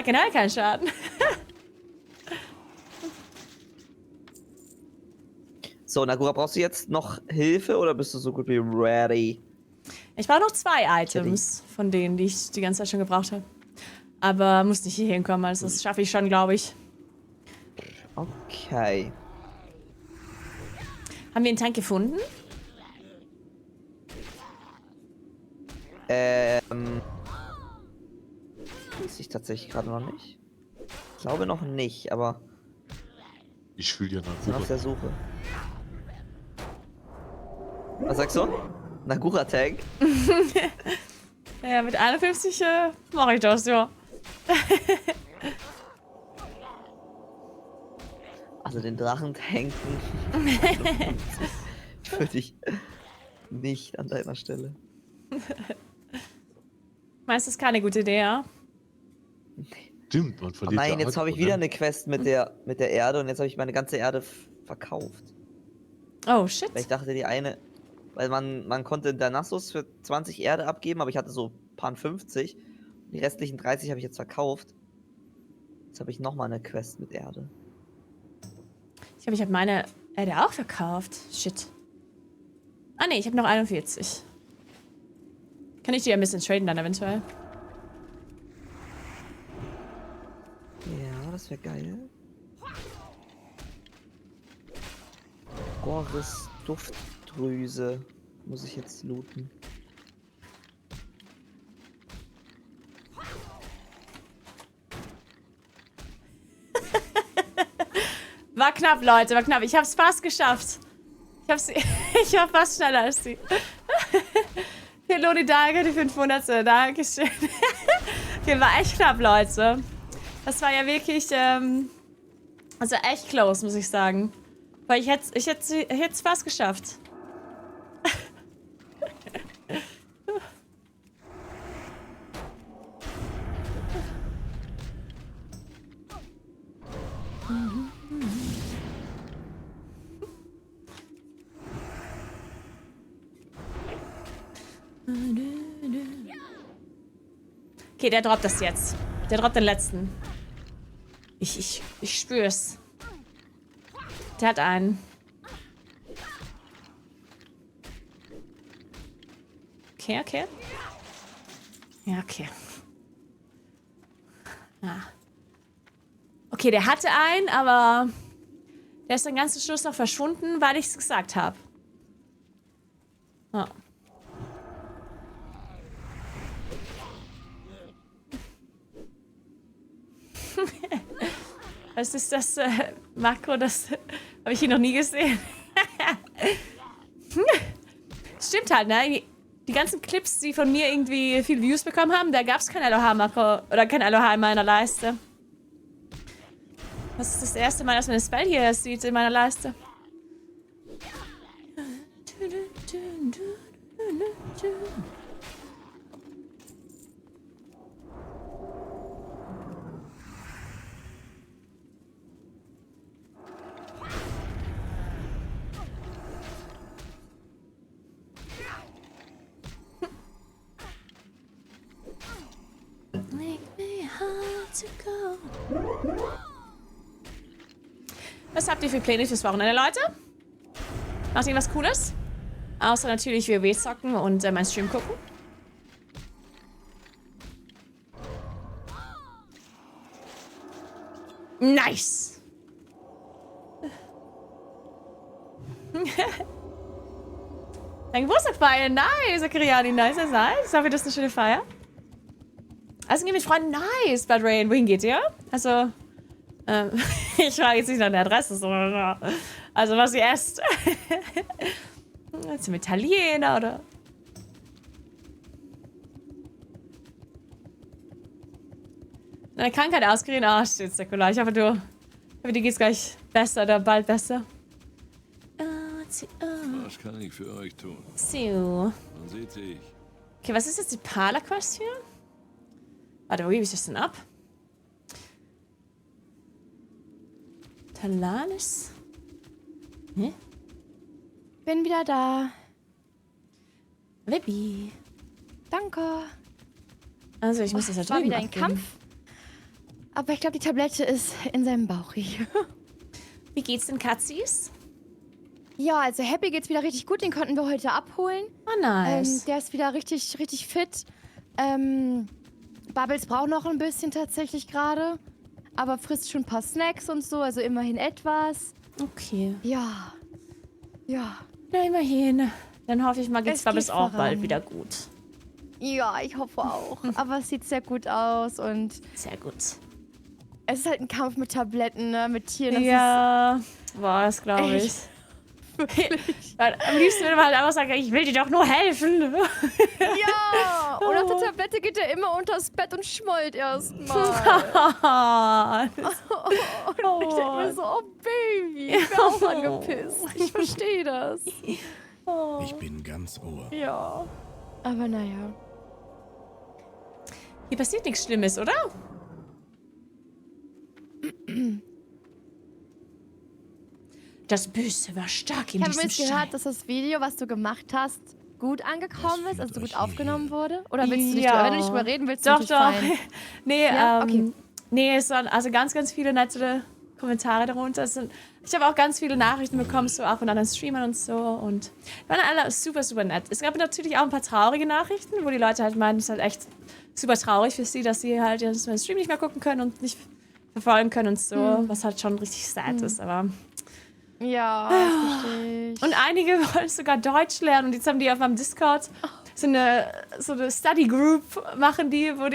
generell keinen So, Nagura, brauchst du jetzt noch Hilfe oder bist du so gut wie ready? Ich brauche noch 2 Items von denen, die ich die ganze Zeit schon gebraucht habe. Aber muss nicht hier hinkommen, also das schaffe ich schon, glaube ich. Okay. Haben wir einen Tank gefunden? Weiß ich tatsächlich gerade noch nicht. Ich glaube noch nicht, aber Ich fühle ja wir sind auf nach. der Suche. Was sagst du? Nagura-Tank? Ja, mit 51 mache ich das, ja. Also den Drachen tanken würde ich nicht an deiner Stelle. Meinst du, das ist keine gute Idee, ja? Stimmt, man Oh verliert nein, ja jetzt habe ich Akku, wieder ne? eine Quest mit der Erde und jetzt habe ich meine ganze Erde verkauft. Oh, shit. Weil ich dachte, die eine... Weil man konnte Darnassus für 20 Erde abgeben, aber ich hatte so paar 50. Die restlichen 30 habe ich jetzt verkauft. Jetzt habe ich nochmal eine Quest mit Erde. Ich glaube, ich habe meine Erde auch verkauft. Shit. Ah, nee, ich habe noch 41. Kann ich die ein bisschen traden dann eventuell? Ja, das wäre geil. Goris Duftdrüse muss ich jetzt looten. War knapp, Leute, war knapp. Ich hab's fast geschafft. Ich war fast schneller als sie. Hello, danke, die 500. Dankeschön. Okay, war echt knapp, Leute. Das war ja wirklich, also echt close, muss ich sagen. Weil ich hätte es fast geschafft. Okay, der droppt das jetzt. Der droppt den letzten. Ich spür's. Der hat einen. Okay, okay. Ja, okay. Ja. Okay, der hatte einen, aber der ist den ganzen Schluss noch verschwunden, weil ich es gesagt habe. Oh. Was ist das Makro? Das habe ich hier noch nie gesehen. Stimmt halt, ne? Die ganzen Clips, die von mir irgendwie viele Views bekommen haben, da gab es kein Aloha-Makro oder kein Aloha in meiner Leiste. Das ist das erste Mal, dass man das Spell hier sieht in meiner Leiste. Was habt ihr für Pläne fürs Wochenende, Leute? Macht ihr was Cooles? Außer natürlich WoW zocken und meinen Stream gucken. Nice! Dein Geburtstag feiern, nice, Akriani, nice, nice. Ich hoffe, das ist eine schöne Feier. Also, mit Freunden, nice, Blood Rain. Wohin geht ihr? Also, ich frage jetzt nicht nach der Adresse, so. Also, was ihr esst. Zum Italiener, oder? Eine Krankheit ausgereden? Ah, shit, Säkular. Ich hoffe, dir geht's gleich besser oder bald besser. Was kann ich für euch tun? So. Man sieht sich. Okay, was ist jetzt die Parler-Quest hier? Warte, wo gebe ich das denn ab? Talanis? Hä? Bin wieder da. Wippi. Danke. Also, ich muss das ja war drüben wieder ein abgeben. Kampf. Aber ich glaube, die Tablette ist in seinem Bauch. Wie geht's den Katzis? Ja, also Happy geht's wieder richtig gut. Den konnten wir heute abholen. Oh, nice. Der ist wieder richtig, richtig fit. Bubbles braucht noch ein bisschen tatsächlich gerade. Aber frisst schon ein paar Snacks und so, also immerhin etwas. Okay. Ja. Ja. Na, immerhin. Dann hoffe ich mal, geht's Es Bubbles geht auch voran. bald wieder gut. Ja, ich hoffe auch. Aber es sieht sehr gut aus und Sehr gut. es ist halt ein Kampf mit Tabletten, ne? Mit Tieren. Das Ja, boah, das glaube ich. Echt? Wirklich. Weil am liebsten würde man halt einfach sagen, ich will dir doch nur helfen. Ja! Und nach der Tablette geht er immer unters Bett und schmollt erstmal. Und ich denke mir so, oh Baby, ich bin auch angepisst. Ich verstehe das. Ich bin ganz Ohr. Ja. Aber naja. Hier passiert nichts Schlimmes, oder? Das Böse war stark in Ich habe diesem übrigens gehört, dass das Video, was du gemacht hast, gut angekommen ist, also gut aufgenommen wurde. Oder willst du nicht, wenn du nicht drüber reden willst, Doch, ist doch. natürlich fein. Nee, Ja? Okay. nee, es waren also ganz, ganz viele nette Kommentare darunter. Ich habe auch ganz viele Nachrichten bekommen, so auch von anderen Streamern und so. Und waren alle super, super nett. Es gab natürlich auch ein paar traurige Nachrichten, wo die Leute halt meinen, es ist halt echt super traurig für sie, dass sie halt jetzt meinen Stream nicht mehr gucken können und nicht verfolgen können und so. Was halt schon richtig sad ist, aber... Ja, das verstehe ich. Und einige wollen sogar Deutsch lernen und jetzt haben die auf meinem Discord so eine Study Group machen die, wo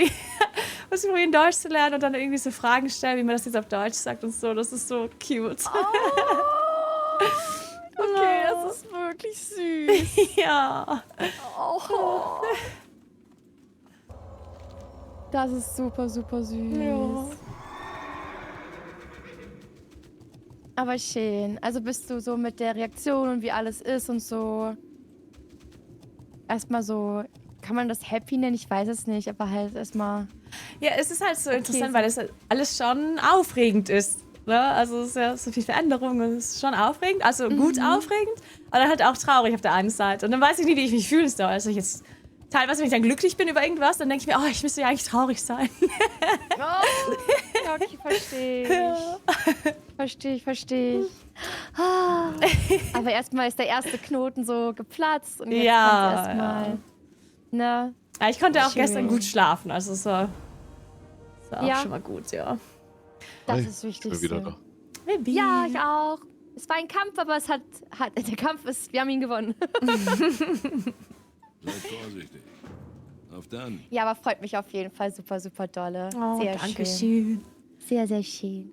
sie probieren Deutsch zu lernen und dann irgendwie so Fragen stellen, wie man das jetzt auf Deutsch sagt und so. Das ist so cute. Okay, das ist wirklich süß. Ja. Oh. Das ist super, super süß. Ja. Aber schön. Also bist du so mit der Reaktion und wie alles ist und so erstmal so, kann man das happy nennen? Ich weiß es nicht, aber halt erstmal... Ja, es ist halt so interessant, so- weil es halt alles schon aufregend ist. Ne? Also es ist ja so viel Veränderung und es ist schon aufregend. Also gut aufregend, aber dann halt auch traurig auf der einen Seite. Und dann weiß ich nie, wie ich mich fühlen soll. Also ich jetzt teilweise, wenn ich dann glücklich bin über irgendwas, dann denke ich mir, oh, ich müsste ja eigentlich traurig sein. Oh, okay, verstehe ich. Verstehe ich. Ah. Aber erstmal ist der erste Knoten so geplatzt und jetzt Ja, kommt's erstmal. Ne? Ja, ich konnte auch Schön. gestern gut schlafen. Also es war auch Ja. schon mal gut, ja. Das Hi, ist wichtig. Ich bin wieder da. Ja, ich auch. Es war ein Kampf, aber der Kampf ist, wir haben ihn gewonnen. Seid vorsichtig. Auf dann. Ja, aber freut mich auf jeden Fall super, super dolle. Oh, sehr danke schön. schön. Sehr, sehr schön.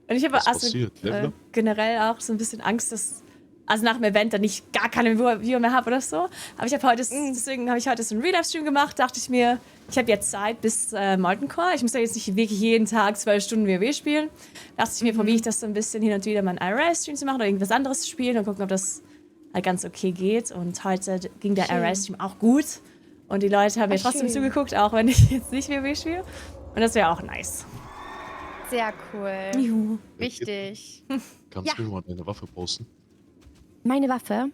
Und ich habe Was also passiert? Level? generell auch so ein bisschen Angst, dass also nach dem Event dann nicht gar keine Viewer mehr habe oder so. Aber ich habe heute, deswegen habe ich heute so einen Real-Life-Stream gemacht, dachte ich mir, ich habe jetzt Zeit bis Molten Core. Ich muss ja jetzt nicht wirklich jeden Tag 12 Stunden WoW spielen. Dachte ich mir, probiere ich das so ein bisschen hin und wieder mal einen IRL-Stream zu machen oder irgendwas anderes zu spielen und gucken, ob das halt ganz okay geht. Und heute ging der Schön. IRL-Stream auch gut. Und die Leute haben mir trotzdem schön. zugeguckt, auch wenn ich jetzt nicht WoW spiele. Und das wäre auch nice. Sehr cool. Juhu. Wichtig. Kannst Ja. du mir mal deine Waffe posten? Meine Waffe.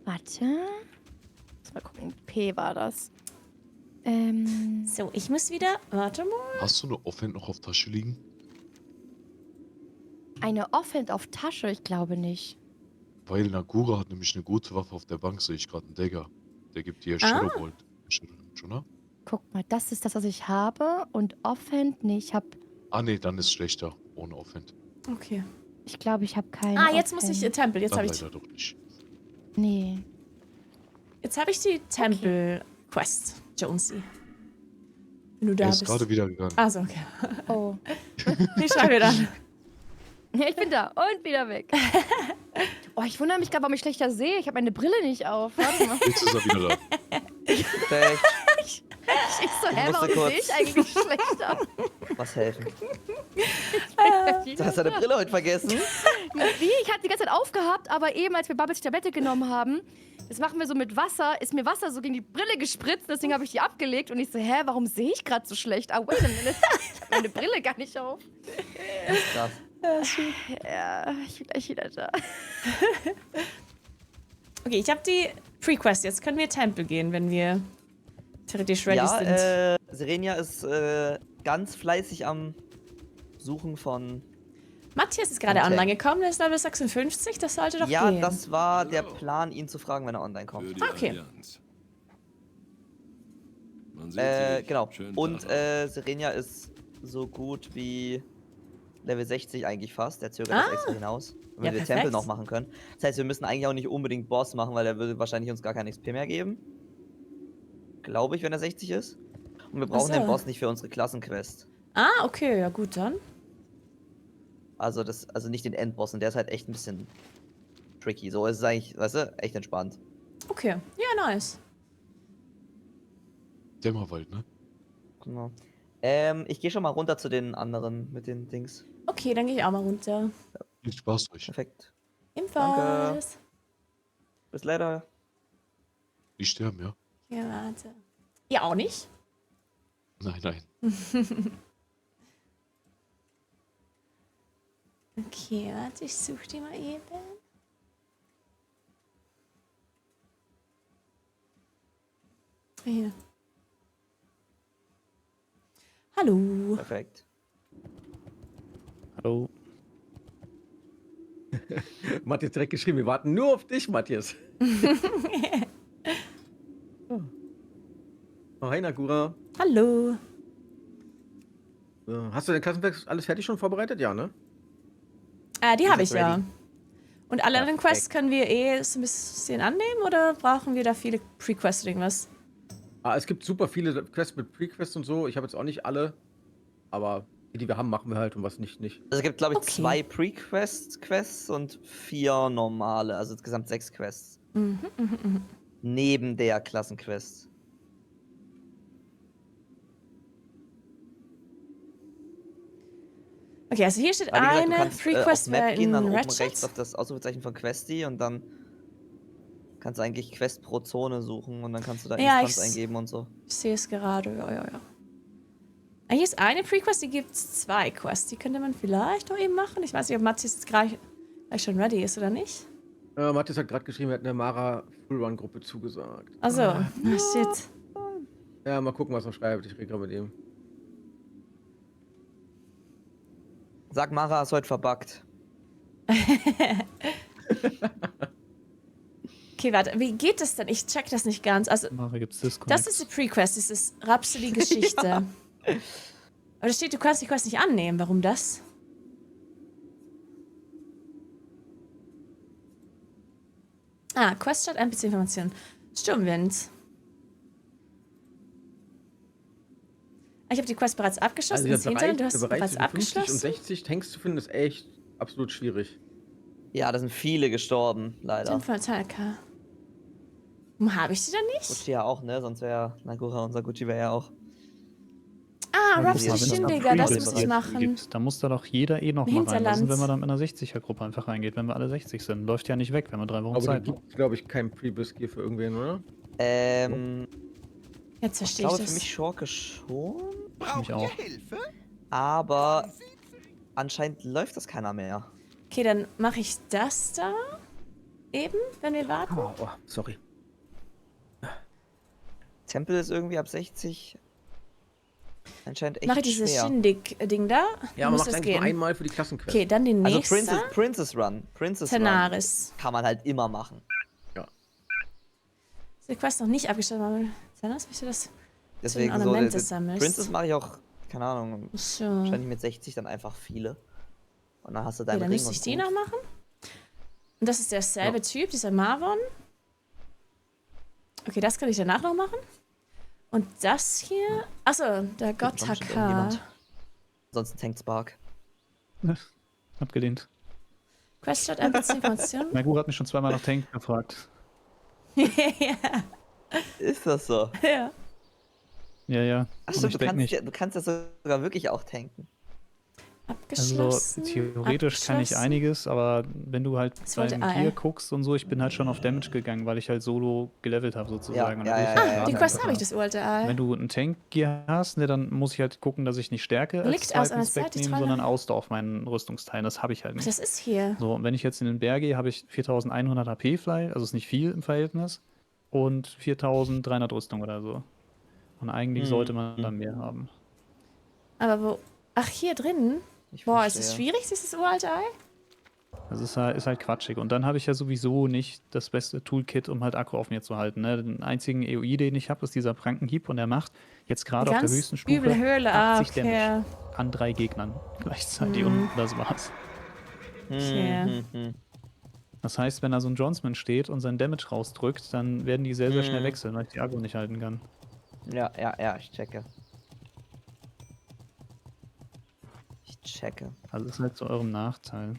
Warte. Muss mal gucken. P war das. So, ich muss wieder. Warte mal. Hast du eine Offhand noch auf Tasche liegen? Eine Offhand auf Tasche? Ich glaube nicht. Weil Nagura hat nämlich eine gute Waffe auf der Bank, sehe ich gerade einen Dagger. Der gibt dir Shadowbolt. Shadow Damage, oder? Guck mal, das ist das, was ich habe. Und Offhand, nee, ich habe. Ah nee, dann ist schlechter. Ohne Offhand. Okay. Ich glaube, ich habe keine. Ah, jetzt muss ich Offhand. Tempel. Jetzt Dann habe ich, leider doch nicht. Nee. jetzt hab ich die Tempel-Quest, Jonesy. Wenn du da Er ist bist. gerade wieder gegangen. Also, okay. Oh. Ich schreibe dann. Ja, ich bin da. Und wieder weg. Oh, ich wundere mich gerade, warum ich schlechter sehe. Ich habe meine Brille nicht auf. Warte mal. Jetzt ist er wieder da. Perfekt. Ich so, hä, musste warum kurz- sehe ich eigentlich schlechter? Was helfen? Wie? Du hast deine Brille heute vergessen. Ich hatte die ganze Zeit aufgehabt, aber eben, als wir Bubbles die Tablette genommen haben, das machen wir so mit Wasser, ist mir Wasser so gegen die Brille gespritzt, deswegen habe ich die abgelegt und ich so, hä, warum sehe ich gerade so schlecht? Ah, wait a minute, ich habe meine Brille gar nicht auf. Krass. Ja, ich bin gleich wieder da. Okay, ich habe die Pre-Quest. Jetzt können wir Tempel gehen, wenn wir theoretisch ready sind. Serenia ist ganz fleißig am Suchen von Matthias ist gerade Okay. online gekommen, der ist Level 56, das sollte doch Ja, gehen. das war der Plan, ihn zu fragen, wenn er online kommt. Für die Okay. Allianz. Man sieht sich. Genau. Schönen Und Tag noch. Serenia ist so gut wie Level 60 eigentlich fast. Der zögert das extra hinaus, damit Ja, wir perfekt. Tempel noch machen können. Das heißt, wir müssen eigentlich auch nicht unbedingt Boss machen, weil der würde wahrscheinlich uns gar kein XP mehr geben. Glaube ich, wenn er 60 ist. Und wir brauchen Ach so. den Boss nicht für unsere Klassenquest. Ah, okay, ja gut dann. Also nicht den Endboss. Und der ist halt echt ein bisschen tricky. So ist es eigentlich, weißt du, echt entspannt. Okay, ja, nice. Dämmerwald, ne? Genau. Ich gehe schon mal runter zu den anderen mit den Dings. Okay, dann gehe ich auch mal runter. Viel Spaß euch. Perfekt. Ebenfalls. Bis later. Die sterben, ja? Ja, warte. Ihr auch nicht? Nein, nein. Okay, warte, ich suche die mal eben. Hier. Hallo. Perfekt. Hallo. Matthias direkt geschrieben, wir warten nur auf dich, Matthias. Oh, hi Nagura. Hallo. Hast du den Klassenwerk alles fertig schon vorbereitet? Ja, ne? Die habe ich jetzt ready. ja. Und alle anderen Quests können wir so ein bisschen annehmen oder brauchen wir da viele Pre-Quests oder irgendwas? Es gibt super viele Quests mit Pre-Quests und so. Ich habe jetzt auch nicht alle, aber die wir haben, machen wir halt und was nicht. Also es gibt, glaube ich, Okay. 2 Pre-Quests und 4 normale, also insgesamt 6 Quests. Neben der Klassenquest. Okay, also hier steht Aber wie gesagt, du eine kannst Pre-Quest auf Map gehen, dann oben rechts Ratchet. auf das Ausrufezeichen von Questy und dann kannst du eigentlich Quest pro Zone suchen und dann kannst du da Ja, Instanz ich- eingeben und so. Ich sehe es gerade, ja. Ah, hier ist eine Pre-Quest, die gibt es 2 Quests. Die könnte man vielleicht noch eben machen. Ich weiß nicht, ob Matthias jetzt gleich schon ready ist oder nicht. Matthias hat gerade geschrieben, er hat eine Mara Fullrun-Gruppe zugesagt. Also, shit. Ja, mal gucken, was er schreibt. Ich rede gerade mit ihm. Sag, Mara ist heute verbuggt. Okay, warte, wie geht das denn? Ich check das nicht ganz. Also, Mara gibt's Disconnect. das ist die Pre-Quest, dieses Rhapsody-Geschichte. Aber da steht, du kannst die Quest nicht annehmen. Warum das? Quest statt NPC-Information. Sturmwind. Ich habe die Quest bereits abgeschlossen. Also ins Hinterland, du hast der sie Bereich bereits zwischen 50 und abgeschlossen. 60 Tanks zu finden, ist echt absolut schwierig. Ja, da sind viele gestorben, leider. Sinnvoll, Talca. Warum habe ich die dann nicht? Gucci ja auch, ne? Sonst wäre Nagura, unser Gucci wäre ja auch. Rhapsody Shindigger, das muss ich machen. Gibt, da muss da doch jeder noch mal Hinterland. reinlassen, wenn man dann in einer 60er-Gruppe einfach reingeht, wenn wir alle 60 sind. Läuft ja nicht weg, wenn wir 3 Wochen Aber Zeit da haben. gibt glaube ich, kein Pre-Bisk für irgendwen, oder? Jetzt Ich verstehe ich glaube, das. für mich Schurke schon. Mich auch. Aber anscheinend läuft das keiner mehr. Okay, dann mache ich das da. Eben, wenn wir warten. Oh, sorry. Tempel ist irgendwie ab 60. Anscheinend echt Mache ich dieses schwer. Shindig-Ding da? Ja, man muss macht das eigentlich nur gehen. einmal für die Klassenquest. Okay, dann den Also nächsten. Princess Run. Tenaris. Kann man halt immer machen. Ist die Quest noch nicht abgeschlossen, aber Tenaris, möchte das Deswegen so. Ornamente sammelst. Princess mache ich auch, keine Ahnung, So. wahrscheinlich mit 60 dann einfach viele. Und dann hast du Okay, deinen dann Ring müsste und ich die gut. noch machen. Und das ist derselbe Typ, dieser Marvon. Okay, das kann ich danach noch machen. Und das hier. Achso, der Gott Kommt bestimmt Hakar. irgendjemand. Ansonsten tankt Spark. Abgelehnt. Quest statt NPC-Information. Nagura hat mich schon zweimal nach Tank gefragt. Ja. Ist das so? Ja. Ja. Ach Und stimmt, ich denk nicht. du kannst ja sogar wirklich auch tanken. Also Abgeschlossen. theoretisch kann ich abgeschlossen. einiges, aber wenn du halt Das wollte beim er. Gear guckst und so, ich bin halt schon auf Damage gegangen, weil ich halt solo gelevelt habe sozusagen. Und Ja, dann will ja, ich halt ja, ja. Die laden Quest einfach habe ich, mal. das uralte Ei. Wenn du einen Tank-Gear hast, ne, dann muss ich halt gucken, dass ich nicht Stärke Liegt als aus einer zweiten Zeit, Spec die nehme, Trolle. sondern Ausdauer auf meinen Rüstungsteilen. Das habe ich halt Was nicht. das ist hier? So, und wenn ich jetzt in den Berg gehe, habe ich 4100 HP frei, also ist nicht viel im Verhältnis, und 4300 Rüstung oder so. Und eigentlich sollte man dann mehr haben. Aber wo? Ach, hier drin? Ich Boah, ist das verstehe. schwierig, dieses uralte Ei? Das ist halt quatschig. Und dann habe ich ja sowieso nicht das beste Toolkit, um halt Akku auf mir zu halten. Ne? Den einzigen EOI, den ich habe, ist dieser Prankenhieb und der macht jetzt gerade auf der Ganz höchsten Stufe üble Höhle, 80 okay. Damage an 3 Gegnern gleichzeitig und das war's. Okay. Das heißt, wenn da so ein Johnsman steht und sein Damage rausdrückt, dann werden die sehr, sehr schnell wechseln, weil ich die Akku nicht halten kann. Ja, ich checke. Ich checke. Also das ist halt zu eurem Nachteil.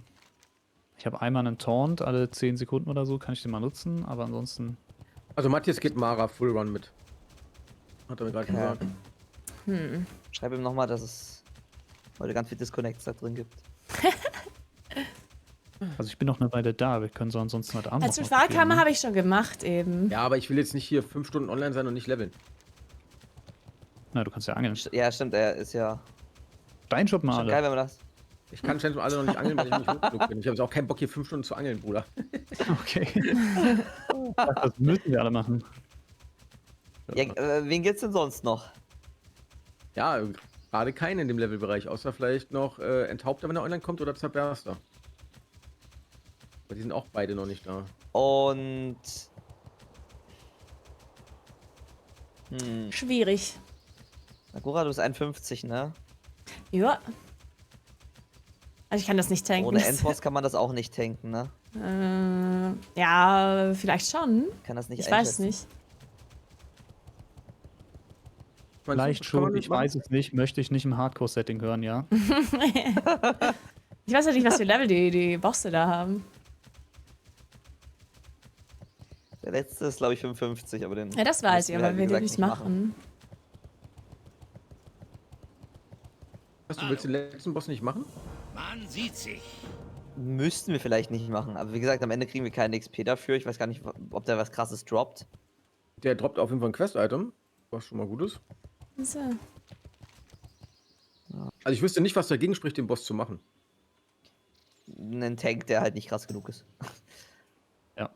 Ich habe einmal einen Taunt, alle 10 Sekunden oder so kann ich den mal nutzen, aber ansonsten... Also Matthias geht Mara Full Run mit. Hat er mir gerade gesagt. Schreib ihm nochmal, dass es heute ganz viel Disconnects da drin gibt. Also ich bin noch eine Weile da, wir können so ansonsten heute Abend Als noch Ritualkammer spielen, habe ich schon gemacht eben. Ja, aber ich will jetzt nicht hier 5 Stunden online sein und nicht leveln. Na, du kannst ja angeln. Ja, stimmt, er ist ja... Steinschub mal Schon geil, alle. wenn man das... Ich kann scheinbar alle noch nicht angeln, weil ich nicht hoch genug bin. Ich habe jetzt auch keinen Bock, hier 5 Stunden zu angeln, Bruder. Okay. Das müssen wir alle machen. Ja, wen gibt's denn sonst noch? Ja, gerade keinen in dem Levelbereich, außer vielleicht noch Enthaupter, wenn er online kommt, oder Zerberster. Aber die sind auch beide noch nicht da. Und... Schwierig. Nagura, du bist 51, ne? Ja. Also ich kann das nicht tanken. Ohne Endboss kann man das auch nicht tanken, ne? Ja, vielleicht schon. Kann das nicht Ich weiß einschätzen. nicht. Vielleicht schon, ich weiß es nicht, möchte ich nicht im Hardcore-Setting hören, ja. Ich weiß ja nicht, was für Level die Bosse da haben. Der letzte ist, glaube ich, 55, aber den... Ja, das weiß ich, müssen aber wie wir gesagt, den nicht machen. Was, du willst den letzten Boss nicht machen? Man sieht sich. Müssten wir vielleicht nicht machen. Aber wie gesagt, am Ende kriegen wir keine XP dafür. Ich weiß gar nicht, ob der was krasses droppt. Der droppt auf jeden Fall ein Quest-Item, was schon mal gut ist. So. Also ich wüsste nicht, was dagegen spricht, den Boss zu machen. Einen Tank, der halt nicht krass genug ist. Ja.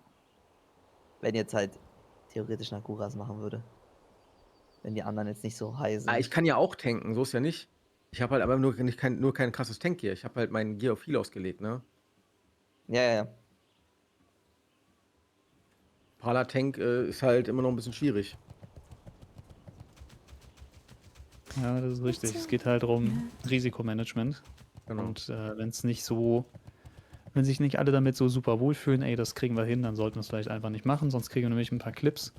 Wenn jetzt halt theoretisch Naguras machen würde. Wenn die anderen jetzt nicht so high sind. Ah, ich kann ja auch tanken, so ist ja nicht. Ich habe halt aber nur kein krasses Tank-Gear. Ich habe halt meinen Gear auf Heal ausgelegt, ne? Ja. Pala-Tank ist halt immer noch ein bisschen schwierig. Ja, das ist richtig. Es geht halt um Risikomanagement. Genau. Und wenn sich nicht alle damit so super wohlfühlen, ey, das kriegen wir hin, dann sollten wir es vielleicht einfach nicht machen, sonst kriegen wir nämlich ein paar Clips.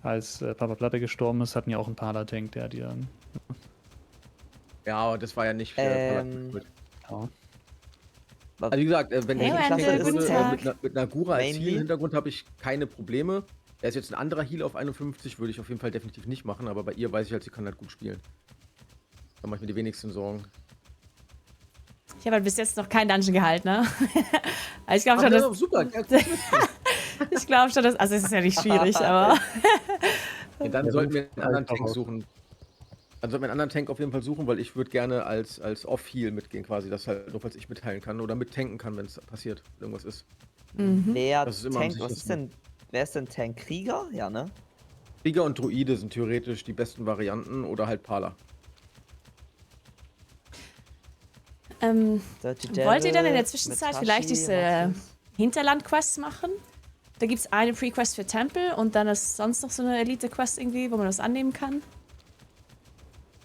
Als Papa Platte gestorben ist, hatten ja auch einen Pala-Tank, der die dann... Ja, aber das war ja nicht Ja. Also wie gesagt, wenn ich Hey, tanken Wendel, guten würde, Tag. mit Nagura als Mainly. Heal-Hintergrund habe ich keine Probleme. Er ist jetzt ein anderer Heal auf 51, würde ich auf jeden Fall definitiv nicht machen, aber bei ihr weiß ich halt, sie kann halt gut spielen. Da mache ich mir die wenigsten Sorgen. Ich habe halt bis jetzt noch kein Dungeon gehalten, ne? Also ich glaube schon, ja, dass... super. Ich glaube schon, dass... Also es ist ja nicht schwierig, aber... Ja, dann sollten wir einen anderen Tank suchen. Dann sollten wir einen anderen Tank auf jeden Fall suchen, weil ich würde gerne als Off-Heal mitgehen quasi, dass halt nur falls ich mitteilen kann oder mittanken kann, wenn es passiert, irgendwas ist. Der Das ist immer am Tank, was ist sichersten. denn... Wer ist denn Tank? Krieger? Ja, ne? Krieger und Druide sind theoretisch die besten Varianten oder halt Pala. Wollt ihr dann in der Zwischenzeit mit vielleicht Hashi, diese Maximus? Hinterland-Quests machen? Da gibt es eine Pre-Quest für Tempel und dann ist sonst noch so eine Elite-Quest irgendwie, wo man das annehmen kann.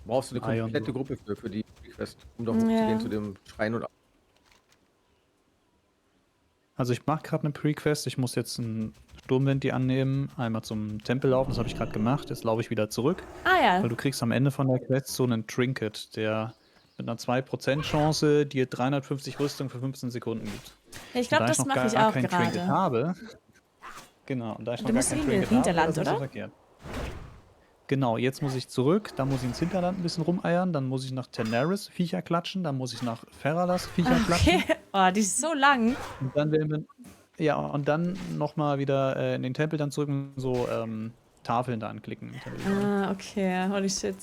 Brauchst du eine Ion komplette so. Gruppe für die Quest, um da hochzugehen Ja. zu dem Schrein und Also ich mache gerade eine Pre-Quest, ich muss jetzt einen Sturmventi annehmen, einmal zum Tempel laufen, das habe ich gerade gemacht, jetzt laufe ich wieder zurück. Ah ja. Weil du kriegst am Ende von der Quest so einen Trinket, der mit einer 2% Chance dir 350 Rüstung für 15 Sekunden gibt. Ich glaube, Und da das noch mache ich gar auch kein Trinket gerade. habe. Genau, und da ich Du noch gar musst kein in Trinket Hinterland, habe, ist das nicht so oder? verkehrt. Genau, jetzt muss ich zurück, dann muss ich ins Hinterland ein bisschen rumeiern, dann muss ich nach Tenaris Viecher klatschen, dann muss ich nach Feralas Viecher klatschen. Okay. Oh, die ist so lang. Und dann werden wir, ja, und dann nochmal wieder in den Tempel dann zurück und so Tafeln da anklicken. Ah, okay. Holy shit.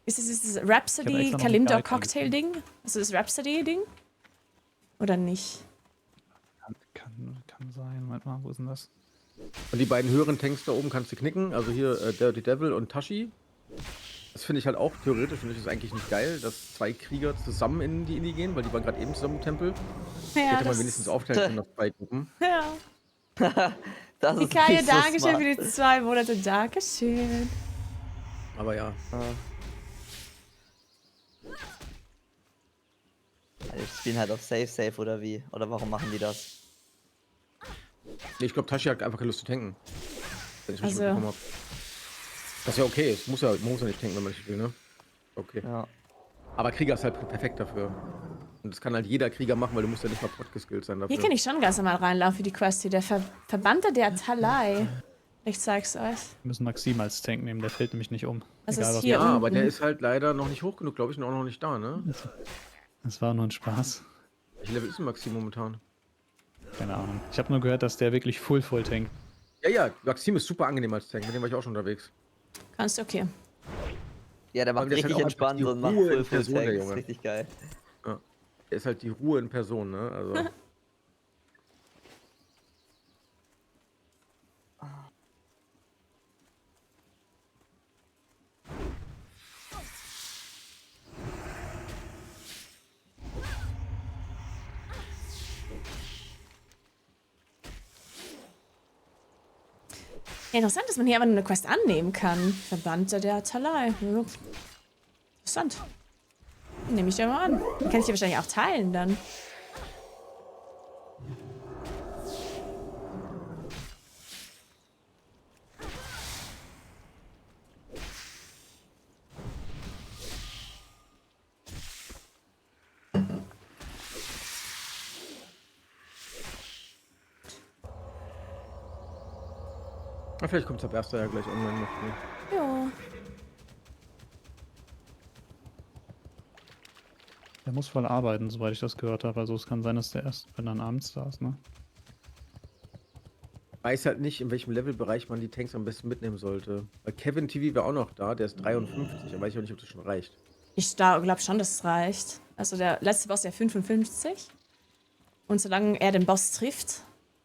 Ist das dieses Ich hab Rhapsody extra noch einen Kalimdor Guide Cocktail Ding? Ist das Rhapsody-Ding? Oder nicht? Kann sein, Moment mal, wo ist denn das? die beiden höheren Tanks da oben kannst du knicken. Also hier Dirty Devil und Tashi. Das finde ich halt auch theoretisch, finde ich das eigentlich nicht geil, dass 2 Krieger zusammen in die Indie gehen, weil die waren gerade eben zusammen im Tempel. Ja, Hätte man wenigstens aufteilen können auf 2 Gruppen. Ja. Das ist Mikael, nicht so Dankeschön smart. für die 2 Monate. Dankeschön. Aber ja. Also die spielen halt auf Safe oder wie? Oder warum machen die das? Nee, ich glaube, Tashi hat einfach keine Lust zu tanken. Wenn ich richtig Also- mitbekommen hab. Das ist ja okay. Es muss ja nicht tanken, wenn man nicht will, ne? Okay. Ja. Aber Krieger ist halt perfekt dafür. Und das kann halt jeder Krieger machen, weil du musst ja nicht mal Pot geskillt sein dafür. Hier kann ich schon ganz normal reinlaufen für die Quest hier. Der Verbannte der Talai. Ich zeig's euch. Wir müssen Maxim als Tank nehmen, der fällt nämlich nicht um. Was Egal, ist was hier? Ja, aber der unten. ist halt leider noch nicht hoch genug, glaube ich, und auch noch nicht da, ne? Das war nur ein Spaß. Welches Level ist denn Maxim momentan? Keine Ahnung. Ich habe nur gehört, dass der wirklich full tankt. Ja, Maxim ist super angenehm als Tank, mit dem war ich auch schon unterwegs. Kannst du, okay. Ja, der macht Aber der ist richtig halt auch entspannt einfach und die macht Ruhe in Full Person, der Tanks. Junge. Richtig geil. Ja. Der ist halt die Ruhe in Person, ne? Also. Ja, interessant, dass man hier einfach nur eine Quest annehmen kann. Verbannter der Talai. Ja. Interessant. Nehme ich ja mal an. Den kann ich ja wahrscheinlich auch teilen dann. Na, vielleicht kommt Zaberster ja gleich online noch. Ne? Ja. Der muss voll arbeiten, soweit ich das gehört habe. Also es kann sein, dass der erst, wenn dann abends da ist, ne? Weiß halt nicht, in welchem Levelbereich man die Tanks am besten mitnehmen sollte. Weil Kevin TV wäre auch noch da, der ist 53, aber weiß ich auch nicht, ob das schon reicht. Ich glaube schon, dass es reicht. Also der letzte Boss ist ja 55. Und solange er den Boss trifft.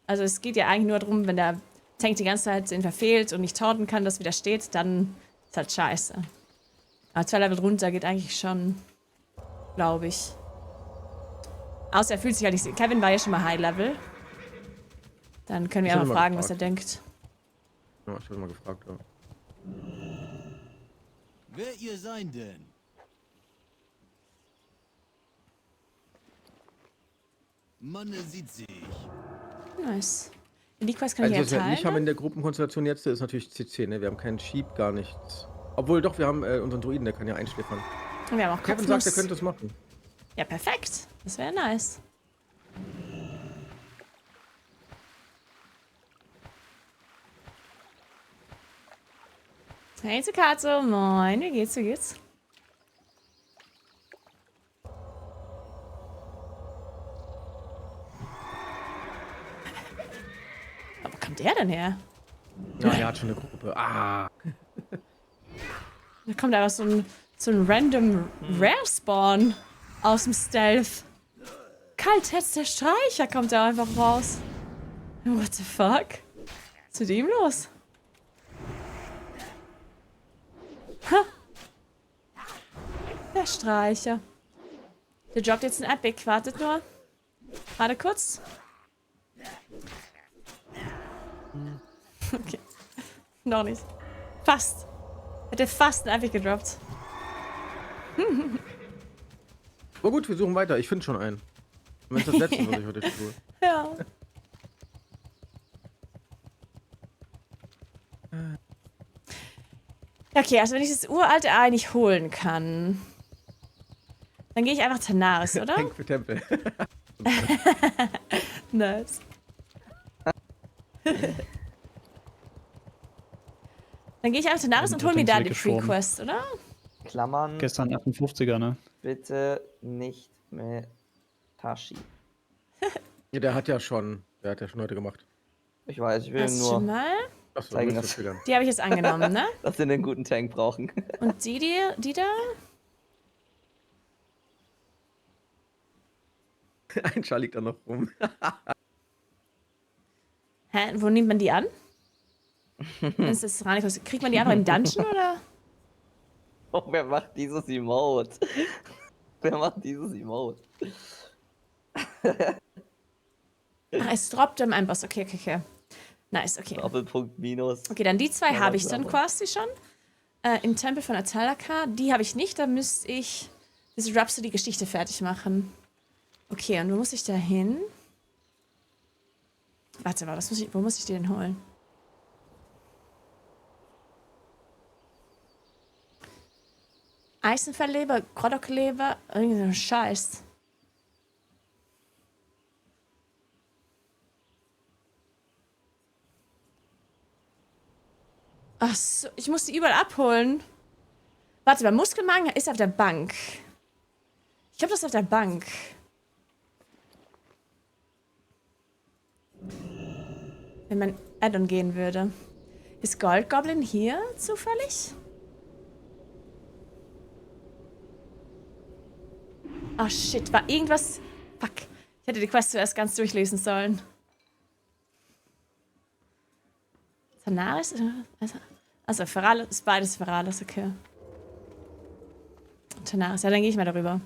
Also es geht ja eigentlich nur darum, wenn der Tank die ganze Zeit den verfehlt und nicht taunten kann, das widersteht, dann ist halt scheiße. Aber 2 Level runter geht eigentlich schon, glaube ich. Außer er fühlt sich halt nicht. Kevin war ja schon mal High Level. Dann können wir Ich ja hab mal ihn mal fragen, was er gefragt. denkt. Ja, ich habe mal gefragt, ja. Wer ihr sein denn? Manne sieht sich. Nice. Die Quest kann ich Also, ja was wir nicht haben in teilen. der Gruppenkonstellation jetzt, ist natürlich CC, ne? Wir haben keinen Sheep, gar nichts. Obwohl, doch, wir haben unseren Druiden, der kann ja einschläfern. Und wir haben auch Kevin sagt, er Kopfnuss. könnte es machen. Ja, perfekt. Das wäre nice. Hey, Zukato. Moin. Wie geht's? Wie geht's? Wo kommt der denn her? Ja, er hat schon eine Gruppe. Ah. Da kommt einfach so ein random Rare-Spawn aus dem Stealth. Kalthetz der Streicher kommt da einfach raus. What the fuck? Was ist mit ihm los? Ha. Der Streicher. Der droppt jetzt ein Epic. Wartet nur. Warte kurz. Okay. Noch nicht. Fast. Hätte fast ein Epic gedroppt. Aber gut, wir suchen weiter. Ich finde schon einen. Wenn es das letzte, was ich heute tue. Ja. Okay, also wenn ich das uralte Ei nicht holen kann, dann gehe ich einfach Tanaris, oder? Tank für Tempel. Nice. Dann gehe ich einfach Tanaris und hole mir da die Free Quest, oder? Klammern. Gestern 58er, ne? Bitte nicht mehr Tashi. Ja, der hat ja schon heute gemacht. Ich weiß, ich will Hast du schon nur mal? Achso, zeigen, das dass, triggern. Die habe ich jetzt angenommen, ne? dass wir einen guten Tank brauchen. Und die da? Ein Schal liegt da noch rum. Hä? Wo nimmt man die an? Ist das Kriegt man die einfach im Dungeon, oder? Oh, wer macht dieses Emote? Wer macht dieses Emote? Ach, es droppt im Boss. Okay, okay, okay. Nice, okay. Doppelpunkt minus. Okay, dann die zwei Ja, habe ich dann aber- quasi schon. Im Tempel von Atalaka. Die habe ich nicht, da müsste ich diese Rhapsody-Geschichte fertig machen. Okay, und wo muss ich da hin? Warte mal, wo muss ich die denn holen? Eisenfellleber, Groddockleber, irgendwie so ein Scheiß. Ach so, ich muss die überall abholen. Warte mal, Muskelmagen ist auf der Bank. Ich glaube, das ist auf der Bank. Wenn man Add-on gehen würde. Ist Gold Goblin hier zufällig? Oh shit, war irgendwas... Fuck. Ich hätte die Quest zuerst ganz durchlesen sollen. Tanaris? Also Feralis ist beides Feralis, okay. Tanaris, ja, dann gehe ich mal darüber.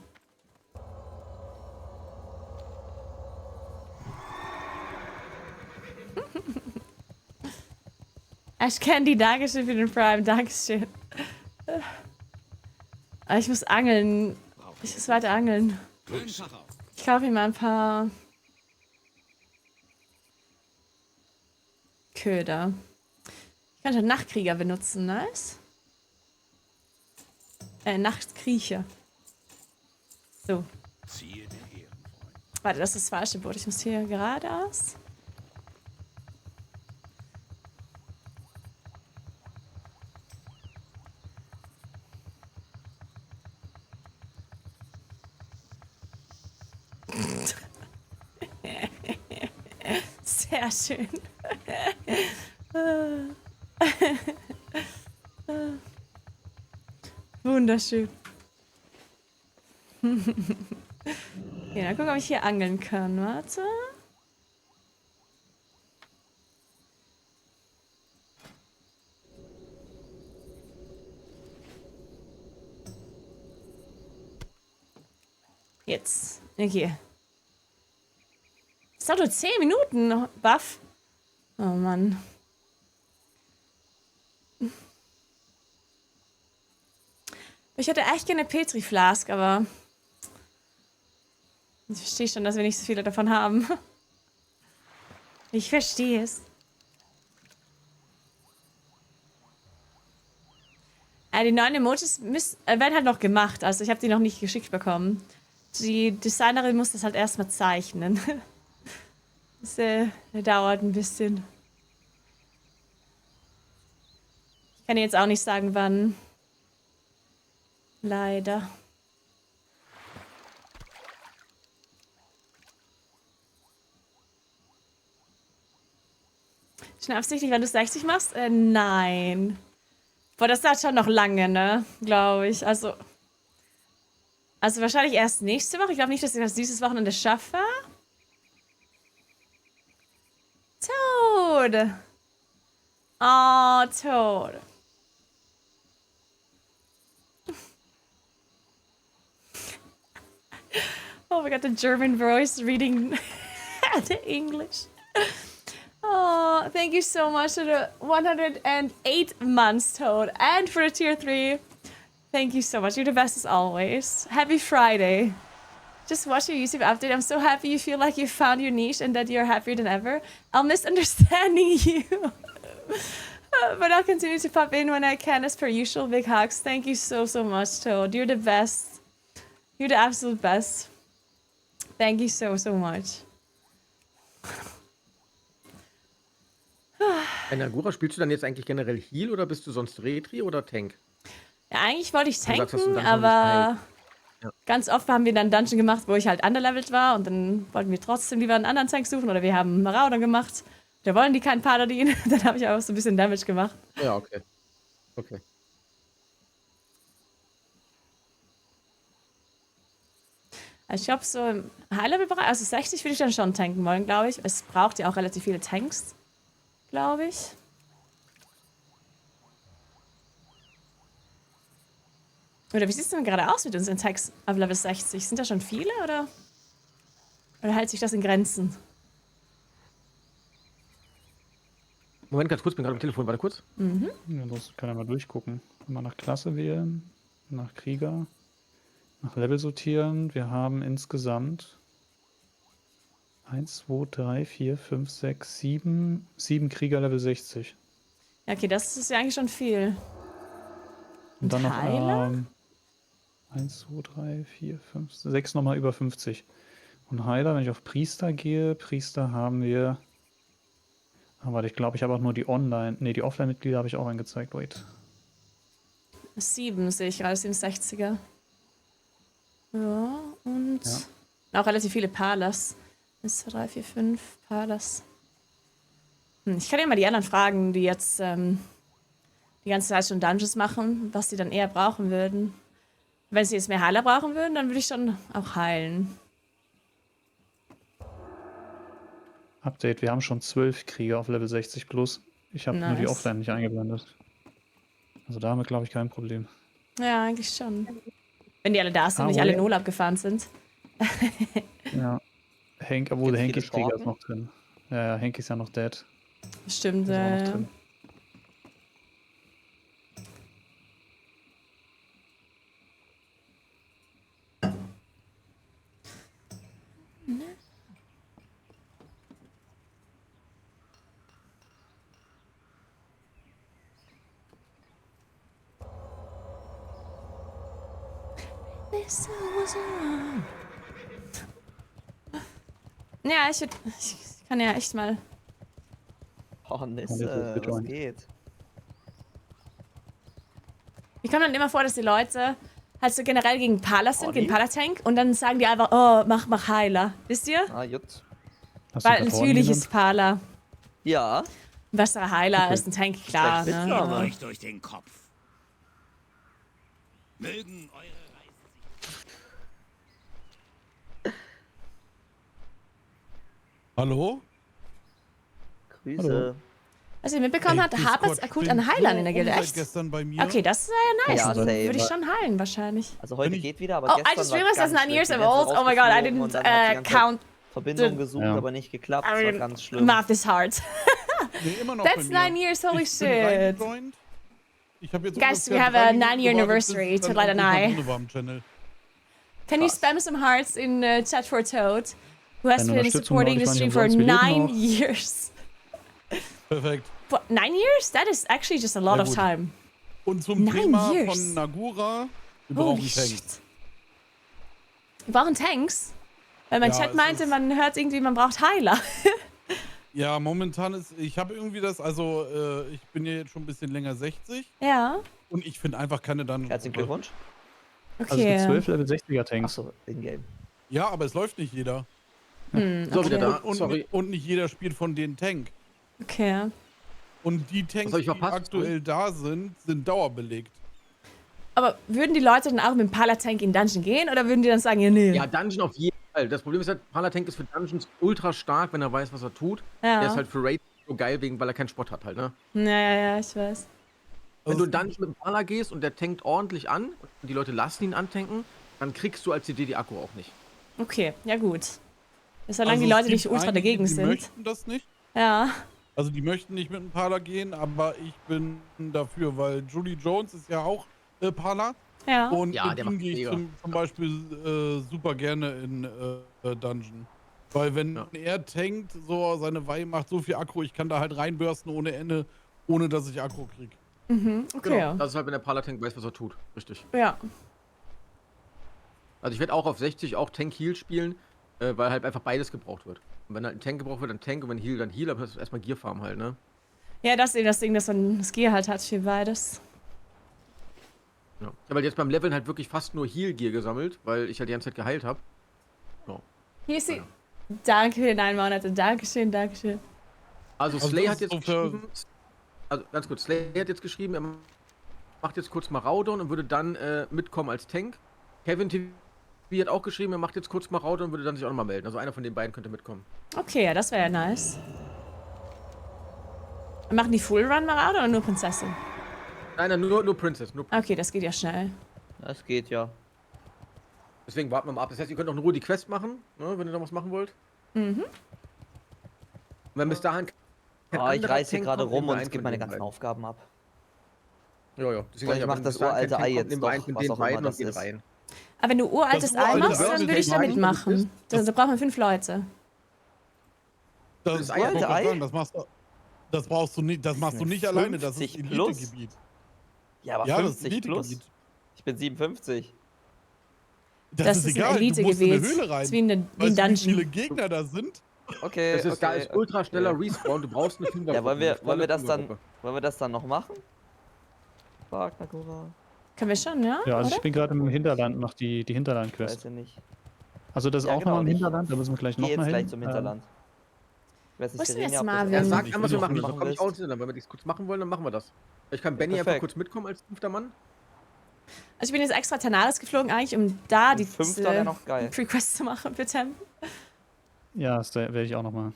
Ash Candy, Dankeschön für den Prime, Dankeschön. Aber ich muss angeln. Ich muss weiter angeln. Ich kaufe mir mal ein paar Köder. Ich könnte Nachtkrieger benutzen, nice. Nachtkriecher. So. Warte, das ist das falsche Boot. Ich muss hier geradeaus. Sehr schön. Wunderschön. Okay, dann gucken, ob ich hier angeln kann. Warte. Jetzt. Okay. Es dauert nur 10 Minuten, Buff. Oh Mann. Ich hätte echt gerne Petri-Flask, aber ich verstehe schon, dass wir nicht so viele davon haben. Ich verstehe es. Die neuen Emojis werden halt noch gemacht. Also ich habe die noch nicht geschickt bekommen. Die Designerin muss das halt erstmal zeichnen. Das dauert ein bisschen. Ich kann jetzt auch nicht sagen, wann. Leider. Schon absichtlich, wenn du 60 machst? Nein. Boah, das dauert schon noch lange, ne? Glaube ich. Also wahrscheinlich erst nächste Woche. Ich glaube nicht, dass ich das dieses Wochenende schaffe. Toad. Oh, Toad. Oh, we got the German voice reading the English. Oh, thank you so much for the 108 months, Toad. And for the tier 3. Thank you so much. You're the best as always. Happy Friday. Just watch your YouTube update. I'm so happy you feel like you found your niche and that you're happier than ever. I'm misunderstanding you. But I'll continue to pop in when I can as per usual. Big hugs. Thank you so, so much, Toad. You're the best. You're the absolute best. Thank you so, so much. Nagura, spielst du dann jetzt eigentlich generell Heal oder bist du sonst Retri oder Tank? Ja, eigentlich wollte ich Du sagst, dass du tanken, Dungeon aber nicht ja. ganz oft haben wir dann Dungeon gemacht, wo ich halt underlevelt war und dann wollten wir trotzdem lieber einen anderen Tank suchen oder wir haben Marauder gemacht. Da wollen die keinen Paladin. Dann habe ich auch so ein bisschen Damage gemacht. Ja, okay. Okay. Also ich glaube, so im High-Level-Bereich, also 60 würde ich dann schon tanken wollen, glaube ich. Es braucht ja auch relativ viele Tanks, glaube ich. Oder wie sieht es denn gerade aus mit unseren Tags auf Level 60? Sind da schon viele oder hält sich das in Grenzen? Moment, ganz kurz, bin gerade am Telefon, warte kurz. Mhm. Ja, los, kann ja mal durchgucken. Mal nach Klasse wählen, nach Krieger, nach Level sortieren. Wir haben insgesamt 1, 2, 3, 4, 5, 6, 7 Krieger Level 60. Ja, okay, das ist ja eigentlich schon viel. Und dann noch Heiler? 1, 2, 3, 4, 5, 6 nochmal über 50. Und Heiler, wenn ich auf Priester gehe, Priester haben wir. Aber ich glaube, ich habe auch nur die Online. Ne, die Offline-Mitglieder habe ich auch angezeigt. Wait. 7 sehe ich gerade, 67er. Ja, und auch relativ viele Palas. 1, 2, 3, 4, 5 Palas. Ich kann ja mal die anderen fragen, die jetzt die ganze Zeit schon Dungeons machen, was sie dann eher brauchen würden. Wenn sie jetzt mehr Heiler brauchen würden, dann würde ich schon auch heilen. Update, wir haben schon 12 Krieger auf Level 60 plus. Ich habe nur die Offline nicht eingeblendet. Also damit glaube ich kein Problem. Ja, eigentlich schon. Wenn die alle da sind und nicht alle in Urlaub gefahren sind. Ja. Hank, obwohl der Henk ist Krieger ist noch drin. Ja, Henk ist ja noch dead. Stimmt, Ist auch noch drin. Ja, ich kann ja echt mal. Oh, Nisse, was geht? Ich komme dann immer vor, dass die Leute halt so generell gegen Palas sind, gegen Palatank, und dann sagen die einfach, oh, mach Heiler. Wisst ihr? Ah, gut. Weil natürlich ist Pala Ja. ein besserer Heiler als ein Tank, klar. Vielleicht Ne? aber. Euch durch den Kopf. Mögen eure Hallo? Grüße. Hallo. Was ihr mitbekommen habt, hapert akut an Heilern in der Gilde, echt? Gestern bei mir. Okay, das ist ja nice. Ja, Dann same. würde ich schon heilen, wahrscheinlich. Also heute geht wieder, aber Oh, gestern I just war realized that's ganz 9 years schlimm. I'm Die ganze old. Oh my god, I rausgeflogen didn't und dann hat die ganze Zeit count. Verbindung gesucht, Ja. aber nicht geklappt. Das I war mean, ganz schlimm. Math is hard. Nee, immer noch That's bei mir. 9 years, holy Ich bin shit. reingejoint. Ich hab jetzt Guys, ungefähr we have 3 a Minuten 9-year gewartet, anniversary bis es to dann light an endlich mal eye. drin war im Channel. Can you spam some hearts in chat for Toad, who has Deine been Unterstützung supporting the brauche ich stream nicht for umsonst, wir leben 9 noch. years? Perfekt. What, 9 years? That is actually just a lot Sehr of gut. time. Und zum 9 Thema years. von Nagura, wir Holy brauchen Tanks. shit. Wir brauchen Tanks? Weil mein Ja, Chat es meinte, man hört irgendwie, man braucht Heiler. Ja, momentan ist, ich habe irgendwie das, also ich bin ja jetzt schon ein bisschen länger 60 Ja, und ich finde einfach keine Dungeons. Herzlichen Glückwunsch. Also es gibt okay. 12 Level 60er Tanks. Achso, in-game. Ja, aber es läuft nicht jeder. So, wieder da. Und, Sorry. und nicht jeder spielt von den Tank. Okay. Und die Tanks, hab ich die verpasst? aktuell da sind, sind dauerbelegt. Aber würden die Leute dann auch mit dem Palatank in Dungeon gehen oder würden die dann sagen, ja, nee? Ja, Dungeon auf jeden Fall. Das Problem ist halt, Palatank ist für Dungeons ultra stark, wenn er weiß, was er tut. Ja. Der ist halt für Raid so geil, weil er keinen Spot hat halt, ne? Ja, ich weiß. Wenn du in Dungeon mit dem Pala gehst und der tankt ordentlich an und die Leute lassen ihn antanken, dann kriegst du als CD die Akku auch nicht. Okay, ja gut. Solange Also die es Leute gibt nicht ultra einige, dagegen die sind. möchten das nicht. Ja. Also die möchten nicht mit dem Parler gehen, aber ich bin dafür, weil Julie Jones ist ja auch Parler. Ja. Und Ja, mit der ihm macht gehe ich mega. zum Beispiel super gerne in Dungeon. Weil wenn er tankt, so seine Weihe macht so viel Akku, ich kann da halt reinbürsten ohne Ende, ohne dass ich Akku krieg. Mhm, okay. Genau. Das ist halt, wenn der Pala-Tank weiß, was er tut. Richtig. Ja. Also ich werde auch auf 60 auch Tank-Heal spielen, weil halt einfach beides gebraucht wird. Und wenn halt ein Tank gebraucht wird, dann Tank, und wenn Heal, dann Heal, aber das ist erstmal Gear-Farm halt, ne? Ja, das ist eben das Ding, dass man das Gear halt hat für beides. Ja. Ich habe halt jetzt beim Leveln halt wirklich fast nur Heal-Gear gesammelt, weil ich halt die ganze Zeit geheilt habe. Ja. Hier ist sie. Danke für 9 Monate. Dankeschön, Dankeschön. Also Also Slay das hat jetzt ist so für- geschrieben, also ganz kurz, Slay hat jetzt geschrieben, er macht jetzt kurz Maraudon und würde dann mitkommen als Tank. Kevin TV hat auch geschrieben, er macht jetzt kurz Maraudon und würde dann sich auch nochmal melden. Also einer von den beiden könnte mitkommen. Okay, ja, das wäre ja nice. Machen die Full Run Marauder oder nur Prinzessin? Nein, nur Princess. Nur Okay, das geht ja schnell. Das geht ja. Deswegen warten wir mal ab. Das heißt, ihr könnt auch in Ruhe die Quest machen, ne, wenn ihr da was machen wollt. Mhm. Und wenn bis dahin kein Oh, ich anderer reiß hier Tank gerade kommt, rum nehmen wir und einen es gibt von meine den ganzen beiden. Aufgaben ab. Ja, ja. Deswegen Und ich sag mach wenn das bis dahin kein uralte Tank Ei kommt, jetzt nehmen wir einen doch, von was den auch immer beiden und das gehen ist. rein. Aber wenn du uraltes Das Ei uralte machst, Ei, dann das würde ich da Ei mitmachen. Da brauchen wir 5 Leute. Das, Das ich Ei- wollte gerade Ei? sagen, das brauchst du nicht, das machst du nicht alleine, das ist 50 plus? Elitegebiet. Ja, aber Ja, das ist 50 plus. Elitegebiet. Ich bin 57. Das ist ein egal, du musst in eine Elitegebiet. Höhle Das rein. ist wie ein Weißt du, wie Dungeon. viele Gegner da sind? Okay, Das ist, da okay. ist ultra schneller okay. Respawn. Du brauchst eine Fünfergruppe. Ja, wollen eine wir volle das dann, Fünfergruppe. wollen wir das dann noch machen? Fragt Nakura. Können wir schon, ja? Ja, also Oder? ich bin gerade im Hinterland, noch die Weiß Hinterland-Quest. ja nicht. Also das ist Ja, auch genau, noch im ich Hinterland, da müssen wir gleich Geh noch jetzt mal gleich hin. zum Hinterland. Ich weiß Wo nicht, ist denn jetzt Serenia, ob das Marvin? Ja, Wenn- sag Ich an, was will wir doch machen. nicht Dann komme ich auch willst. ins Wenn wir das kurz machen wollen, dann machen wir das. Ich kann Benny einfach perfekt. kurz mitkommen als 5. Mann. Also ich bin jetzt extra Tanaris geflogen, eigentlich, um da die 5. wäre noch geil. Pre-Quest zu machen für Temple. Ja, das werde ich auch noch mal.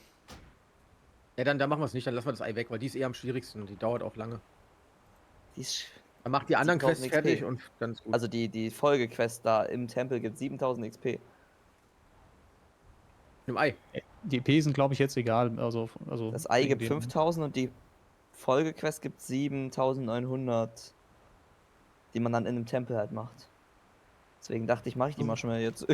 Ja, dann machen wir es nicht. Dann lassen wir das Ei weg, weil die ist eher am schwierigsten und die dauert auch lange. Die ist, Dann macht die anderen 7000 Quests fertig XP. und dann ist gut. also die Folgequest da im Tempel gibt 7000 XP. Im Ei. Die EP sind, glaube ich, jetzt egal. Also Das Ei wegen gibt den- 5000 und die Folgequest gibt 7900, die man dann in einem Tempel halt macht. Deswegen dachte ich, mache ich die mal schon mal jetzt.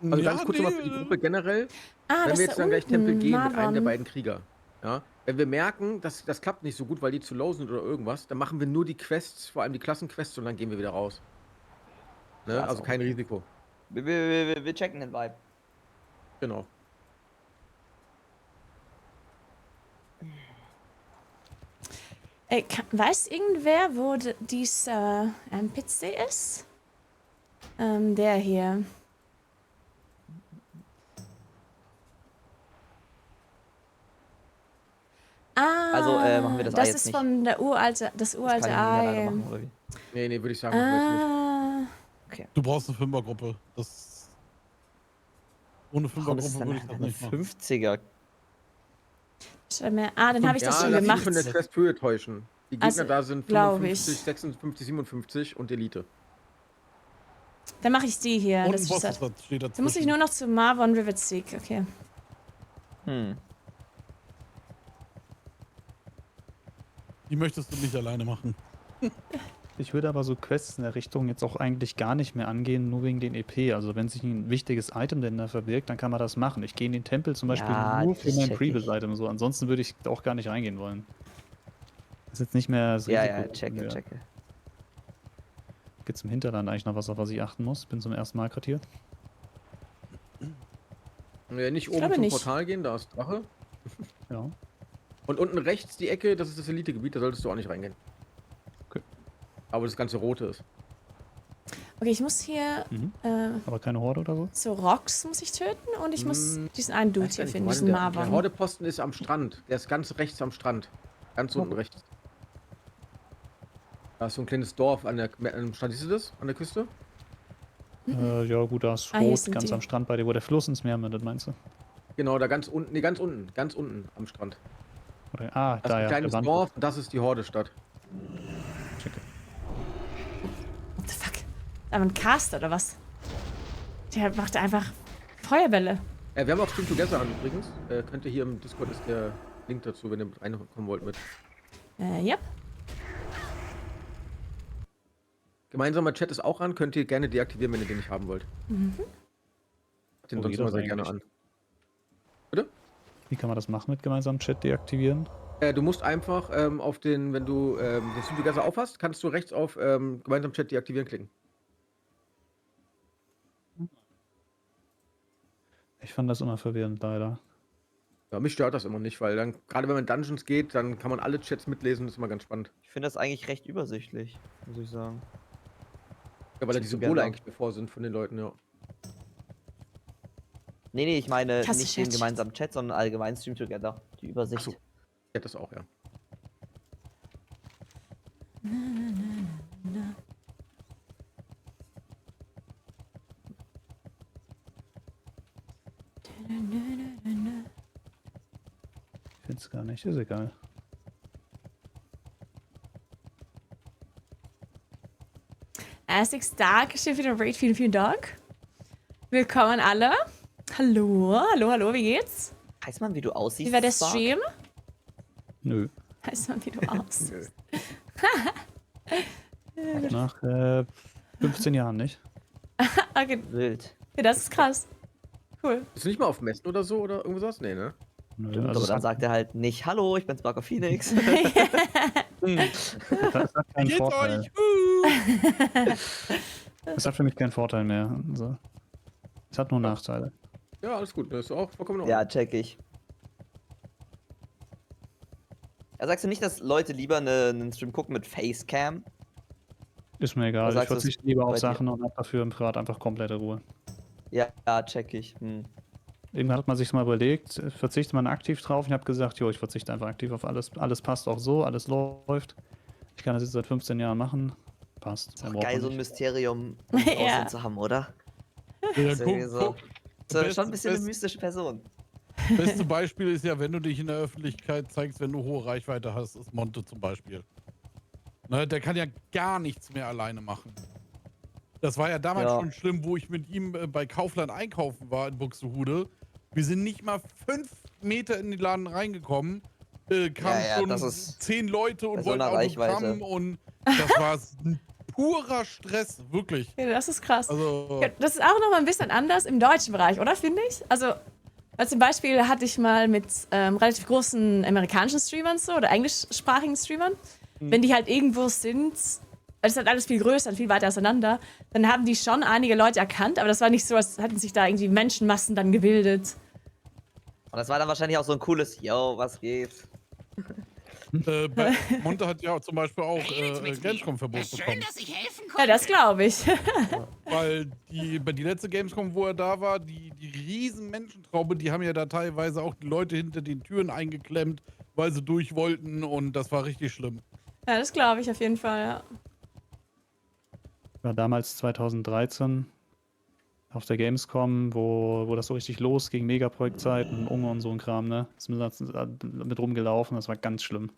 Also ganz kurz nochmal für die Gruppe generell. Ah, Wenn das wir ist jetzt da dann gleich Tempel unten. gehen mit einem der Marvin. beiden Krieger. Ja? Wenn wir merken, dass das klappt nicht so gut, weil die zu low sind oder irgendwas, dann machen wir nur die Quests, vor allem die Klassenquests, und dann gehen wir wieder raus. Ne? Ja, Also so. kein Risiko. Wir checken den Vibe. Genau. Weiß irgendwer, wo dieser NPC ist? Der hier. Ah, Also, machen wir das Ei das jetzt ist nicht. von das uralte Das kann ich nicht Ei. alleine machen, oder wie? Nee, würde ich sagen, machen wir jetzt nicht. Ah, Du brauchst eine Fünfergruppe. Ohne Warum ist Fünfergruppe es dann würde ich das eine nicht machen. 50er? schau mal. Dann habe ich das Ja, schon lass gemacht. mich von der Questhöhe täuschen. Die Gegner Also, da sind glaub 55, ich. 56, 57 und Elite. Dann mache ich die hier. Und Das ein ist Boss das. ist da, steht Dann muss ich dazwischen. nur noch zu Marvin Rivetseek. Okay. Die möchtest du nicht alleine machen. Ich würde aber so Quests in der Richtung jetzt auch eigentlich gar nicht mehr angehen, nur wegen den EP. Also wenn sich ein wichtiges Item denn da verbirgt, dann kann man das machen. Ich gehe in den Tempel zum Beispiel Ja, nur für das mein check Previous-Item so. Ansonsten würde ich auch gar nicht reingehen wollen. Das ist jetzt nicht mehr das Ja, Risiko. ja, checke, checke. Gibt es im Hinterland eigentlich noch was, auf was ich achten muss? Bin zum ersten Mal gerade hier. Nicht oben glaube zum nicht. Portal gehen, da ist Drache. Ja. Und unten rechts die Ecke, das ist das Elitegebiet, da solltest du auch nicht reingehen. Okay. Aber das ganze Rote ist. Okay, ich muss hier Mhm. äh, Aber keine Horde oder so? so Rocks muss ich töten und ich muss diesen einen Dude Weiß hier gar nicht, finden, wo diesen der Marvin. Hordeposten ist am Strand. Der ist ganz rechts am Strand. Ganz unten rechts. Da ist so ein kleines Dorf an am Strand. Siehst du das? An der Küste? Ja gut, da ist Ah, hier Rot, sind ganz die. am Strand bei dir, wo der Fluss ins Meer mündet, meinst du? Genau, da ganz unten. Nee, ganz unten am Strand. Oder, Das da ist ein ja, der kleines Wand. Dorf und das ist die Hordestadt. What the fuck? Aber ein Caster oder was? Der macht einfach Feuerbälle. Wir haben auch Stream Together an übrigens. Könnt ihr hier im Discord ist der Link dazu, wenn ihr mit reinkommen wollt mit. Yep. Gemeinsamer Chat ist auch an, könnt ihr gerne deaktivieren, wenn ihr den nicht haben wollt. Den Wo sonst geht immer das sehr gerne an. eigentlich? Wie kann man das machen mit gemeinsamen Chat deaktivieren? Du musst einfach auf den, wenn du den Stream Together aufhast, kannst du rechts auf gemeinsam Chat deaktivieren klicken. Ich fand das immer verwirrend, leider. Ja, mich stört das immer nicht, weil dann, gerade wenn man in Dungeons geht, dann kann man alle Chats mitlesen, das ist immer ganz spannend. Ich finde das eigentlich recht übersichtlich, muss ich sagen. Ja, weil da die Stream Symbole Together. eigentlich bevor sind von den Leuten, ja. Nee, ich meine Klasse nicht den Chat. gemeinsamen Chat, sondern allgemein Stream Together. Die Übersicht. Achso. Ja, das auch, ja. Ich find's gar nicht, ist egal. Essex, Dankeschön für den Raid. Vielen, vielen Dank. Willkommen alle. Hallo, hallo, hallo, wie geht's? Weiß man, wie du aussiehst? Wie war der Stark? Stream? Nö. Weiß man, wie du aussiehst? Nach 15 Jahren nicht. Okay, Wild. ja, das ist krass. Cool. Bist du nicht mal auf Messen oder so oder irgendwas? Nee, ne? Nö, Stimmt, also aber es dann hat, sagt er halt nicht, hallo, ich bin Sparker Phoenix. es hat keinen Geht's Vorteil. euch? Es hat für mich keinen Vorteil mehr. Also, es hat nur Nachteile. Ja, alles gut. Das ist auch vollkommen in Ja, Ordnung. check ich. Ja, sagst du nicht, dass Leute lieber einen Stream gucken mit Facecam? Ist mir egal. Oder Ich sagst du es verzichte lieber bei auf dir? Sachen und habe dafür im Privat einfach komplette Ruhe. Ja, check ich. Irgendwann hat man sich mal überlegt, verzichtet man aktiv drauf. Ich habe gesagt, jo, ich verzichte einfach aktiv auf alles. Alles passt auch so, alles läuft. Ich kann das jetzt seit 15 Jahren machen. Passt. Mehr braucht Geil, man so ein nicht. Mysterium Ja. zu haben, oder? Ja, Das ist irgendwie so. So, Best- schon ein bisschen eine best- mystische Person. Beste Beispiel ist ja, wenn du dich in der Öffentlichkeit zeigst, wenn du hohe Reichweite hast, ist Monte zum Beispiel. Ne, der kann ja gar nichts mehr alleine machen. Das war ja damals Ja. schon schlimm, wo ich mit ihm bei Kaufland einkaufen war in Buxtehude. Wir sind nicht mal 5 Meter in den Laden reingekommen, kamen Ja, schon das ist 10 Leute und bei so wollten einer Autogramm Reichweite. und das war ein purer Stress, wirklich. Ja, das ist krass. Also, Ja, das ist auch noch mal ein bisschen anders im deutschen Bereich, oder? Finde ich. Also, zum Beispiel hatte ich mal mit relativ großen amerikanischen Streamern so oder englischsprachigen Streamern, wenn die halt irgendwo sind, es ist halt alles viel größer und viel weiter auseinander, dann haben die schon einige Leute erkannt, aber das war nicht so, als hätten sich da irgendwie Menschenmassen dann gebildet. Und das war dann wahrscheinlich auch so ein cooles, yo, was geht? Monte hat ja zum Beispiel auch Gamescom-Verbot bekommen. ich helfen Ja, das glaube ich. Weil die letzte Gamescom, wo er da war, die riesen Menschentraube, die haben ja da teilweise auch die Leute hinter den Türen eingeklemmt, weil sie durch wollten und das war richtig schlimm. Ja, das glaube ich auf jeden Fall, ja. War damals 2013 auf der Gamescom, wo das so richtig losging, Megaprojektzeiten, Unge und so ein Kram, ne? Sind wir mit rumgelaufen, das war ganz schlimm.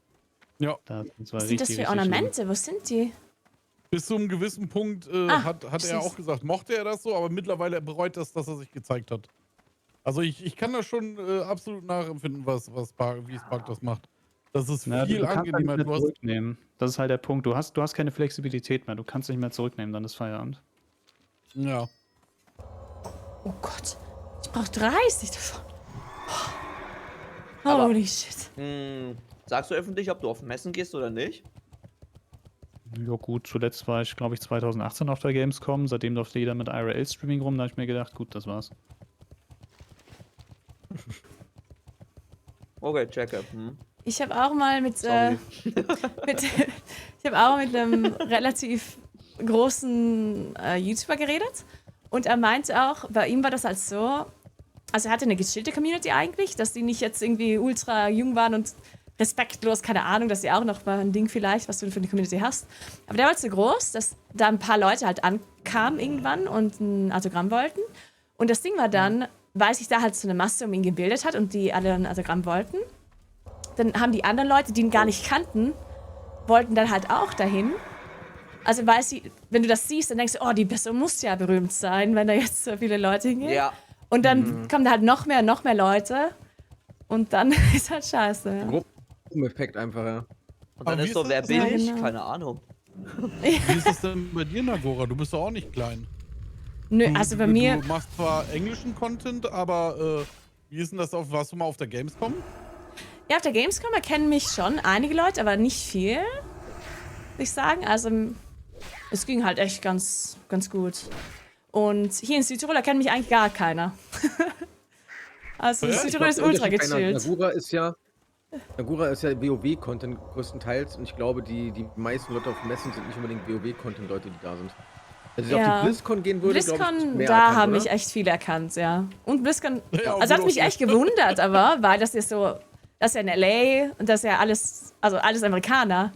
Ja. Das war Was sind das richtig, für richtig Ornamente? Wo sind die? Bis zu einem gewissen Punkt hat er süß. auch gesagt, mochte er das so, aber mittlerweile bereut das, dass er sich gezeigt hat. Also ich kann das schon absolut nachempfinden, wie Spark das macht. Das ist Ja, viel du kannst halt angenehmer. nicht mehr Du hast, zurücknehmen. Das ist halt der Punkt. Du hast keine Flexibilität mehr. Du kannst nicht mehr zurücknehmen, dann ist Feierabend. ja. Oh Gott, ich brauche 30 davon. Aber- Holy shit. Sagst du öffentlich, ob du auf Messen gehst oder nicht? Ja gut, zuletzt war ich, glaube ich, 2018 auf der Gamescom. Seitdem läuft jeder mit IRL-Streaming rum. Da habe ich mir gedacht, gut, das war's. Okay, checke. Ich habe auch mal mit, Sorry. ich habe auch mit einem relativ großen YouTuber geredet und er meinte auch, bei ihm war das halt so, also er hatte eine gechillte Community eigentlich, dass die nicht jetzt irgendwie ultra jung waren und respektlos, keine Ahnung, das ist ja auch noch mal ein Ding vielleicht, was du für eine Community hast. Aber der war halt so groß, dass da ein paar Leute halt ankamen irgendwann und ein Autogramm wollten. Und das Ding war dann, weil sich da halt so eine Masse um ihn gebildet hat und die alle ein Autogramm wollten, dann haben die anderen Leute, die ihn gar nicht kannten, wollten dann halt auch dahin. Also weil sie, wenn du das siehst, dann denkst du, oh, die Person muss ja berühmt sein, wenn da jetzt so viele Leute hingehen. Ja. Und dann kommen da halt noch mehr Leute. Und dann ist halt scheiße. Ja. Gruppeneffekt einfach, ja. Und dann Aber wie ist so, ist wer das? bin Ja, ich? genau. Keine Ahnung. Wie ist das denn bei dir, Nagora? Du bist doch auch nicht klein. Nö, also bei mir, Du machst zwar englischen Content, aber wie ist denn das warst du mal auf der Gamescom? ja, auf der Gamescom erkennen mich schon einige Leute, aber nicht viel, würde ich sagen. Also es ging halt echt ganz gut. Und hier in Südtirol erkennt mich eigentlich gar keiner. Also Ja, Südtirol ist ultra gechillt. Nagura ist ja WoW-Content größtenteils und ich glaube, die meisten Leute auf Messen sind nicht unbedingt WoW-Content-Leute, die da sind. Also wenn ich auf die BlizzCon gehen würde, glaube ich, BlizzCon, mehr da erkannt, haben oder? mich echt viele erkannt, ja. Und BlizzCon, Ja, also hat gut, mich okay. echt gewundert, aber, weil das ist so, das ist ja in LA und das ist ja alles, also alles Amerikaner.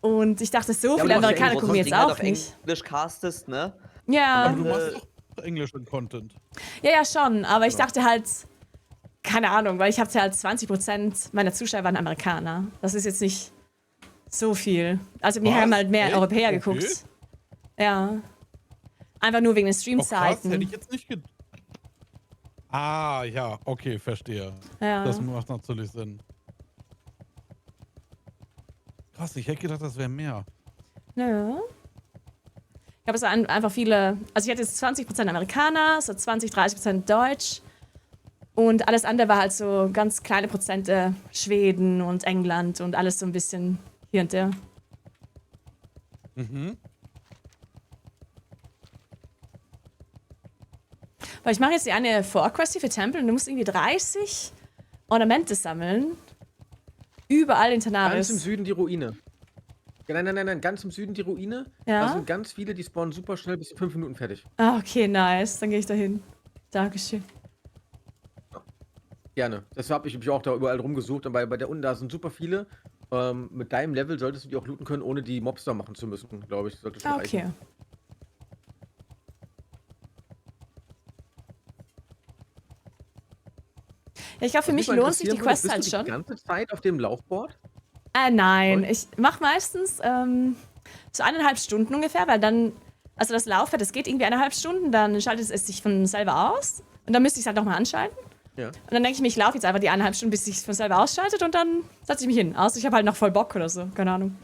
Und ich dachte, so viele Amerikaner gucken mir jetzt auch nicht. Englisch castest, ne? Ja, Aber du machst doch englischen Content. ja, schon, aber ich dachte halt, keine Ahnung, weil ich habe ja halt 20% meiner Zuschauer waren Amerikaner. Das ist jetzt nicht so viel. Also mir Was? haben halt mehr Echt? Europäer Okay. geguckt. Ja. Einfach nur wegen den Oh, krass, Streamzeiten. hätte ich jetzt nicht Ah, ja, okay, verstehe. Ja. Das macht natürlich Sinn. Krass, ich hätte gedacht, das wäre mehr. Nö. Ich habe es einfach viele, also ich hatte jetzt 20% Amerikaner, so 20-30% Deutsch und alles andere war halt so ganz kleine Prozente Schweden und England und alles so ein bisschen hier und der. Mhm. Weil ich mache jetzt die eine Vorquest hier für Tempel und du musst irgendwie 30 Ornamente sammeln. Überall in Tanaris. Ganz im Süden die Ruine. Ja, nein, ganz im Süden die Ruine. Ja? Da sind ganz viele, die spawnen super schnell, bis 5 Minuten fertig. Ah, okay, nice. Dann gehe ich da hin. Dankeschön. Gerne. Deshalb habe ich mich auch da überall rumgesucht. Und bei der unten, da sind super viele. Mit deinem Level solltest du die auch looten können, ohne die Mobs da machen zu müssen, glaube ich. Sollte schon Okay. reichen. Ja, ich glaube, für Was mich mal lohnt sich die interessieren würde, Quest halt bist du schon. die ganze Zeit auf dem Laufboard? Nein, Voll? ich mache meistens so 1,5 Stunden ungefähr, weil dann, also das Laufpad, das geht irgendwie 1,5 Stunden, dann schaltet es sich von selber aus und dann müsste ich es halt nochmal anschalten. Ja. Und dann denke ich mir, ich laufe jetzt einfach die 1,5 Stunden, bis sich es von selber ausschaltet und dann setze ich mich hin. Außer ich habe halt noch voll Bock oder so, keine Ahnung.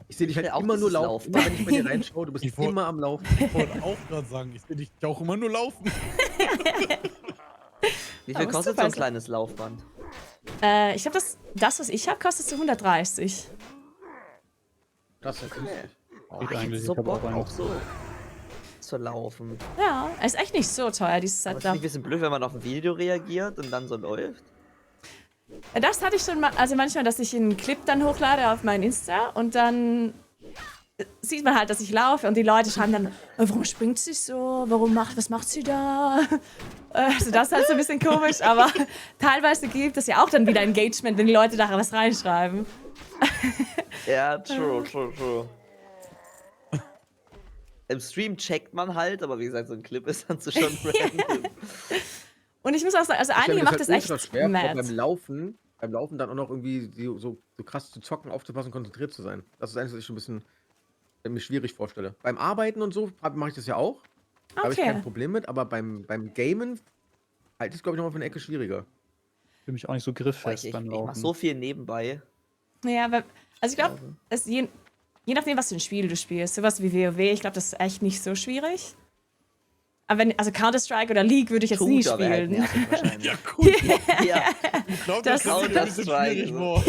Ich sehe dich halt Ja, auch immer nur dieses laufen. Laufband. Immer wenn ich bei dir reinschaue, du bist Ich wollt- immer am Laufen. Ich wollte auch gerade sagen, ich sehe dich auch immer nur laufen. Wie Aber viel ist kostet super, so ein also- kleines Laufband? Ich glaube, das, was ich habe, kostet so 130. Das ist ja günstig. Oh, Geht ich hätte eigentlich, so ich hab Bock auch auch eins. so zu laufen. Ja, ist echt nicht so teuer, dieses Aber ist Setup. nicht ein bisschen blöd, wenn man auf ein Video reagiert und dann so läuft? Das hatte ich schon mal, also manchmal, dass ich einen Clip dann hochlade auf mein Insta und dann sieht man halt, dass ich laufe und die Leute schreiben dann, warum springt sie so? Was macht sie da? Also das ist halt so ein bisschen komisch, aber teilweise gibt es ja auch dann wieder Engagement, wenn die Leute da was reinschreiben. Ja, true. Im Stream checkt man halt, aber wie gesagt, so ein Clip ist dann so schon random. Und ich muss auch sagen, also Ich stell einige mir macht das halt echt ultra schwer vor, mad. beim Laufen dann auch noch irgendwie so krass zu zocken, aufzupassen, konzentriert zu sein. Das ist eines, was ich schon ein bisschen mir schwierig vorstelle. Beim Arbeiten und so mache ich das ja auch. Da habe ich kein Okay. Problem mit, aber beim Gamen halte ich es, glaube ich, nochmal für eine Ecke schwieriger. Für mich auch nicht so Boah, grifffest ich beim mach Laufen. so viel nebenbei. Ja, aber, also ich glaube, je nachdem, was für ein Spiel du spielst, sowas wie WoW, ich glaube, das ist echt nicht so schwierig. Aber also Counter-Strike oder League würde ich jetzt nie Shooter wär halt spielen. nervig wahrscheinlich. Ja, gut. Ja. Ich glaube, Das- das kommt ein bisschen Counter-Strike, schwierig so. vor.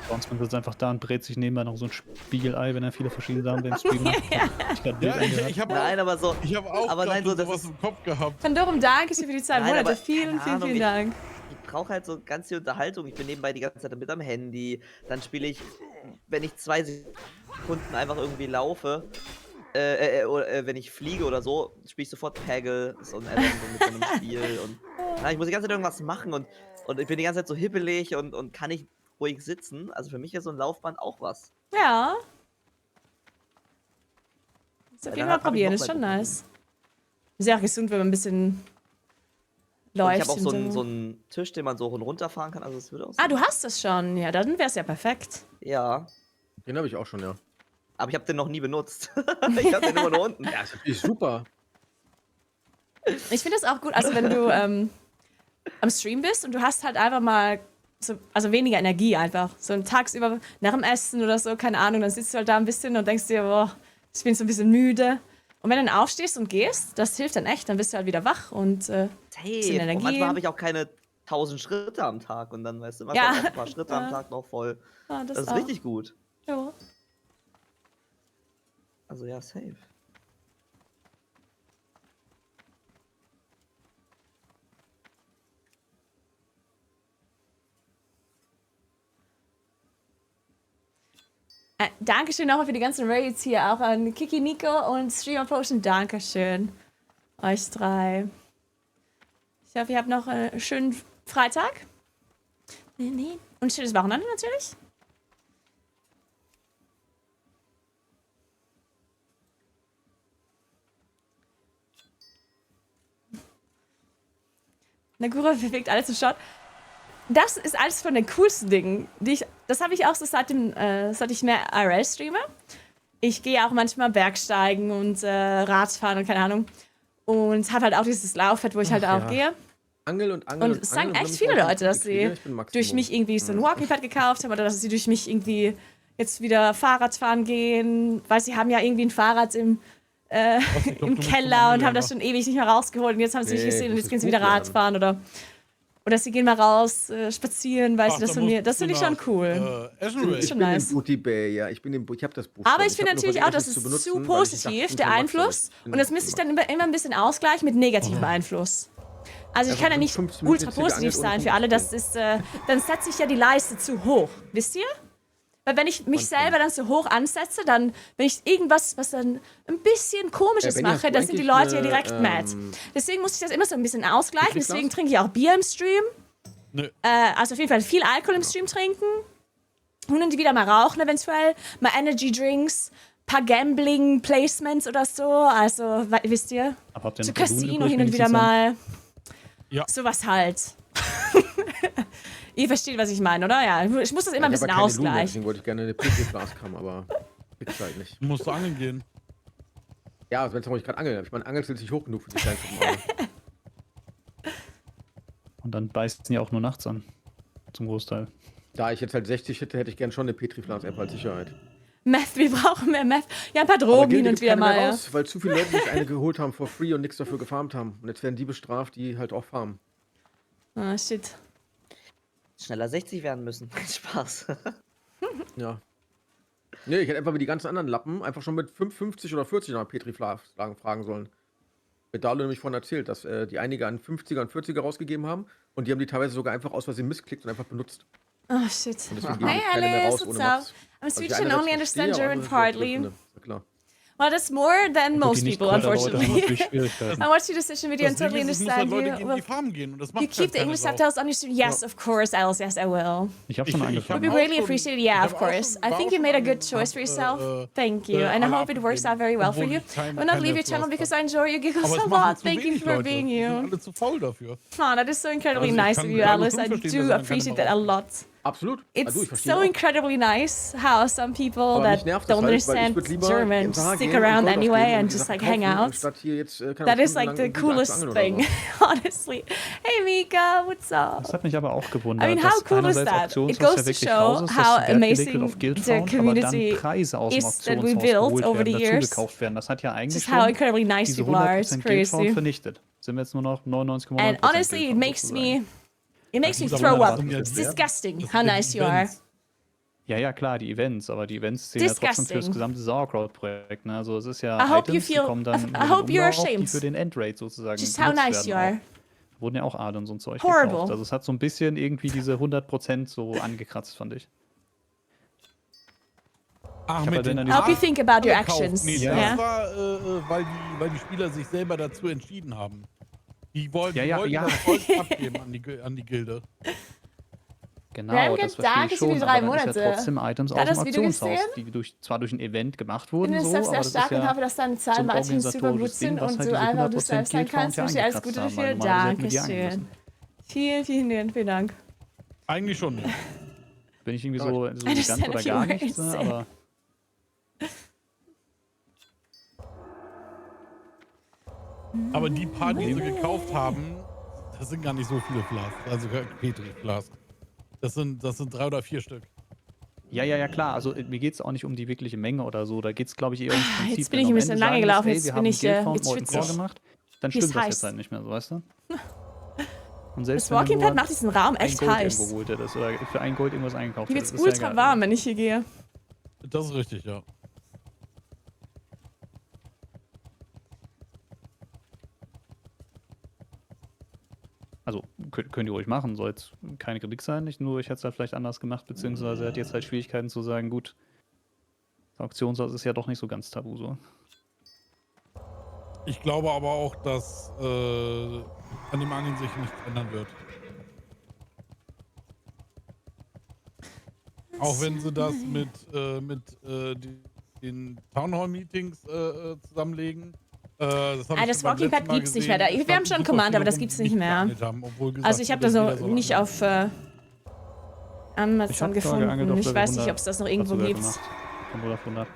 Sonst man sitzt einfach da und brät sich nebenbei noch so ein Spiegelei, wenn er viele verschiedene Sachen beim Stream macht. Ich glaub, Ja, Bild angehört. ich habe Nein, aber so. ich hab auch aber nein, gerade so, das sowas ist- im Kopf gehabt. Pandorum, danke schön für die 2 Nein, Monate. aber Vielen, keine vielen, Ahnung, vielen Dank. Ich brauche halt so ganz viel Unterhaltung. Ich bin nebenbei die ganze Zeit mit am Handy. Dann spiele ich, wenn ich 2 Sekunden einfach irgendwie laufe, oder wenn ich fliege oder so, spiele ich sofort Peggle, so ein Add-on so mit so einem Spiel. Und ich muss die ganze Zeit irgendwas machen und ich bin die ganze Zeit so hibbelig und kann nicht ruhig sitzen. Also für mich ist so ein Laufband auch was. Ja. Das auf Ja, jeden dann Fall hab ich probieren, noch ist mal schon probiert. nice. Ist ja auch gesund, wenn man ein bisschen Und läuft. ich habe auch so und einen, so einen Tisch, den man so hoch und runter fahren kann. Also es würde auch Ah, du hast das schon. Ja, dann wäre es ja perfekt. Ja, Den habe ich auch schon, ja. aber ich habe den noch nie benutzt. Ich habe den immer nur unten. Ja, ist natürlich super. Ich finde es auch gut, also wenn du am Stream bist und du hast halt einfach mal so, also weniger Energie einfach. So ein tagsüber nach dem Essen oder so, keine Ahnung, dann sitzt du halt da ein bisschen und denkst dir, boah, ich bin so ein bisschen müde. Und wenn du dann aufstehst und gehst, das hilft dann echt, dann bist du halt wieder wach und bisschen Hey, Energie. und manchmal habe ich auch keine 1000 Schritte am Tag und dann, weißt du, Ja. manchmal auch ein paar Schritte am Ja. Tag noch voll. ah, Das ist auch. richtig gut. Ja. Also ja, safe. Dankeschön nochmal für die ganzen Raids hier, auch an Kiki Nico und Streamer Potion. Dankeschön. Euch 3. Ich hoffe, ihr habt noch einen schönen Freitag. Und ein schönes Wochenende natürlich. Nagura bewegt alles im Shot. Das ist eines von den coolsten Dingen, die ich das habe ich auch so seit ich mehr IRL streame. Ich gehe auch manchmal Bergsteigen und Radfahren und keine Ahnung. Und habe halt auch dieses Laufbett, wo ich halt auch gehe. Angel und Angel. Und es sagen echt viele Leute, dass sie durch mich irgendwie so ein Walking-Pad gekauft haben oder dass sie durch mich irgendwie jetzt wieder Fahrrad fahren gehen, weil sie haben ja irgendwie ein Fahrrad im Keller und haben das schon ewig nicht mehr rausgeholt und jetzt haben sie mich gesehen und jetzt gehen sie wieder Radfahren oder sie gehen mal raus, spazieren, weißt du, das von mir. Das finde ich schon cool. Das ist schon nice. Ich habe das Buch. Aber ich finde natürlich auch, das ist zu positiv, der Einfluss. Und das müsste ich dann immer ein bisschen ausgleichen mit negativem Einfluss. Also ich kann ja nicht ultra positiv sein für alle, das ist, dann setze ich ja die Leiste zu hoch, wisst ihr? Weil wenn ich mich selber dann so hoch ansetze, dann, wenn ich irgendwas, was dann ein bisschen Komisches mache, dann sind die Leute ja direkt mad. Deswegen muss ich das immer so ein bisschen ausgleichen, deswegen trinke ich auch Bier im Stream. Nö. Also auf jeden Fall viel Alkohol im Stream trinken. Und wieder mal rauchen eventuell, mal Energy Drinks, paar Gambling-Placements oder so, also, wisst ihr? Aber habt ihr Zu noch Balloon Casino übrig, hin und wenigstens wieder mal. Ja. Sowas halt. Ihr versteht, was ich meine, oder? Ja, ich muss das immer ein bisschen ausgleichen. Deswegen wollte ich gerne eine Petri-Flask haben, aber gibt's halt nicht. Du musst du angeln gehen. Ja, also wenn ich gerade angeln habe. Ich meine, Angeln ist nicht hoch genug für die kleinen Schuppen. Und dann beißt es ja auch nur nachts an. Zum Großteil. Da ich jetzt halt 60 hätte ich gern schon eine Petri-Flask-App als Sicherheit. Meth, wir brauchen mehr Meth. Ja, ein paar Drogen hin und wieder mal. Ja. Raus, weil zu viele Leute sich eine geholt haben for free und nichts dafür gefarmt haben. Und jetzt werden die bestraft, die halt auch farmen. Ah, shit. Schneller 60 werden müssen. Spaß. Ja. Nee, ich hätte einfach wie die ganzen anderen Lappen einfach schon mit 50 oder 40 nach Petri-Flaschen fragen sollen. Mit Dalo nämlich von erzählt, dass die einige an 50er und 40er rausgegeben haben und die haben die teilweise sogar einfach aus Versehen missklickt und einfach benutzt. Oh shit. Hey Alice, what's up? I'm Swedish and only understand German partly. Well, that's more than most people, unfortunately. I watched your decision video and totally understand you. You keep the English subtitles on your stream? Yes, of course, Alice. Yes, I will. Ich habe schon angefangen. Would be really appreciated. Yeah, of course. I think you made a good choice for yourself. Thank you, and I hope it works out very well for you. I will not leave your channel because I enjoy your giggles a lot. Thank you for being you. Alle zu faul dafür. Oh, that is so incredibly nice of you, Alice. I do appreciate that a lot. Absolut. It's so incredibly nice how some people that don't understand German stick around anyway and just like hang out. That is like the coolest thing, honestly. Hey Mika, what's up? Das hat mich aber auch gewundert. I mean, how cool is that? It goes to show how amazing the community is that we built over the years. Das hat ja eigentlich just how incredibly nice people are. It's crazy. Vernichtet. Sind wir jetzt nur noch 99,9%. And honestly, it makes me throw up. It's disgusting how nice you are. Ja, klar, die Events, aber die Events zählen ja trotzdem für das gesamte Sauerkraut-Projekt. Ne? Also es ist ja Items, die kommen dann die für den Endraid sozusagen just how nice you are. Da wurden ja auch Add-ons und Zeug gekauft. Also es hat so ein bisschen irgendwie diese 100% so angekratzt, fand ich. Ach, How do you think about your actions? Nee, das war, weil die Spieler sich selber dazu entschieden haben. Die wollten das Volk abgeben an die Gilde. Genau, das verstehe ich schon, aber das ist ja trotzdem Items aus dem Auktionshaus, die zwar durch ein Event gemacht wurden, so, aber das ist ja und hoffe, dass deine Zahlen weiterhin super gut sind und du einfach du selbst sein kannst. Ich wünsche dir alles Gute dafür. Dankeschön. Vielen Dank. Eigentlich schon nicht. Bin ich irgendwie so ganz oder gar nichts, aber... Aber die paar, die sie gekauft haben, das sind gar nicht so viele Flasks, also Petri-Flasks. Das sind 3 oder 4 Stück. Ja, klar. Also mir geht es auch nicht um die wirkliche Menge oder so. Da geht es, glaube ich, eher ums Prinzip. Jetzt bin ich ein bisschen lange gelaufen, jetzt bin ich jetzt schwitzig. Gemacht, dann stimmt das jetzt halt nicht mehr so, weißt du? Und selbst das Walking Pad macht diesen Raum echt heiß. Holt das, oder für ein Gold irgendwas eingekauft. Mir wird's ultra warm, wenn ich hier gehe. Das ist richtig, ja. Also, könnt ihr ruhig machen, soll jetzt keine Kritik sein, nicht nur, ich hätte es halt vielleicht anders gemacht, beziehungsweise er hat jetzt halt Schwierigkeiten zu sagen, gut, das Auktionshaus ist ja doch nicht so ganz tabu so. Ich glaube aber auch, dass an dem Angeln sich nichts ändern wird. Auch wenn sie das mit den Townhall-Meetings zusammenlegen. Das Walking Pad gibt's nicht mehr. Wir haben schon Command, aber das gibt's nicht mehr. Also ich habe da so nicht auf Amazon Ich habe gefunden. Ich weiß nicht, ob es das noch irgendwo gibt. Von 0 auf 100.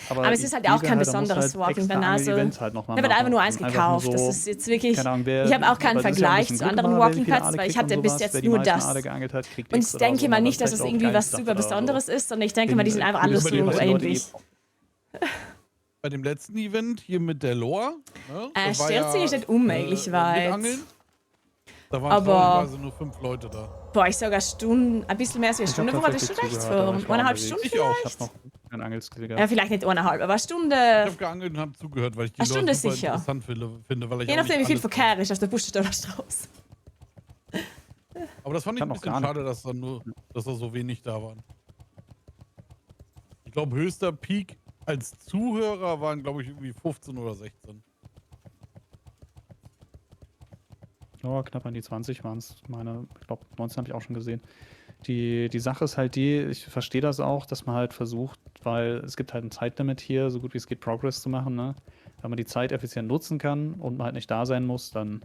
Aber es ist halt auch kein besonderes Walking Banane. Halt noch mal Da wird einfach nur eins machen. gekauft. So, Das ist jetzt wirklich. keine Ahnung, Ich habe auch keinen aber das ist ja ein Vergleich bisschen zu gut anderen immer, wer Walking viele Pads, Aale weil ich kriegt hatte und bis sowas. jetzt Wer die nur meisten das. Aale geangelt hat, kriegt Und ich X oder denke so, mal aber nicht, dass vielleicht das auch irgendwie kein was Stuff super oder so. Besonderes ist, sondern ich denke mal, die sind einfach alles bei so den meisten Leute ähnlich. Bei dem letzten Event hier mit der Lore, ne? Da war Stellt sich nicht unmöglich weit. Angeln. Da waren Aber traurigerweise nur 5 Leute da. boah, ich sogar Stunden, ein bisschen mehr als eine Ich hab Stunde, wo hatte ich tatsächlich schon echt zugehört, aber für ich war 1,5 unterwegs. Stunden Ich auch. Ich vielleicht? habe noch kein Angelskill Ja, gehabt. vielleicht nicht 1,5, aber Ich Stunde. habe geangelt und habe zugehört, weil ich die Eine Leute Stunde super sicher. interessant finde, weil ich Je auch nachdem, wie nicht viel alles Verkehr ist auf der Buschstadter Straße. Aber das fand ich Kann ein auch bisschen gar nicht. schade, dass da so wenig da waren. Ich glaube, höchster Peak als Zuhörer waren, glaube ich, irgendwie 15 oder 16. Ja, knapp an die 20 waren es. Ich glaube, 19 habe ich auch schon gesehen. Die Sache ist halt die, ich verstehe das auch, dass man halt versucht, weil es gibt halt ein Zeitlimit hier, so gut wie es geht Progress zu machen, ne? Wenn man die Zeit effizient nutzen kann und man halt nicht da sein muss, dann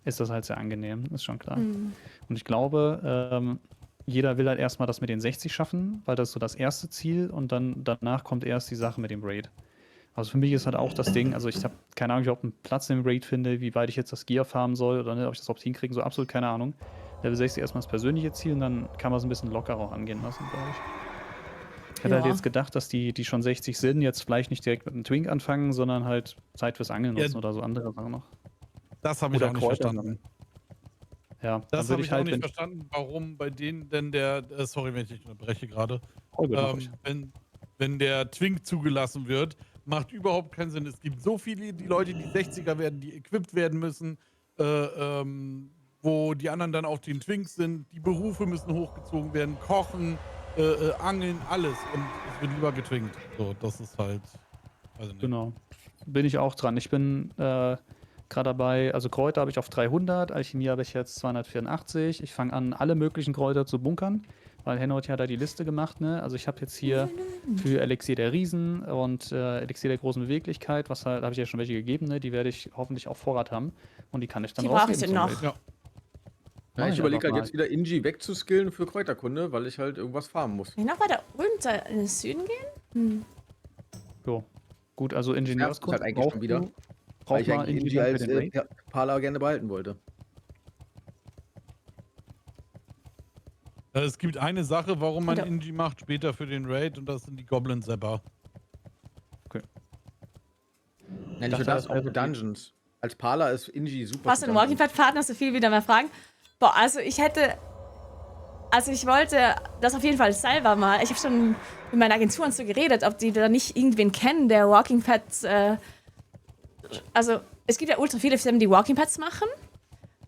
ist das halt sehr angenehm, ist schon klar. Und ich glaube, jeder will halt erstmal das mit den 60 schaffen, weil das ist so das erste Ziel und dann danach kommt erst die Sache mit dem Raid. Also für mich ist halt auch das Ding, also ich habe keine Ahnung, ob ich überhaupt einen Platz im Raid finde, wie weit ich jetzt das Gear farmen soll oder nicht, ob ich das überhaupt hinkriege, so absolut keine Ahnung. Level 60 erstmal das persönliche Ziel und dann kann man es ein bisschen lockerer auch angehen lassen, glaube ich. Ich hätte halt jetzt gedacht, dass die schon 60 sind, jetzt vielleicht nicht direkt mit einem Twink anfangen, sondern halt Zeit fürs Angeln nutzen oder so andere Sachen noch. Das habe ich Oder auch nicht Kräuter verstanden. Ja, Das dann habe würde ich ich auch halt, nicht wenn verstanden, warum bei denen denn sorry, wenn ich dich unterbreche gerade. ich. Wenn der Twink zugelassen wird, macht überhaupt keinen Sinn. Es gibt so viele die Leute, die 60er werden, die equipped werden müssen, wo die anderen dann auf den Twinks sind. Die Berufe müssen hochgezogen werden, kochen, angeln, alles. Und es wird lieber getwinkt. So, das ist halt. Also nicht. Genau. Bin ich auch dran. Ich bin gerade dabei, also Kräuter habe ich auf 300, Alchemie habe ich jetzt 284. Ich fange an, alle möglichen Kräuter zu bunkern, weil Henry hat da die Liste gemacht, ne? Also ich habe jetzt hier für Elixier der Riesen und Elixier der großen Beweglichkeit, da habe ich ja schon welche gegeben, ne? Die werde ich hoffentlich auf Vorrat haben und die kann ich dann Die brauche ich rausgeben denn zum noch. Raid. Ja, ich ich überlege einfach halt jetzt wieder Inji wegzuskillen für Kräuterkunde, weil ich halt irgendwas farmen muss. Kann ich noch weiter runter in den Süden gehen? Jo. Gut, also Ingenieurskunst halt eigentlich schon wieder. Weil braucht ich man eigentlich Inji Ingenieur als für den Raid. Parler gerne behalten wollte. Es gibt eine Sache, warum man Oder- Inji macht, später für den Raid, und das sind die Goblin Zapper. Ja, nicht nur das, auch für Dungeons. Als Parler ist Inji super. Was für in Walking Dungeons. Pad Partner so viel wieder mal fragen? Boah, also ich wollte das auf jeden Fall selber mal. Ich habe schon mit meiner Agentur und so geredet, ob die da nicht irgendwen kennen, der Walking Pads. Also es gibt ja ultra viele Firmen, die Walking Pads machen.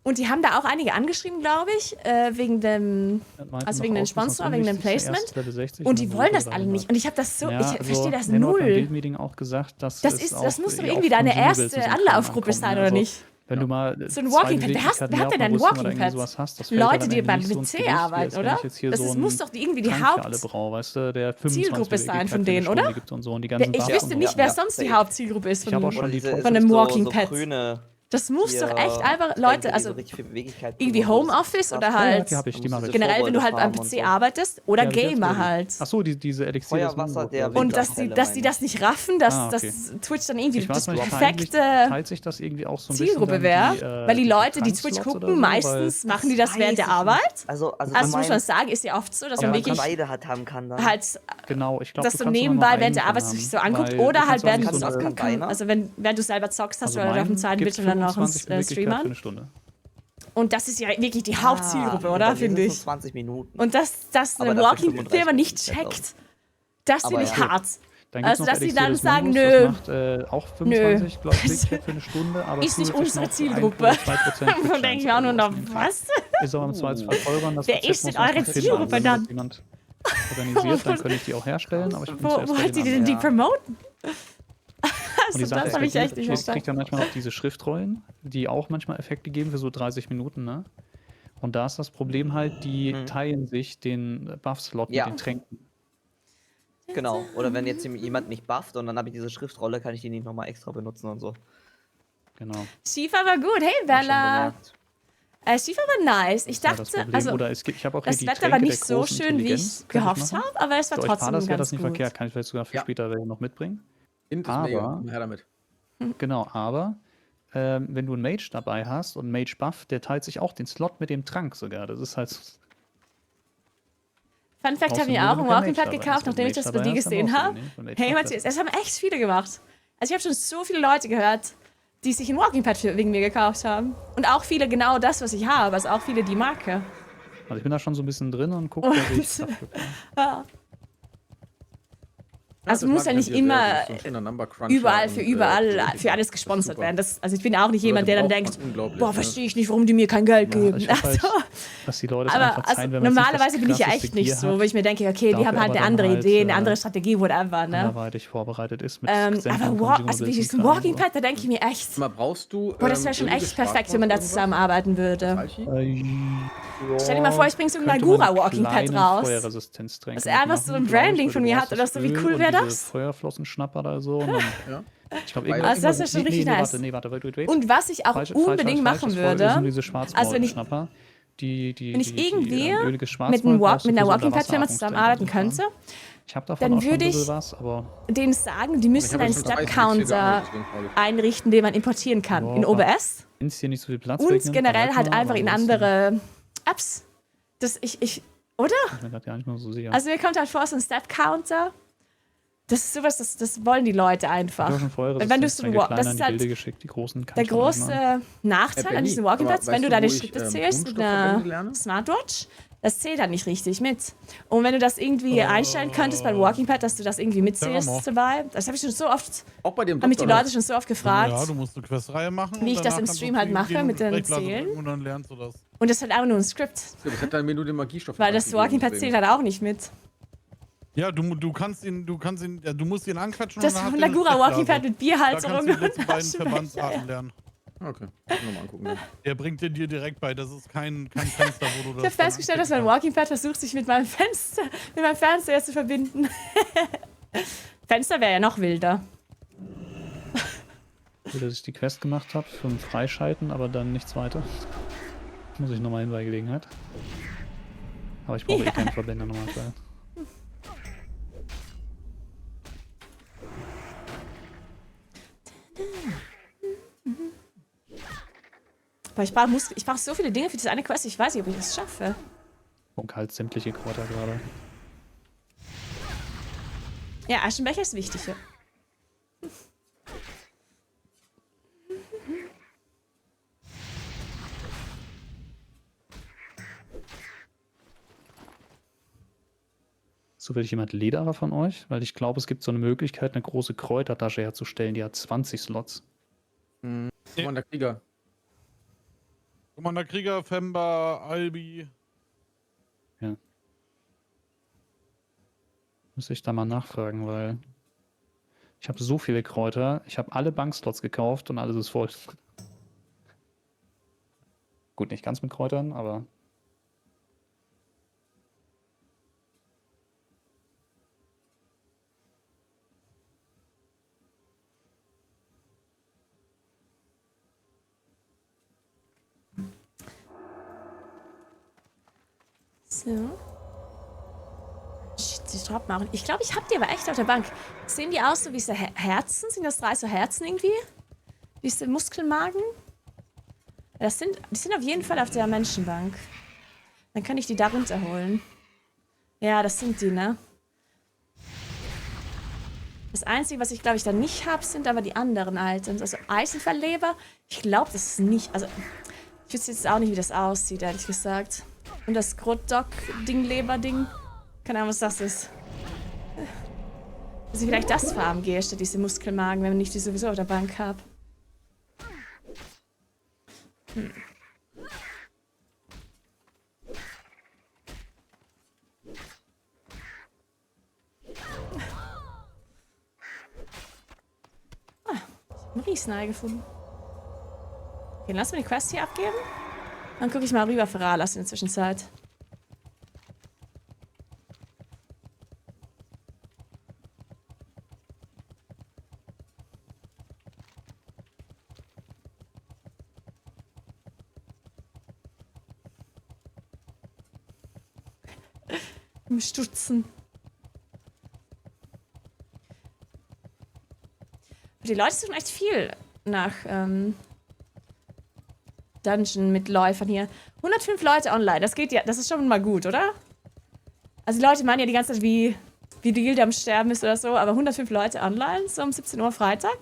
Und die haben da auch einige angeschrieben, glaube ich, wegen dem Sponsor, wegen dem Placement. Und die wollen das alle nicht. Und ich habe das so, ich verstehe das Henry hat beim null. Guild-Meeting auch gesagt, dass Das muss doch irgendwie auf deine Consumables erste und so Anlaufgruppe ankommt, sein, ne? oder Also, nicht? Wenn du mal So ein Walking Pad, wer hat denn ein Walking Pad? Leute, die beim PC arbeiten, oder? Das muss doch irgendwie die Hauptzielgruppe sein von denen, oder? Ich wüsste nicht, wer sonst die Hauptzielgruppe ist von einem Walking Pad. Das muss doch echt einfach, Leute, also irgendwie Homeoffice oder halt generell, wenn du halt am PC arbeitest oder Gamer halt. Achso, diese Elixier. Feuerwasser, der Und dass die das nicht raffen, dass Twitch dann irgendwie das perfekte Zielgruppe wäre. Weil die Leute, die Twitch gucken, meistens machen die das während der Arbeit. Also muss man sagen, ist ja oft so, dass man wirklich beide haben kann dann. halt genau, ich glaub, das so nebenbei während der Arbeit sich so anguckt oder halt während du keiner. also wenn du selber zockst, hast du halt auf dem zweiten Bildschirm dann noch einen Stream an. Und das ist ja wirklich die Hauptzielgruppe, oder? Finde ich. 20 Minuten. Und dass eine Walking-Firma nicht checkt, das finde ich hart. Also, dass sie dann sagen, nö, auch 25, glaube ich, für eine Stunde, aber ist nicht unsere Zielgruppe. Von denke ich mir auch nur noch, was? Ist auch im Zweifelsfall teurer. Wer ist denn eure Zielgruppe dann? Jemand organisiert, dann könnte ich die auch herstellen. Aber ich wo wollt ihr denn die promoten? Und die Sache das habe ich echt nicht ich kriege verstanden. ja manchmal auch diese Schriftrollen, die auch manchmal Effekte geben für so 30 Minuten, ne? Und da ist das Problem halt, die teilen sich den Buff-Slot mit den Tränken. Genau, oder wenn jetzt jemand mich bufft und dann habe ich diese Schriftrolle, kann ich die nicht nochmal extra benutzen und so. Genau. Shifa war gut. Hey, Bella. Es war aber nice. Ich Das war das dachte, Problem. also Oder ich habe auch hier das die Wetter Tränke war der nicht so großen schön, wie Intelligenz, ich könnte gehofft machen. habe, aber es war Für euch trotzdem Palas wäre ganz das nicht gut. verkehrt, kann ich vielleicht sogar für Ja. später noch mitbringen. Int ist mega. Aber- Komm her damit. Genau, aber wenn du einen Mage dabei hast und einen Mage Buff, der teilt sich auch den Slot mit dem Trank sogar. Das ist halt. Fun Fact Brauchst habe du ich nur, auch wenn ein du keinen Walking Mage Pad dabei gekauft, hast. Wenn du nachdem ich Mage das bei dabei dir hast, dann gesehen brauchst du habe. den nicht. Wenn Mage Hey macht Matthias, besser. es haben echt viele gemacht. Also ich habe schon so viele Leute gehört, die sich ein Walking Pad wegen mir gekauft haben. Und auch viele genau das, was ich habe. Also auch viele die Marke. Also ich bin da schon so ein bisschen drin und gucke, dass ich Stuff bekomme. Ja. Ja, Also das muss mag ja ich nicht an dir sehr. immer Du bist so ein schöner Number Cruncher überall und, für überall so für richtig. alles Das ist gesponsert super. werden. Also ich bin auch nicht So jemand, der Leute dann braucht denkt, man unglaublich, boah, ne? verstehe ich nicht, warum die mir kein Geld Ja, geben. ich hab halt, Also, dass die Leute es aber einfach also, zahlen, wenn man jetzt nicht normalerweise das bin ich ja krasseste echt nicht Gear so, hat, wo ich mir denke, okay, die dafür haben halt aber eine dann andere halt, Idee, eine andere Strategie, whatever, ne? anderweitig vorbereitet ist mit Aber sämtlichen also wie Consumables ist und ein Kram, Walking so. Pad, da denke ich mir echt, Mal brauchst du. boah, das wäre schon ähnliches echt perfekt, wenn man da Sprachwort, zusammenarbeiten würde. irgendwas? Alchi? Stell dir mal vor, ich bring so ein Könnte man Nagura Walking Pad kleine raus. Feuerresistenztränke Das einfach so ein mitmachen, glaub ich, Branding weil von du mir brauchst hat oder das so. Wie Öl cool und wäre diese das? Feuerflossenschnapper oder so. Und dann, Ja. ich glaube, Also irgendwas. das wäre schon richtig nice. Warte, wait. Und was ich auch unbedingt machen Das würde, sind diese also wenn ich, Schwarzmaulschnapper. wenn ich irgendwie öliges mit Schwarzmaul brauchst du einer für so Walking Pad Firma Unterwasseratmungstränke zusammenarbeiten und so Kram. könnte, Ich habe davon dann auch schon ein würde bisschen ich was, aber denen sagen, die Ich müssen habe einen jetzt schon 30 Step-Counter geangelt, deswegen frage ich. einrichten, den man importieren kann in Boah, OBS. wenn es hier nicht so viel Platz Und wegnimmt, generell dann halt mal, einfach aber in ansonsten andere Apps. Das oder? bin ich mir grad gar nicht mehr so sicher. Also mir kommt halt vor, so ein Step-Counter. Das ist sowas, das wollen die Leute ich einfach. habe auch schon vorher Wenn du so ein kleiner das in ist die halt Bilder geschickt, die großen kann der ich schon nicht machen. große Nachteil an Benny, diesen Walking aber Pads, wenn weißt du du, deine wo ich, Schritte zählst mit Kunststoffverbände einer lerne? Smartwatch, das zählt dann nicht richtig mit. Und wenn du das irgendwie einstellen könntest beim Walking Pad, dass du das irgendwie mitzählst Terramore. dabei, das habe ich schon so oft, Auch bei dem haben mich die Doktor, Leute schon so oft gefragt. Ja, du musst eine Questreihe machen. Wie und ich das danach im kannst du Stream halt zu ihm mache gehen und mit den Sprechblase Zählen. drücken und dann lernst du das. Und das ist halt einfach nur ein Skript, das hat dann mir nur den Magiestoff. weil das gegeben, Walking Pad deswegen. zählt halt auch nicht mit. Ja, du musst ihn anquatschen Das und dann hat er eine Nagura Walking Sprechblase. Pad mit Da Bierhalterung kannst du die und letzten beiden Aschenbecher. Verbandsarten lernen. Okay, muss ich nochmal angucken. Dann. Der bringt dir direkt bei. Das ist kein Fenster, wo du das. Ich habe festgestellt, dass mein Walking Pad versucht, sich mit meinem Fernseher zu verbinden. Fenster wäre ja noch wilder. Gut, dass ich die Quest gemacht habe für ein Freischalten, aber dann nichts weiter. Muss ich nochmal hin bei Gelegenheit. Aber ich brauche eh keinen Verbänder normalerweise. Aber ich brauch so viele Dinge für diese eine Quest, ich weiß nicht, ob ich das schaffe. Und halt sämtliche Kräuter gerade. Ja, Aschenbecher ist wichtig. Ja. Zufällig jemand Lederer von euch? Weil ich glaube, es gibt so eine Möglichkeit, eine große Kräutertasche herzustellen, die hat 20 Slots. Commander Krieger. Commander Krieger, Femba, Albi. Ja. Müsste ich da mal nachfragen, weil ich habe so viele Kräuter. Ich habe alle Bankslots gekauft und alles ist voll. Gut, nicht ganz mit Kräutern, aber So. Shit, die Droppen auch. Ich glaube, ich hab die aber echt auf der Bank. Sehen die aus so wie so Herzen? Sind das 3 so Herzen irgendwie? Diese Muskelmagen? Die sind auf jeden Fall auf der Menschenbank. Dann kann ich die da runterholen. Ja, das sind die, ne? Das Einzige, was ich glaube ich da nicht habe, sind aber die anderen Items. Also Eisenverleber, ich glaube, das ist nicht. Also, ich wüsste jetzt auch nicht, wie das aussieht, ehrlich gesagt. Und das Grotdock-Ding-Leber-Ding. Keine Ahnung, was das ist. Dass ich vielleicht das farmen gehe, statt diese Muskelmagen, wenn ich die sowieso auf der Bank habe. Ah, ich habe ein Riesenei gefunden. Okay, lass mal die Quest hier abgeben. Dann gucke ich mal rüber für Ralas in der Zwischenzeit. Im Stutzen. Die Leute suchen echt viel nach Dungeon mit Läufern hier. 105 Leute online, das geht ja, das ist schon mal gut, oder? Also die Leute meinen ja die ganze Zeit, wie die Gilde am Sterben ist oder so, aber 105 Leute online, so um 17 Uhr Freitag?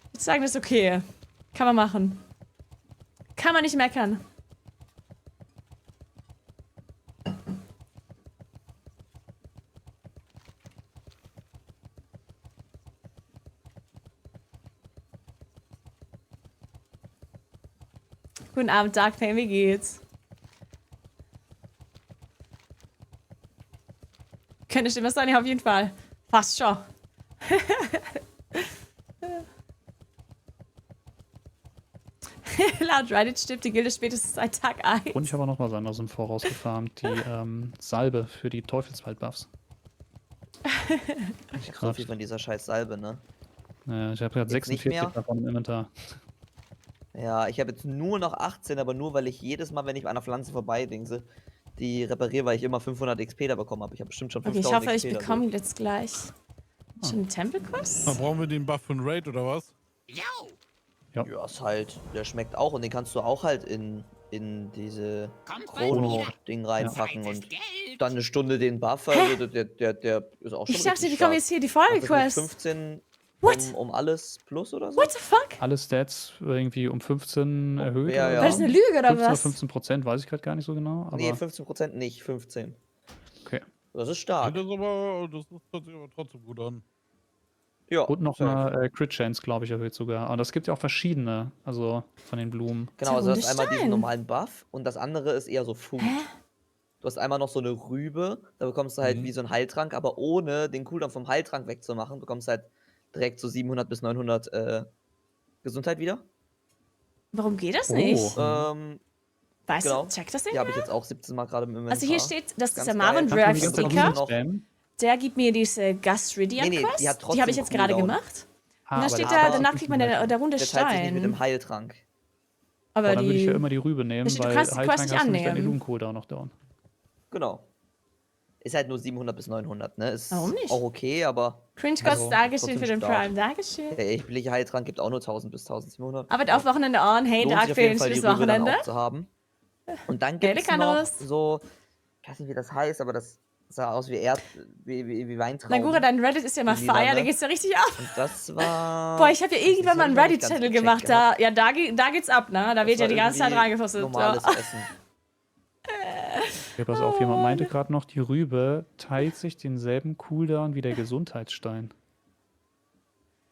Ich würde sagen, das ist okay. Kann man machen. Kann man nicht meckern. Guten Abend, Dark Pain, wie geht's? Könnte Stimme sein, ja, auf jeden Fall. Fast schon. Laut Reddit stirbt die Gilde spätestens seit Tag 1. Und ich habe auch noch was anderes im Voraus gefarmt. Die Salbe für die Teufelswald-Buffs. Ich hab so viel von dieser scheiß Salbe, ne? Ich habe gerade Jetzt nicht 46 mehr? davon im Inventar. Ja, ich habe jetzt nur noch 18, aber nur weil ich jedes Mal, wenn ich an einer Pflanze vorbeidingse, die repariere, weil ich immer 500 XP da bekommen habe. Ich habe bestimmt schon Okay, 5000 ich hoffe, ich XP bekomme jetzt gleich. Schon ein Tempel-Quest? Dann brauchen wir den Buff für einen Raid oder was? Ja. Ja, ist halt, der schmeckt auch und den kannst du auch halt in diese Chrono-Ding reinpacken und dann eine Stunde den Buff, also der ist auch schon Ich dachte, richtig wir kommen stark. jetzt hier die Macht das nicht Folge-Quest. 15 What? um alles plus oder so? What the fuck? Alle Stats irgendwie um 15 erhöht. Ja, oder ja. War das eine Lüge oder 15 oder was? 15%, weiß ich gerade gar nicht so genau. Aber Nee, 15% nicht, 15. okay. Das ist Ja, stark. das hört sich aber trotzdem gut an. Ja, Und noch safe. eine Crit Chance, glaube ich, erhöht sogar. Aber das gibt ja auch verschiedene, also von den Blumen. Genau, also du hast einmal diesen Stein. normalen Buff und das andere ist eher so Food. Du hast einmal noch so eine Rübe, da bekommst du halt wie so einen Heiltrank, aber ohne den Cooldown vom Heiltrank wegzumachen, bekommst du halt direkt so 700 bis 900 Gesundheit wieder. Warum geht das Oh. nicht? Weißt genau. du, check das Die nicht? habe ich jetzt auch 17 Mal gerade im Inventar. Also hier steht, dass Ganz dieser geil. Marvin Kannst du Drive die ganze Zeit Sticker, noch- Spam? der gibt mir diese Gus Ridian Nee, nee, Quest. die hat Die habe ich trotzdem jetzt gerade Cooldown. gemacht. Ah, Und da aber steht das da, hat danach auch kriegt man nicht der runde Der teilt sich nicht mit Stein. dem Heiltrank. Aber Boah, dann würde ich ja die. immer die Rübe nehmen, Da steht, du weil kannst die Quest Heiltrank nicht hast du nicht deinen annehmen. Illum-Cooldown noch down. Genau. Ist halt nur 700 bis 900, ne? Ist Warum nicht? auch okay, aber Cringe Also, Gods, Dankeschön trotzdem für den stark. Prime. Dankeschön. der echtliche Heiltrank gibt auch nur 1000 bis 1700. Arbeit auf Wochenende on. Hey, Lohnt Dark sich auf jeden Pain, Fall, die schönes Rübe dann Wochenende. auch zu haben. Und dann Hey, gibt es Lekanus. noch so, ich weiß nicht, wie das heißt, aber das sah aus wie wie Weintrauben. Nagura, dein Reddit ist ja mal Die lila, feier, da ne? geht's ja richtig ab. Und das war... Boah, ich habe ja weiß nicht, irgendwann mal das einen hab ich noch nicht Reddit-Channel ganz gecheckt gemacht. Da geht's ab, ne? Da Das wird ja war die ganze Zeit irgendwie reingepostet. normales Ja. Essen. Okay, pass auf, jemand meinte gerade noch, die Rübe teilt sich denselben Cooldown wie der Gesundheitsstein.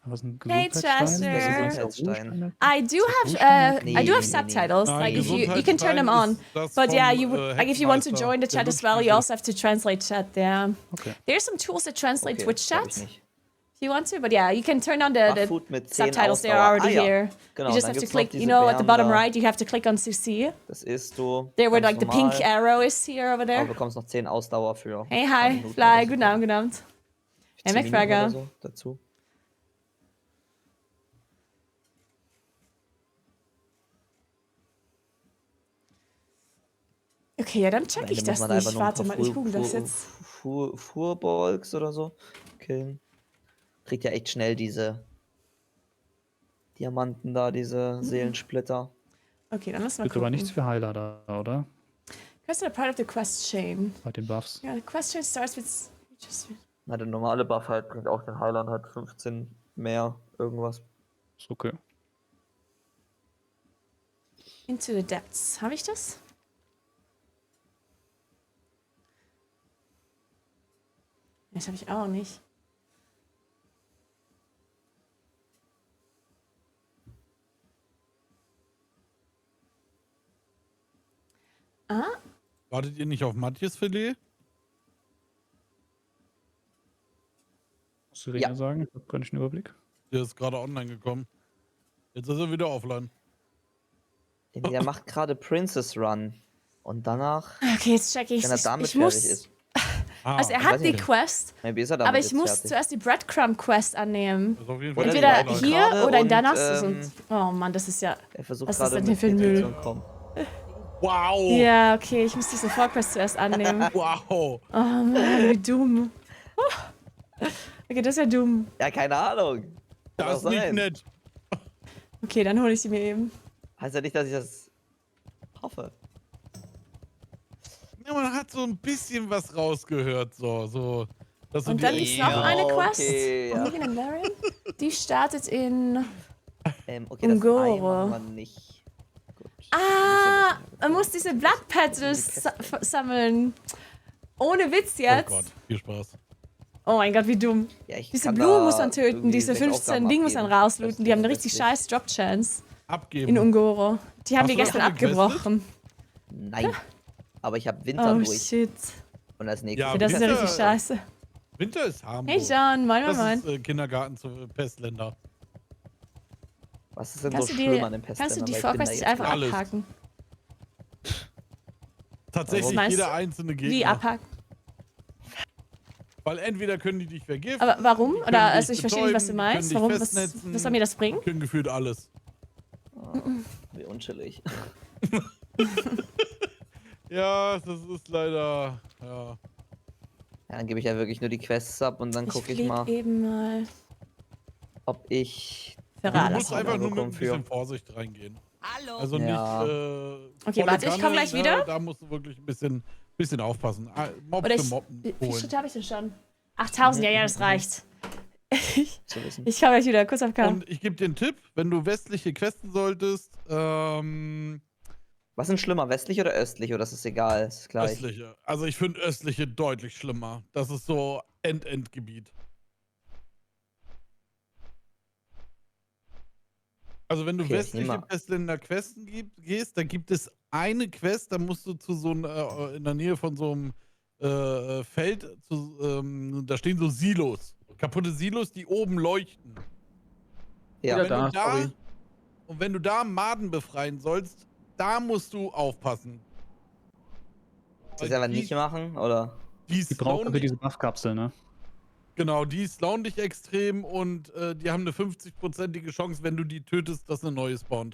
Was ist ein Hey, Gesundheitsstein? Chester. Das ist ein Gesundheitsstein. I do have Nee, I do have nee, nee. subtitles. Nein, Like you can turn them Gesundheitsstein on. ist das But yeah, vom, you would like if you want to Hexmeister, join the der chat as well, you Blutschlüssel. also have to translate chat there. Okay. There's some tools that translate Okay, Twitch das hab chat ich if nicht. you want to, but yeah, you can turn on the Bachfood mit 10 subtitles. They are Ausdauer. already Ah, ja. here. Genau, You just dann have to gibt's noch click, diese you know, at the Beeren bottom da. right, you have to click on to see. Das isst du. There where ganz like the pink normal, arrow is here over Aber there. du bekommst noch 10 Ausdauer für. Hey, ein paar hi, Minuten Fly, oder so. guten Abend, guten Abend. 10 Hey, Minuten McFragger. oder so dazu. Okay, ja, dann Am check Ende ich muss das man einfach nicht. nur ein Warte paar mal, ich google das jetzt. Furbolgs oder so killen. Kriegt ja echt schnell diese Diamanten da, diese Seelensplitter. Okay, dann lass mal Gibt aber gucken. nichts für Heiler da, oder? Quest are part of the quest chain. Bei den Buffs. Yeah, the quest chain starts with... Na, der normale Buff halt bringt auch den Heilern halt 15 mehr irgendwas. Ist okay. Into the depths. Habe ich das? Das habe ich auch nicht. Ah, Wartet ihr nicht auf Matthias Filet? Muss Serena sagen? Ich habe gar nicht einen Überblick. Der ist gerade online gekommen. Jetzt ist er wieder offline. Der macht gerade Princess Run. Und danach, okay, jetzt check ich. wenn er damit ich fertig muss, ist. also er ich hat weiß die nicht. Quest, Maybe ist er damit aber ich jetzt muss fertig. zuerst die Breadcrumb Quest annehmen. Ist auf jeden Fall Entweder online. hier Gerade oder in und, Damaskus. Und, oh Mann, das ist ja... Er versucht Was ist gerade denn hier mit für ein mir Müll? zu entkommen. Wow. Ja, okay, ich muss diese Vorquest zuerst annehmen. Wow. Oh Mann, wie dumm. Okay, das ist ja dumm. Ja, keine Ahnung. Kann Das auch ist nicht sein. nett. Okay, dann hole ich sie mir eben. Heißt ja nicht, dass ich das hoffe. Ja, man hat so ein bisschen was rausgehört, dass Und dann ist noch eine Quest. okay, ja. Living in Larian. Die startet in Okay, das Ei Ungoro. machen wir nicht. Gut. Ah, man muss diese Blood Petals sammeln. Ohne Witz Oh jetzt. Gott, viel Spaß. Oh mein Gott, wie dumm. Ja, ich Diese kann Blumen da muss man töten, irgendwie diese 6 15 Aufgaben Dinge muss man abgeben. rauslooten. Die haben eine richtig Westlich. scheiß Drop Chance Abgeben. in Ungoro. Die haben Hast wir du das gestern schon gequestet? abgebrochen. Nein. Aber ich habe Winter Oh durch. shit. Und als nächstes. Ja, Ja, das ist ja Winter- richtig scheiße. Winter ist harmlos. Hey John, moin Das moin ist moin. Kindergarten zu Pestländer. Was ist denn Kannst so du, schlimm an dem kannst du Pestländer? die Weil ich bin da Vorquest nicht jetzt einfach alles. abhaken? Tatsächlich Was meinst jeder du? einzelne Gegner. Wie abhaken? Weil entweder können die dich vergiften. Aber warum? können Oder dich also ich verstehe nicht, was du betäuben, meinst. können Warum? dich Was festnetzen, soll mir das bringen? können gefühlt alles. Oh, wie unchillig. Ja, das ist leider. Ja. Ja, dann gebe ich ja wirklich nur die Quests ab und dann Ich gucke ich flieg mal, eben mal. ob ich. Du Ferrara. musst einfach nur mit ein für. bisschen Vorsicht reingehen. Hallo. Also Ja. nicht. Okay, volle warte, ich komm Kanne, gleich ne? wieder. Da musst du wirklich ein bisschen aufpassen. Mob Oder für ich. Mobben Wie viele holen. Schritte habe ich denn schon? 8000, ja, das reicht. Zu wissen. Ich komme gleich wieder, kurz auf K. Und ich gebe dir einen Tipp, wenn du westliche questen solltest, Was ist schlimmer, westlich oder östlich? Oder ist es egal? Ist gleich. östliche. Also ich finde östliche deutlich schlimmer. Das ist so Endgebiet. Also wenn du Okay, ich westliche nehm mal. Pestländer questen gehst, da gibt es eine Quest, da musst du zu so einem, in der Nähe von so einem Feld, da stehen so Silos. Kaputte Silos, die oben leuchten. Ja. Und wenn, da, du da, sorry. und wenn du da Maden befreien sollst, da musst du aufpassen. Das aber nicht machen, oder? Die Die braucht slowen aber dich, diese Buffkapsel, ne? genau, die slowen dich extrem und die haben eine 50-prozentige Chance, wenn du die tötest, dass eine neue spawnt.